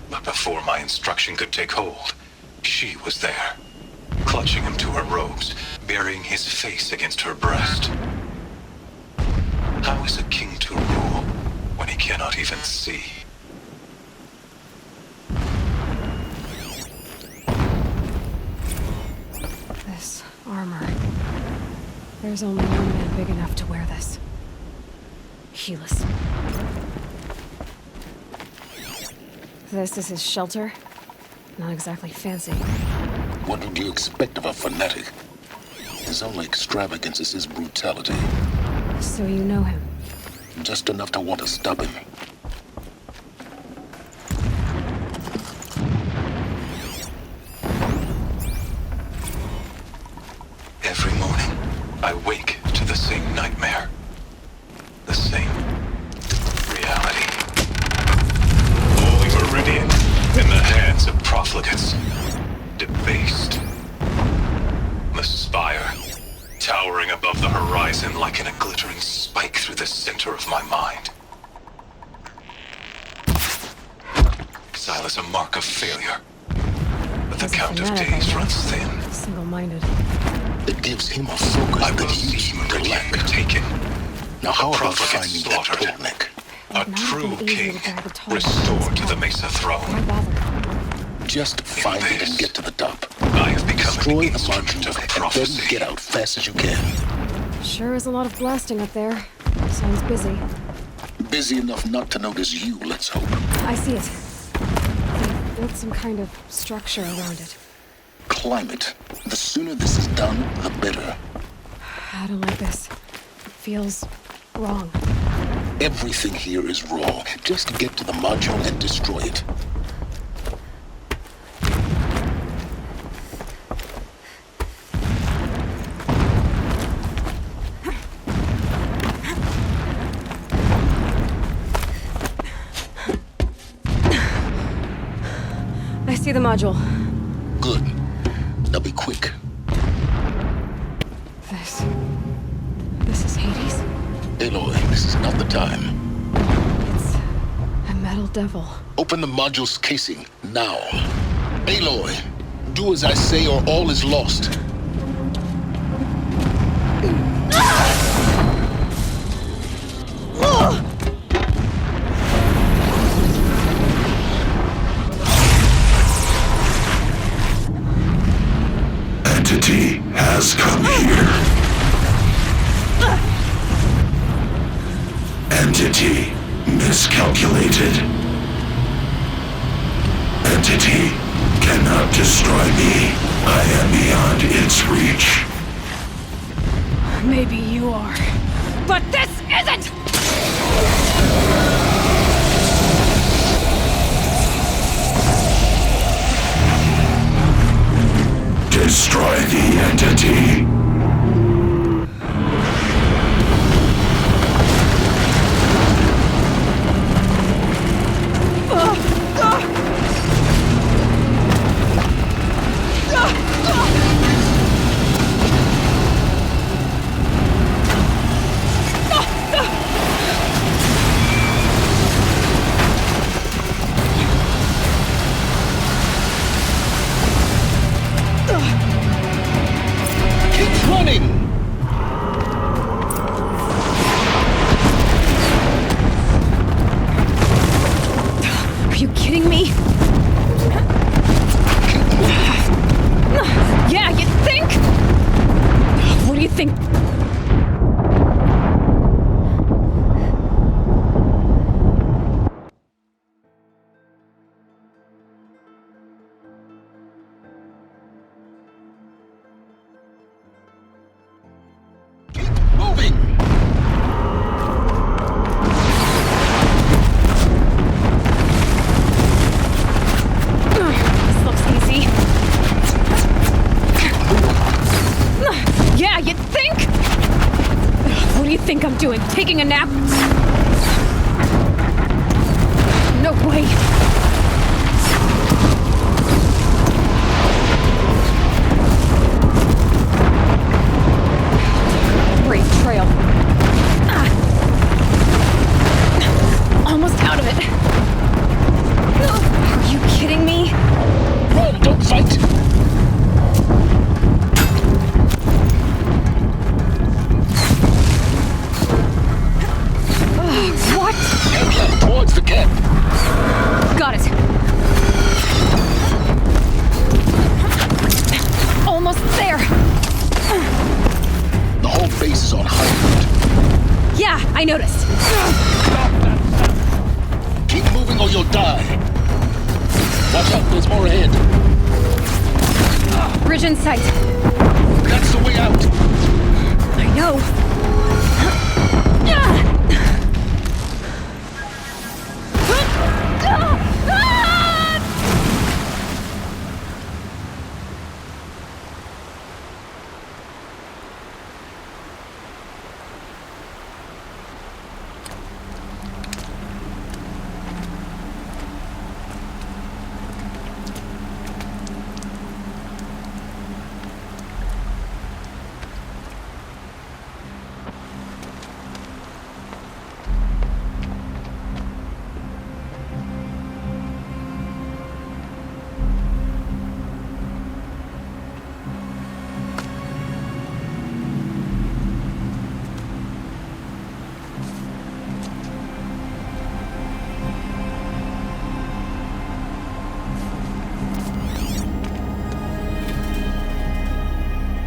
But before my instruction could take hold, she was there, clutching him to her robes, burying his face against her breast. How is a king to rule when he cannot even see? This armor. There's only one man big enough to wear this. Helis. This is his shelter? Not exactly fancy. What would you expect of a fanatic? His only extravagance is his brutality. So you know him? Just enough to want to stop him. Every morning, I wake to the same nightmare. The same reality. Holy Meridian in the hands of profligates. Debased. The spire, towering above the horizon like a glittering spike through the center of my mind. Exile is a mark of failure. But the count of days runs thin. Single-minded. It gives him a focus that you seem to lack. Taken. Now how about Profligate finding that slaughtered. turtleneck? A true king restored to the Mesa throne. Just find it and get to the top. I have become Destroy an the instrument of module and prophecy. then get out fast as you can. Sure is a lot of blasting up there. Sounds busy. Busy enough not to notice you, let's hope. I see it. They built some kind of structure around it. Climate. The sooner this is done, the better. I don't like this. Feels wrong. Everything here is wrong. Just get to the module and destroy it. I see the module. Good. Now be quick. This is Hades? Aloy, this is not the time. It's a metal devil. Open the module's casing, now. Aloy, do as I say or all is lost. Entity has come here. Entity miscalculated. entity cannot destroy me. I am beyond its reach. Maybe you are. But this isn't! Destroy the entity. Keep running! Are you kidding me? Yeah, you think? What do you think? Moving! This looks easy. Yeah, you think? What do you think I'm doing? Taking a nap? No way. Great trail. Almost out of it. Are you kidding me? Run, don't fight! What? Head left towards the camp. Got it. Almost there. The whole base is on high alert. Yeah, I noticed. Keep moving or you'll die. Watch out, there's more ahead. Bridge in sight. That's the way out. I know.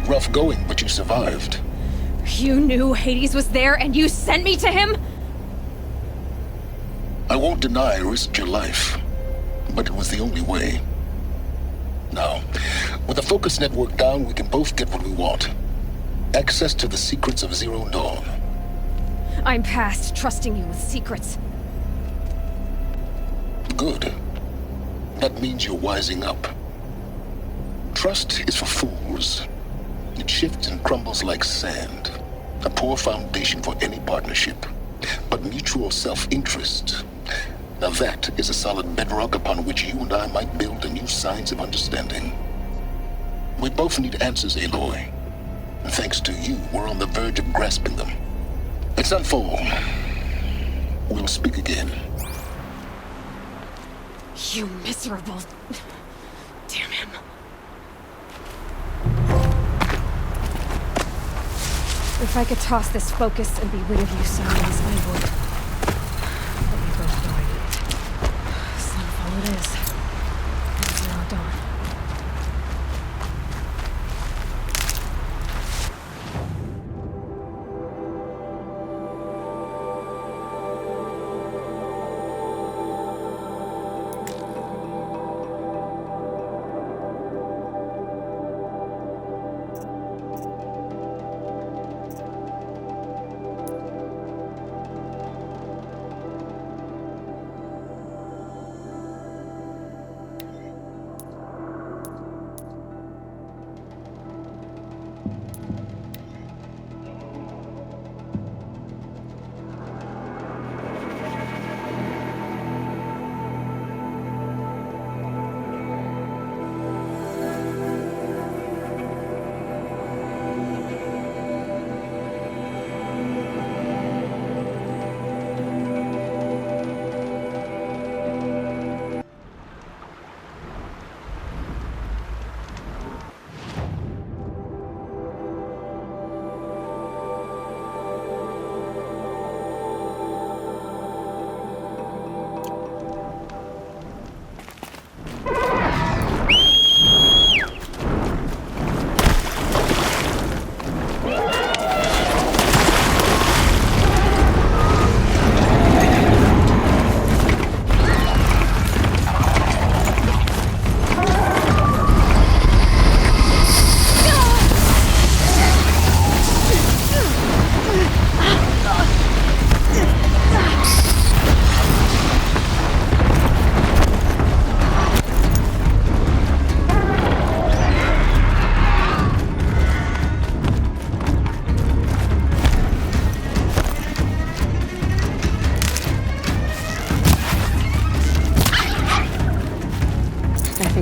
Rough going, but you survived. You knew Hades was there and you sent me to him? I won't deny I risked your life, but it was the only way. Now, with the focus network down, we can both get what we want. Access to the secrets of Zero Dawn. I'm past trusting you with secrets. Good. That means you're wising up. Trust is for fools. It shifts and crumbles like sand. A poor foundation for any partnership. But mutual self-interest, now that is a solid bedrock upon which you and I might build a new science of understanding. We both need answers, Aloy. And thanks to you, we're on the verge of grasping them. Let's unfold. We'll speak again. You miserable... Damn him. If I could toss this focus and be rid of you some days, I would. But we both know I need. Sunfall it is. And Zero Dawn.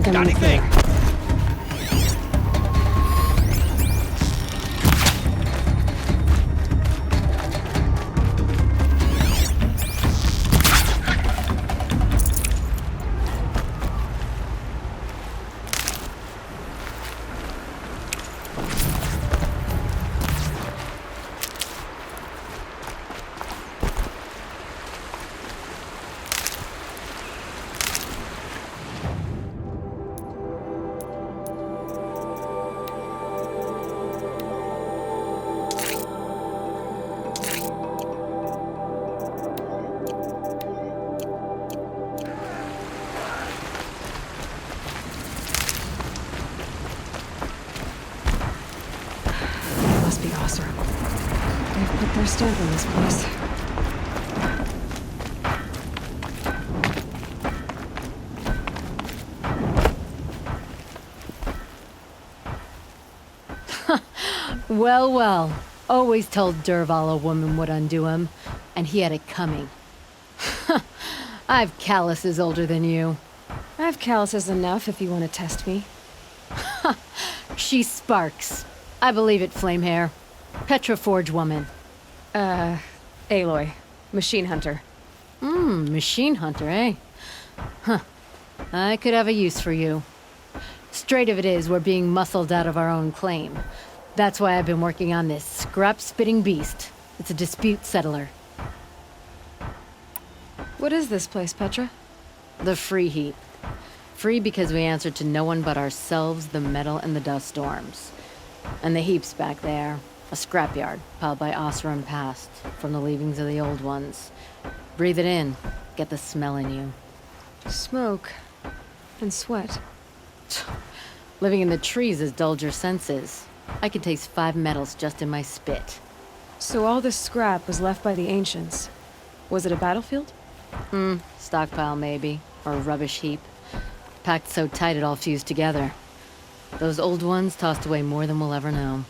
think I'm gonna Anything! Must be Osram. They've put their stamp on this place. Well, well. Always told Derval a woman would undo him, and he had it coming. I've calluses older than you. I have calluses enough if you want to test me. She sparks. I believe it, Flamehair. Petra Forge woman. Aloy. Machine hunter. Machine hunter, eh? Huh. I could have a use for you. Straight of it is, we're being muscled out of our own claim. That's why I've been working on this scrap-spitting beast. It's a dispute settler. What is this place, Petra? The Free Heap. Free because we answer to no one but ourselves, the metal, and the dust storms. And the heap's back there. A scrapyard, piled by Osram past, from the leavings of the old ones. Breathe it in. Get the smell in you. Smoke. And sweat. Living in the trees has dulled your senses. I can taste 5 metals just in my spit. So all this scrap was left by the ancients. Was it a battlefield? Stockpile maybe. Or a rubbish heap. Packed so tight it all fused together. Those old ones tossed away more than we'll ever know.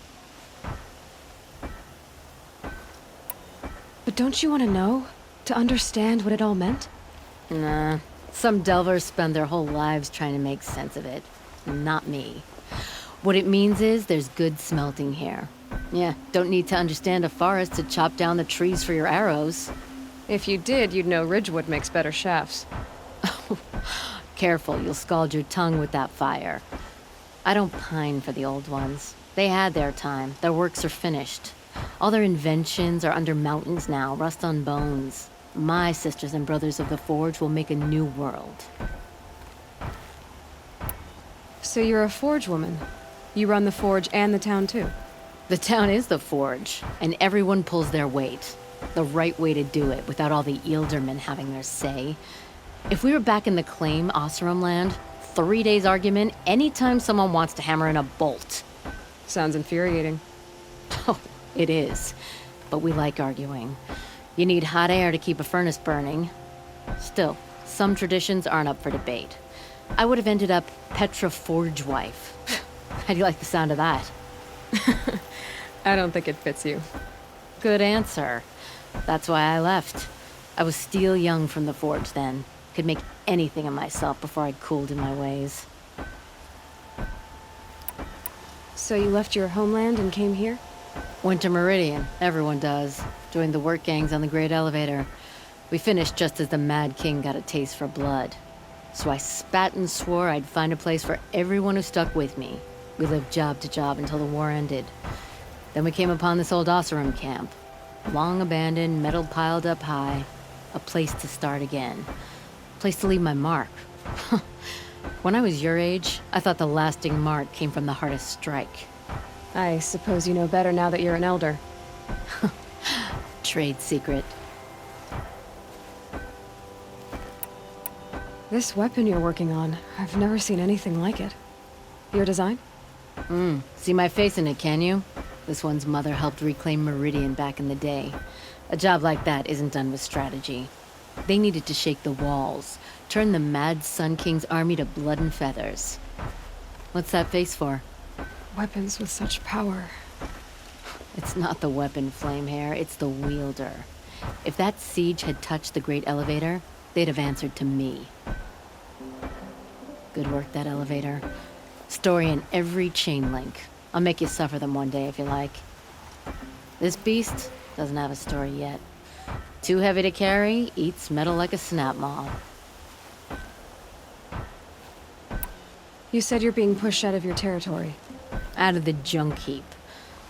But don't you want to know? To understand what it all meant? Nah. Some delvers spend their whole lives trying to make sense of it. Not me. What it means is there's good smelting here. Yeah, don't need to understand a forest to chop down the trees for your arrows. If you did, you'd know Ridgewood makes better shafts. Careful, you'll scald your tongue with that fire. I don't pine for the old ones. They had their time. Their works are finished. All their inventions are under mountains now, rust on bones. My sisters and brothers of the Forge will make a new world. So you're a Forge woman? You run the Forge and the town too? The town is the Forge, and everyone pulls their weight. The right way to do it, without all the Eildermen having their say. If we were back in the claim Osram land, 3 days argument anytime someone wants to hammer in a bolt. Sounds infuriating. Oh, it is. But we like arguing. You need hot air to keep a furnace burning. Still, some traditions aren't up for debate. I would have ended up Petra Forge wife. How do you like the sound of that? I don't think it fits you. Good answer. That's why I left. I was steel young from the Forge then. Could make anything of myself before I cooled in my ways. So you left your homeland and came here? Went to Meridian. Everyone does. Joined the work gangs on the Great Elevator. We finished just as the Mad King got a taste for blood. So I spat and swore I'd find a place for everyone who stuck with me. We lived job to job until the war ended. Then we came upon this old Osram camp. Long abandoned, metal piled up high. A place to start again. A place to leave my mark. When I was your age, I thought the lasting mark came from the hardest strike. I suppose you know better now that you're an elder. Trade secret. This weapon you're working on, I've never seen anything like it. Your design? See my face in it, can you? This one's mother helped reclaim Meridian back in the day. A job like that isn't done with strategy. They needed to shake the walls, turn the mad Sun King's army to blood and feathers. What's that face for? Weapons with such power. It's not the weapon, Flamehair, it's the wielder. If that siege had touched the Great Elevator, they'd have answered to me. Good work, that elevator. Story in every chain link. I'll make you suffer them one day if you like. This beast doesn't have a story yet. Too heavy to carry, eats metal like a snap maw. You said you're being pushed out of your territory. Out of the junk heap.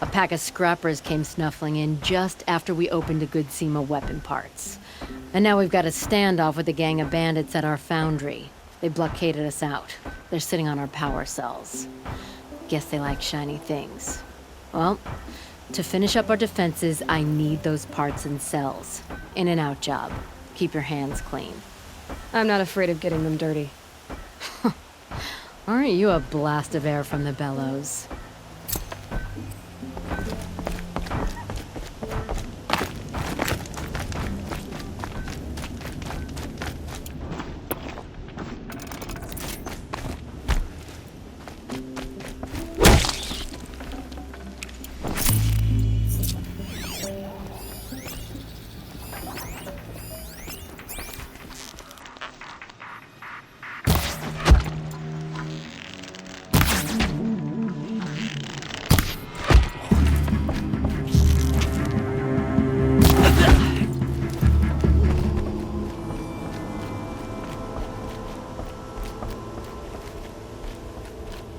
A pack of scrappers came snuffling in just after we opened a good seam of weapon parts. And now we've got a standoff with a gang of bandits at our foundry. They blockaded us out. They're sitting on our power cells. Guess they like shiny things. Well, to finish up our defenses, I need those parts and cells. In and out job. Keep your hands clean. I'm not afraid of getting them dirty. Aren't you a blast of air from the bellows?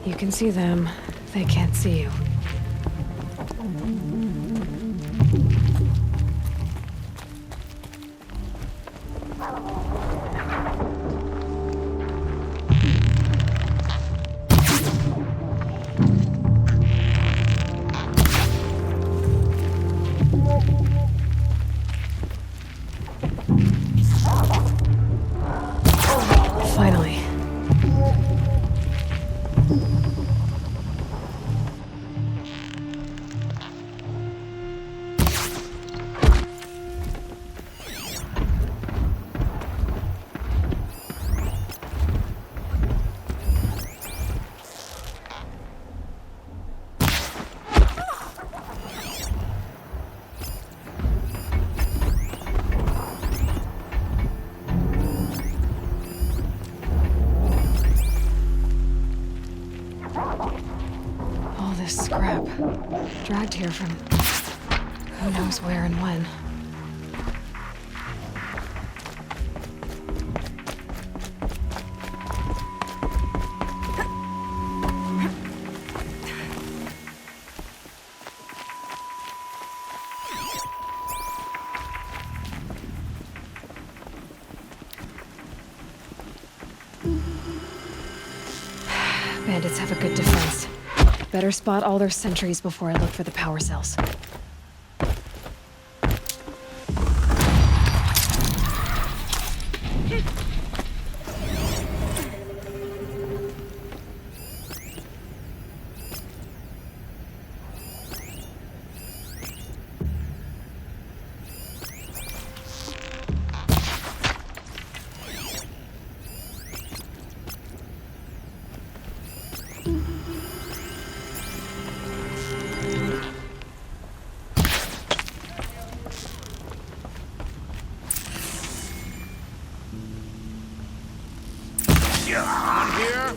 You can see them. They can't see you. Finally. All this scrap. Dragged here from who knows where and when. Bandits have a good defense. Better spot all their sentries before I look for the power cells. Someone here?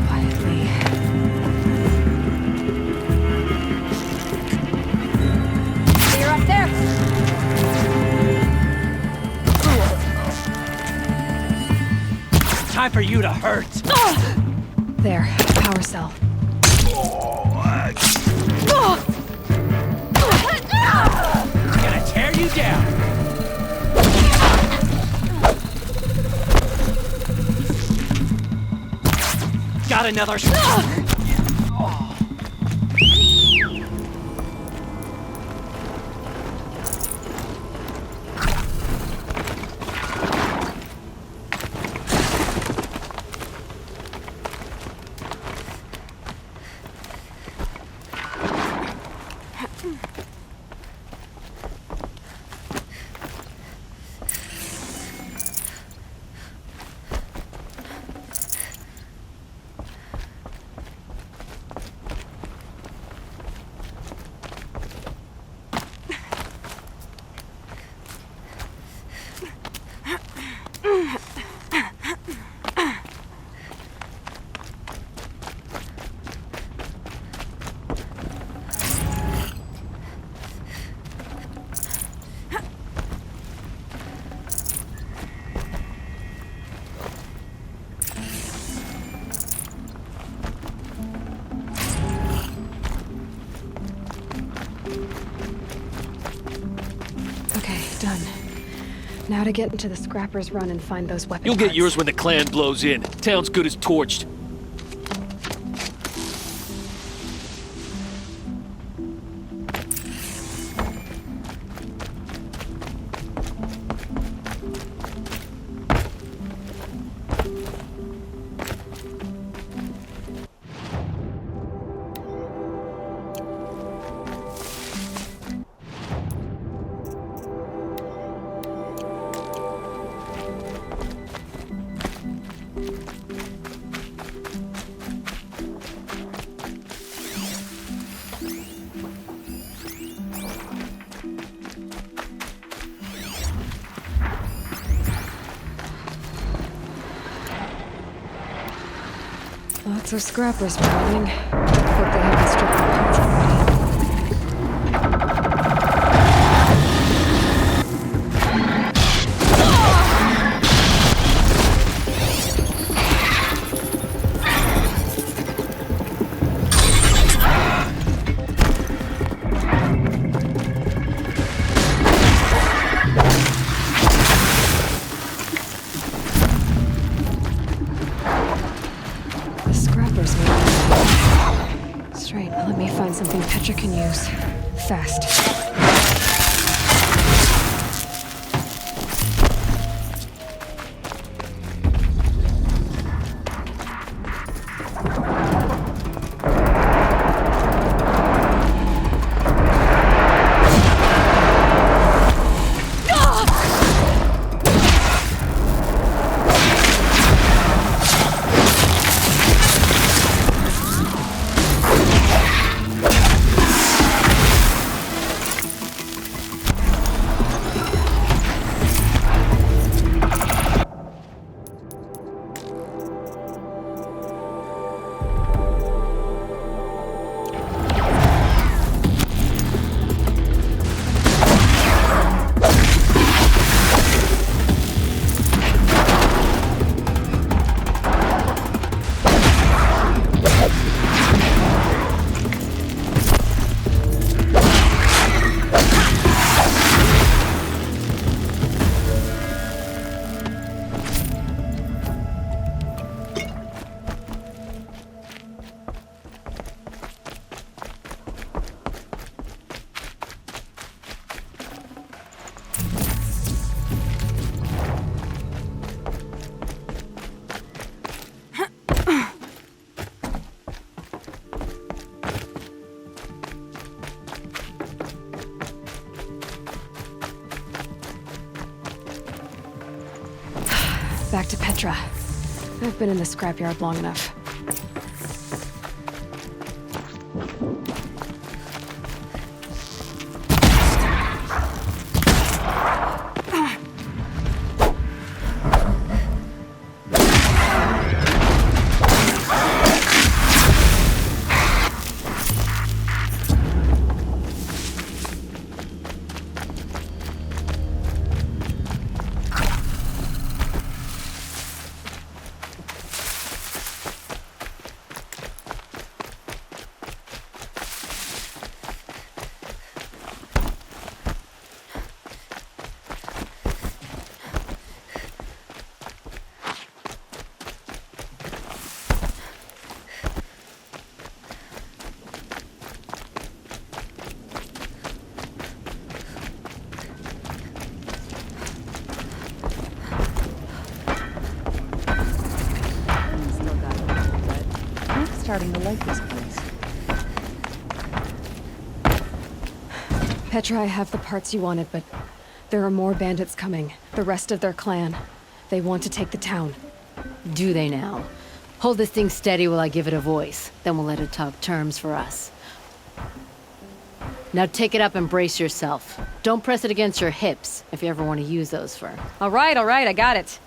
Quietly. You're up there! Time for you to hurt. There, power cell. It's gonna tear you down. Got another. Now to get into the Scrapper's Run and find those weapons. You'll get yours when the clan blows in. Town's good as torched. Lots of scrappers running. Hope they haven't stripped the parts already. Straight, let me find something Petra can use. Fast. Back to Petra. I've been in the scrapyard long enough. Starting to like this place. Petra, I have the parts you wanted, but there are more bandits coming. The rest of their clan. They want to take the town. Do they now? Hold this thing steady while I give it a voice. Then we'll let it talk terms for us. Now take it up and brace yourself. Don't press it against your hips, if you ever want to use those for... All right, I got it.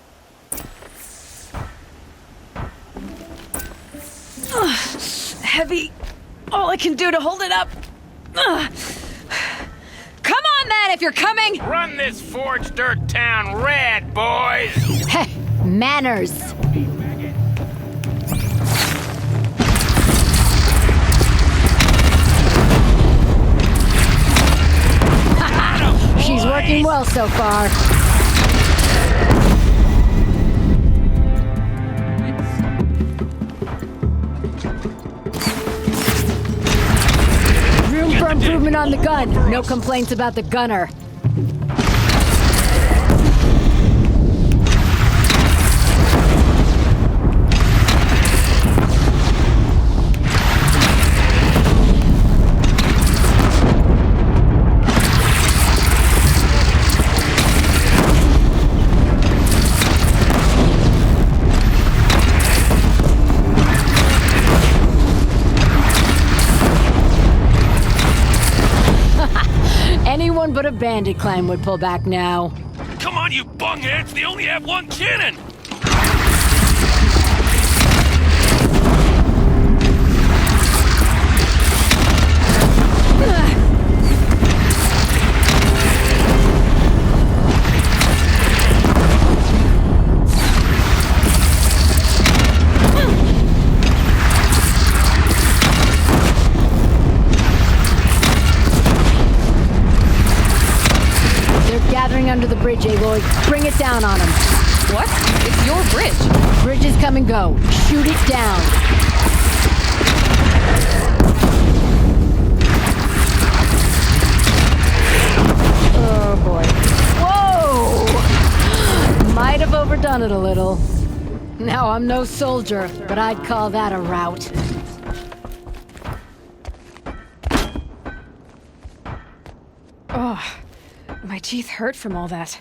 Heavy. All I can do to hold it up. Come on, then, if you're coming! Run this forged dirt town red, boys! Heh, manners! She's working well so far. Movement on the gun. No complaints about the gunner. Anyone but a bandit clan would pull back now. Come on, you bungheads! They only have one cannon! Under the bridge, Aloy. Bring it down on him. What? It's your bridge. Bridges come and go. Shoot it down. Oh, boy. Whoa! Might have overdone it a little. Now, I'm no soldier, but I'd call that a rout. Oh. My teeth hurt from all that.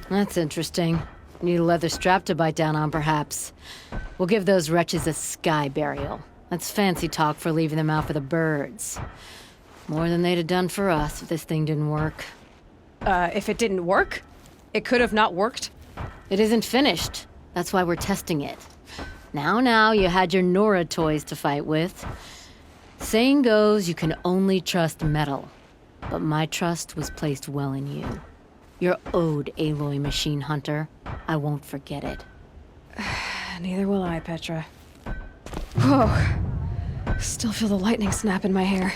That's interesting. Need a leather strap to bite down on, perhaps. We'll give those wretches a sky burial. That's fancy talk for leaving them out for the birds. More than they'd have done for us if this thing didn't work. If it didn't work? It could have not worked? It isn't finished. That's why we're testing it. Now, you had your Nora toys to fight with. Saying goes, you can only trust metal. But my trust was placed well in you. You're owed, Aloy Machine Hunter. I won't forget it. Neither will I, Petra. Whoa. Still feel the lightning snap in my hair.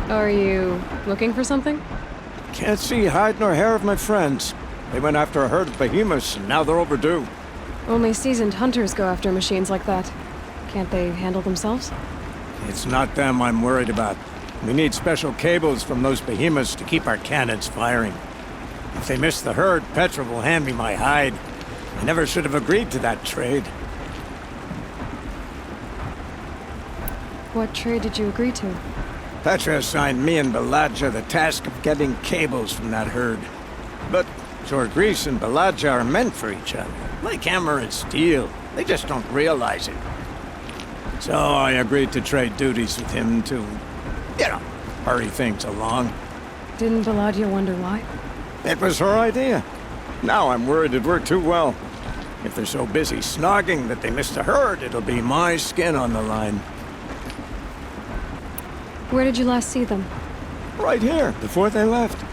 Are you looking for something? Can't see hide nor hair of my friends. They went after a herd of behemoths, and now they're overdue. Only seasoned hunters go after machines like that. Can't they handle themselves? It's not them I'm worried about. We need special cables from those behemoths to keep our cannons firing. If they miss the herd, Petra will hand me my hide. I never should have agreed to that trade. What trade did you agree to? Petra assigned me and Baladja the task of getting cables from that herd. But Jorgris and Baladja are meant for each other. Like hammer and steel. They just don't realize it. So I agreed to trade duties with him to, hurry things along. Didn't Baladja wonder why? It was her idea. Now I'm worried it worked too well. If they're so busy snogging that they miss the herd, it'll be my skin on the line. Where did you last see them? Right here, before they left.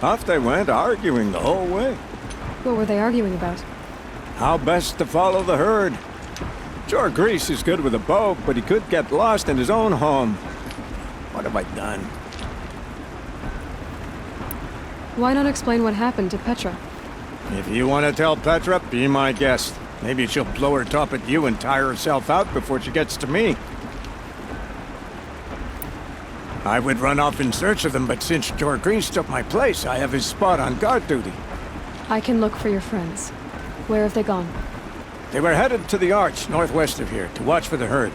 Off they went, arguing the whole way. What were they arguing about? How best to follow the herd. Jorgris is good with a bow, but he could get lost in his own home. What have I done? Why not explain what happened to Petra? If you want to tell Petra, be my guest. Maybe she'll blow her top at you and tire herself out before she gets to me. I would run off in search of them, but since Jorgris took my place, I have his spot on guard duty. I can look for your friends. Where have they gone? They were headed to the Arch, northwest of here, to watch for the herd.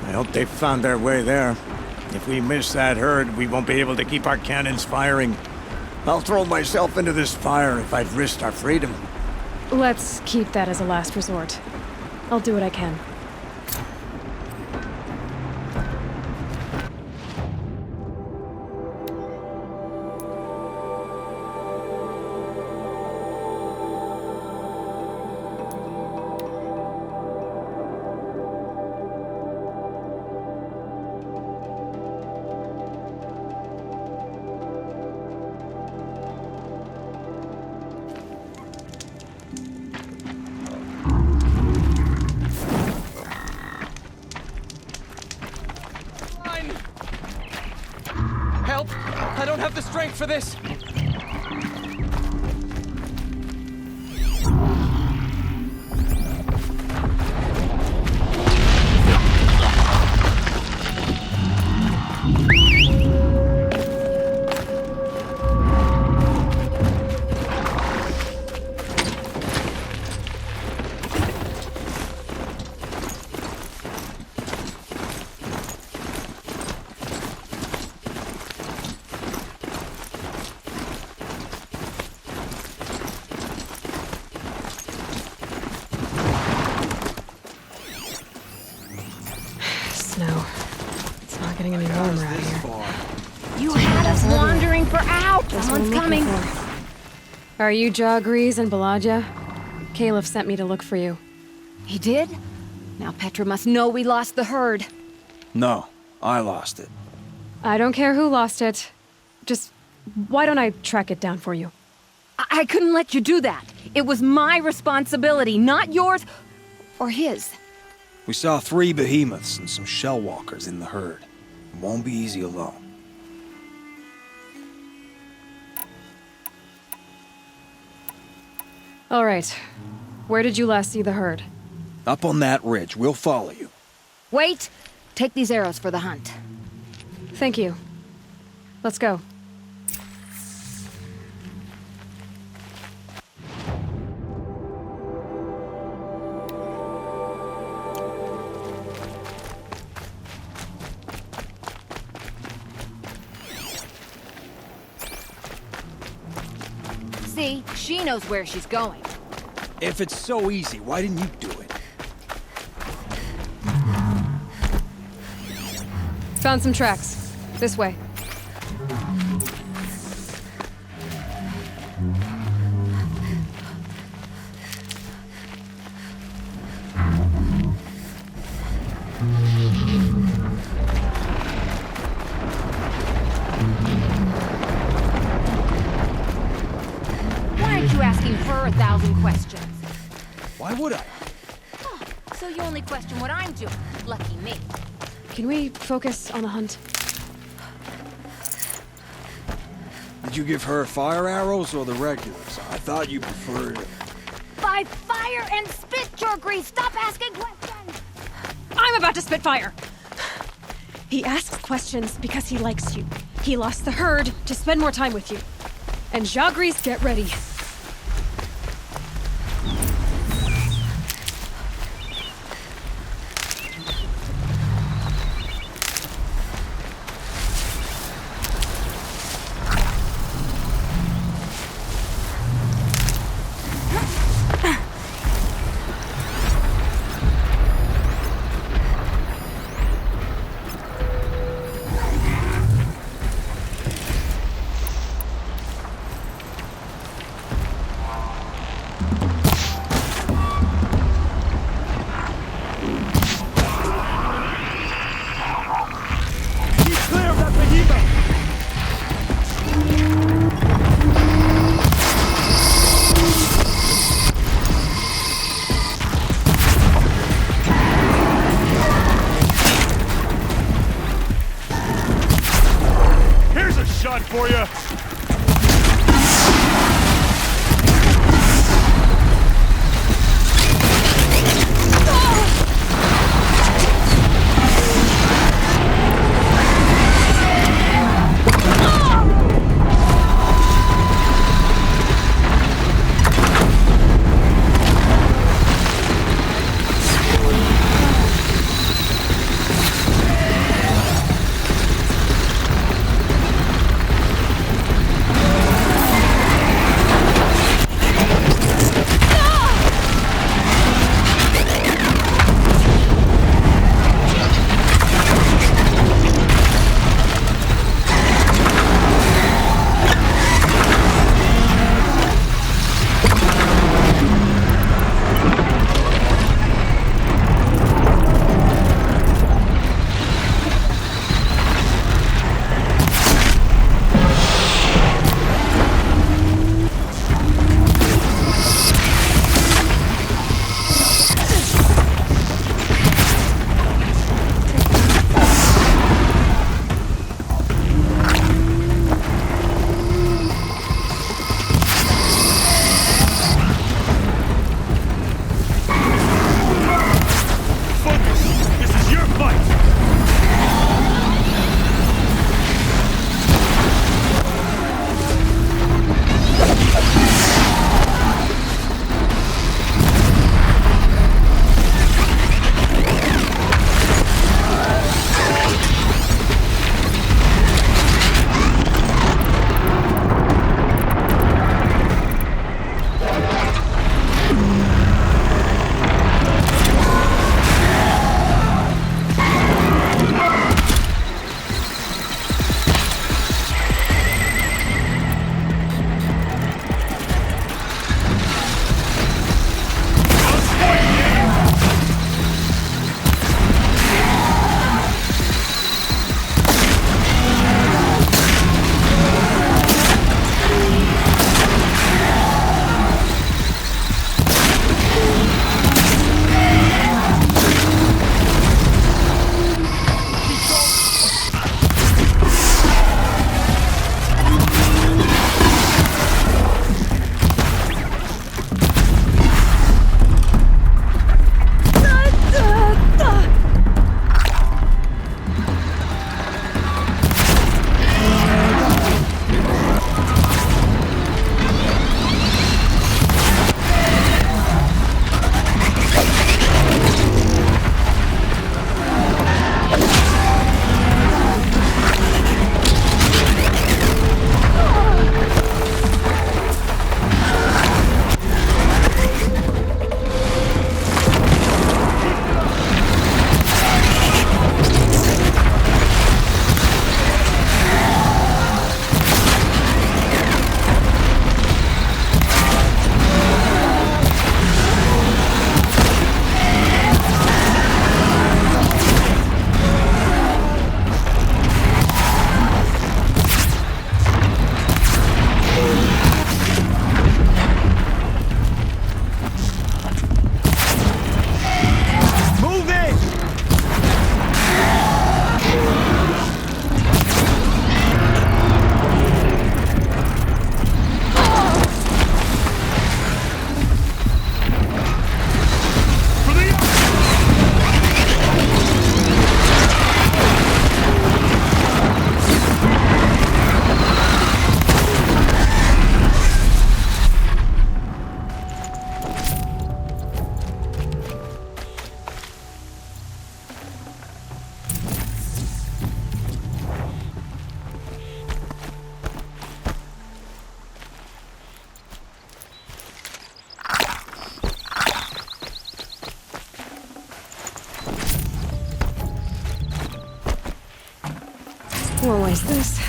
I hope they found their way there. If we miss that herd, we won't be able to keep our cannons firing. I'll throw myself into this fire if I've risked our freedom. Let's keep that as a last resort. I'll do what I can. the strength for this. Snow. It's not getting any warmer out here. You had us wandering for out! Someone's coming! Are you Jagrees and Balaja? Caliph sent me to look for you. He did? Now Petra must know we lost the herd. No, I lost it. I don't care who lost it. Just, why don't I track it down for you? I couldn't let you do that. It was my responsibility, not yours or his. We saw 3 behemoths and some shell walkers in the herd. It won't be easy alone. All right. Where did you last see the herd? Up on that ridge. We'll follow you. Wait! Take these arrows for the hunt. Thank you. Let's go. See, she knows where she's going. If it's so easy, why didn't you do it? Found some tracks. This way. Why aren't you asking her 1,000 questions? Why would I? Oh, so you only question what I'm doing. Lucky me. Can we focus on the hunt? Did you give her fire arrows or the regulars? I thought you preferred... By fire and spit, Jagrees! Stop asking questions! I'm about to spit fire! He asks questions because he likes you. He lost the herd to spend more time with you. And Jagrees, get ready. For you. organize this.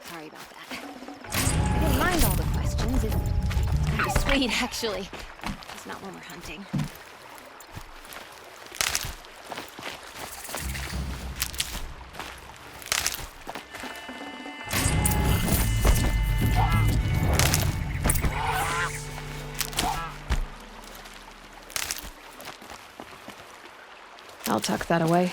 Sorry about that. I didn't mind all the questions. It's kind of sweet, actually. Just not when we're hunting. I'll tuck that away.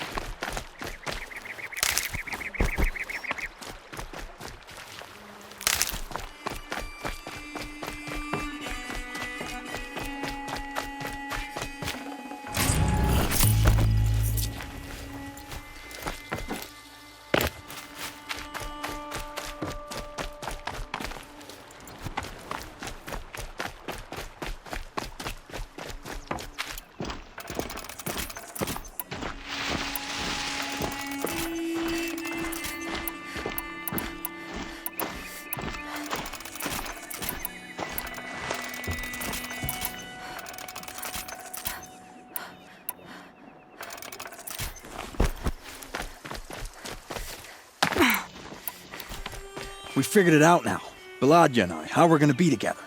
We figured it out now. Balaja and I, how we're gonna be together.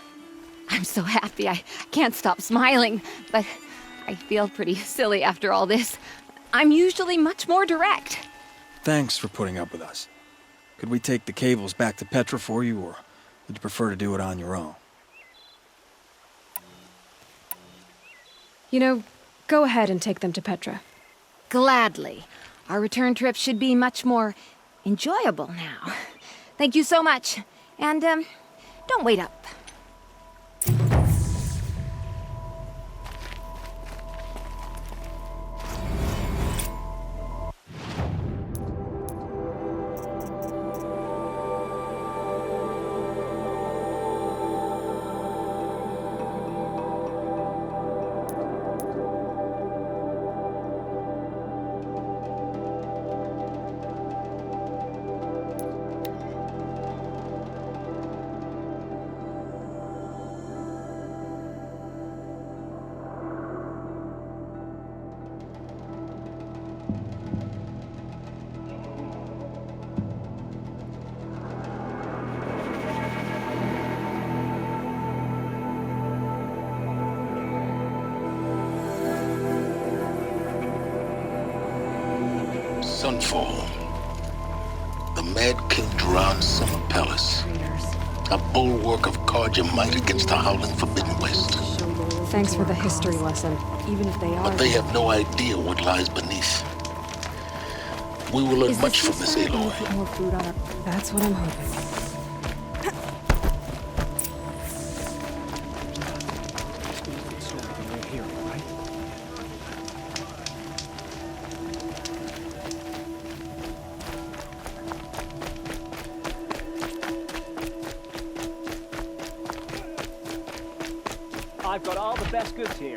I'm so happy. I can't stop smiling, but I feel pretty silly after all this. I'm usually much more direct. Thanks for putting up with us. Could we take the cables back to Petra for you, or would you prefer to do it on your own? You know, go ahead and take them to Petra. Gladly. Our return trip should be much more enjoyable now. Thank you so much. And, don't wait up. Sunfall. The Mad King Duran Summer Palace. A bulwark of Carja might against the howling Forbidden West. Thanks for the history lesson, even if they are... But they have no idea what lies beneath. We will learn much from this Aloy. Put more food on her. That's what I'm hoping. I've got all the best goods here.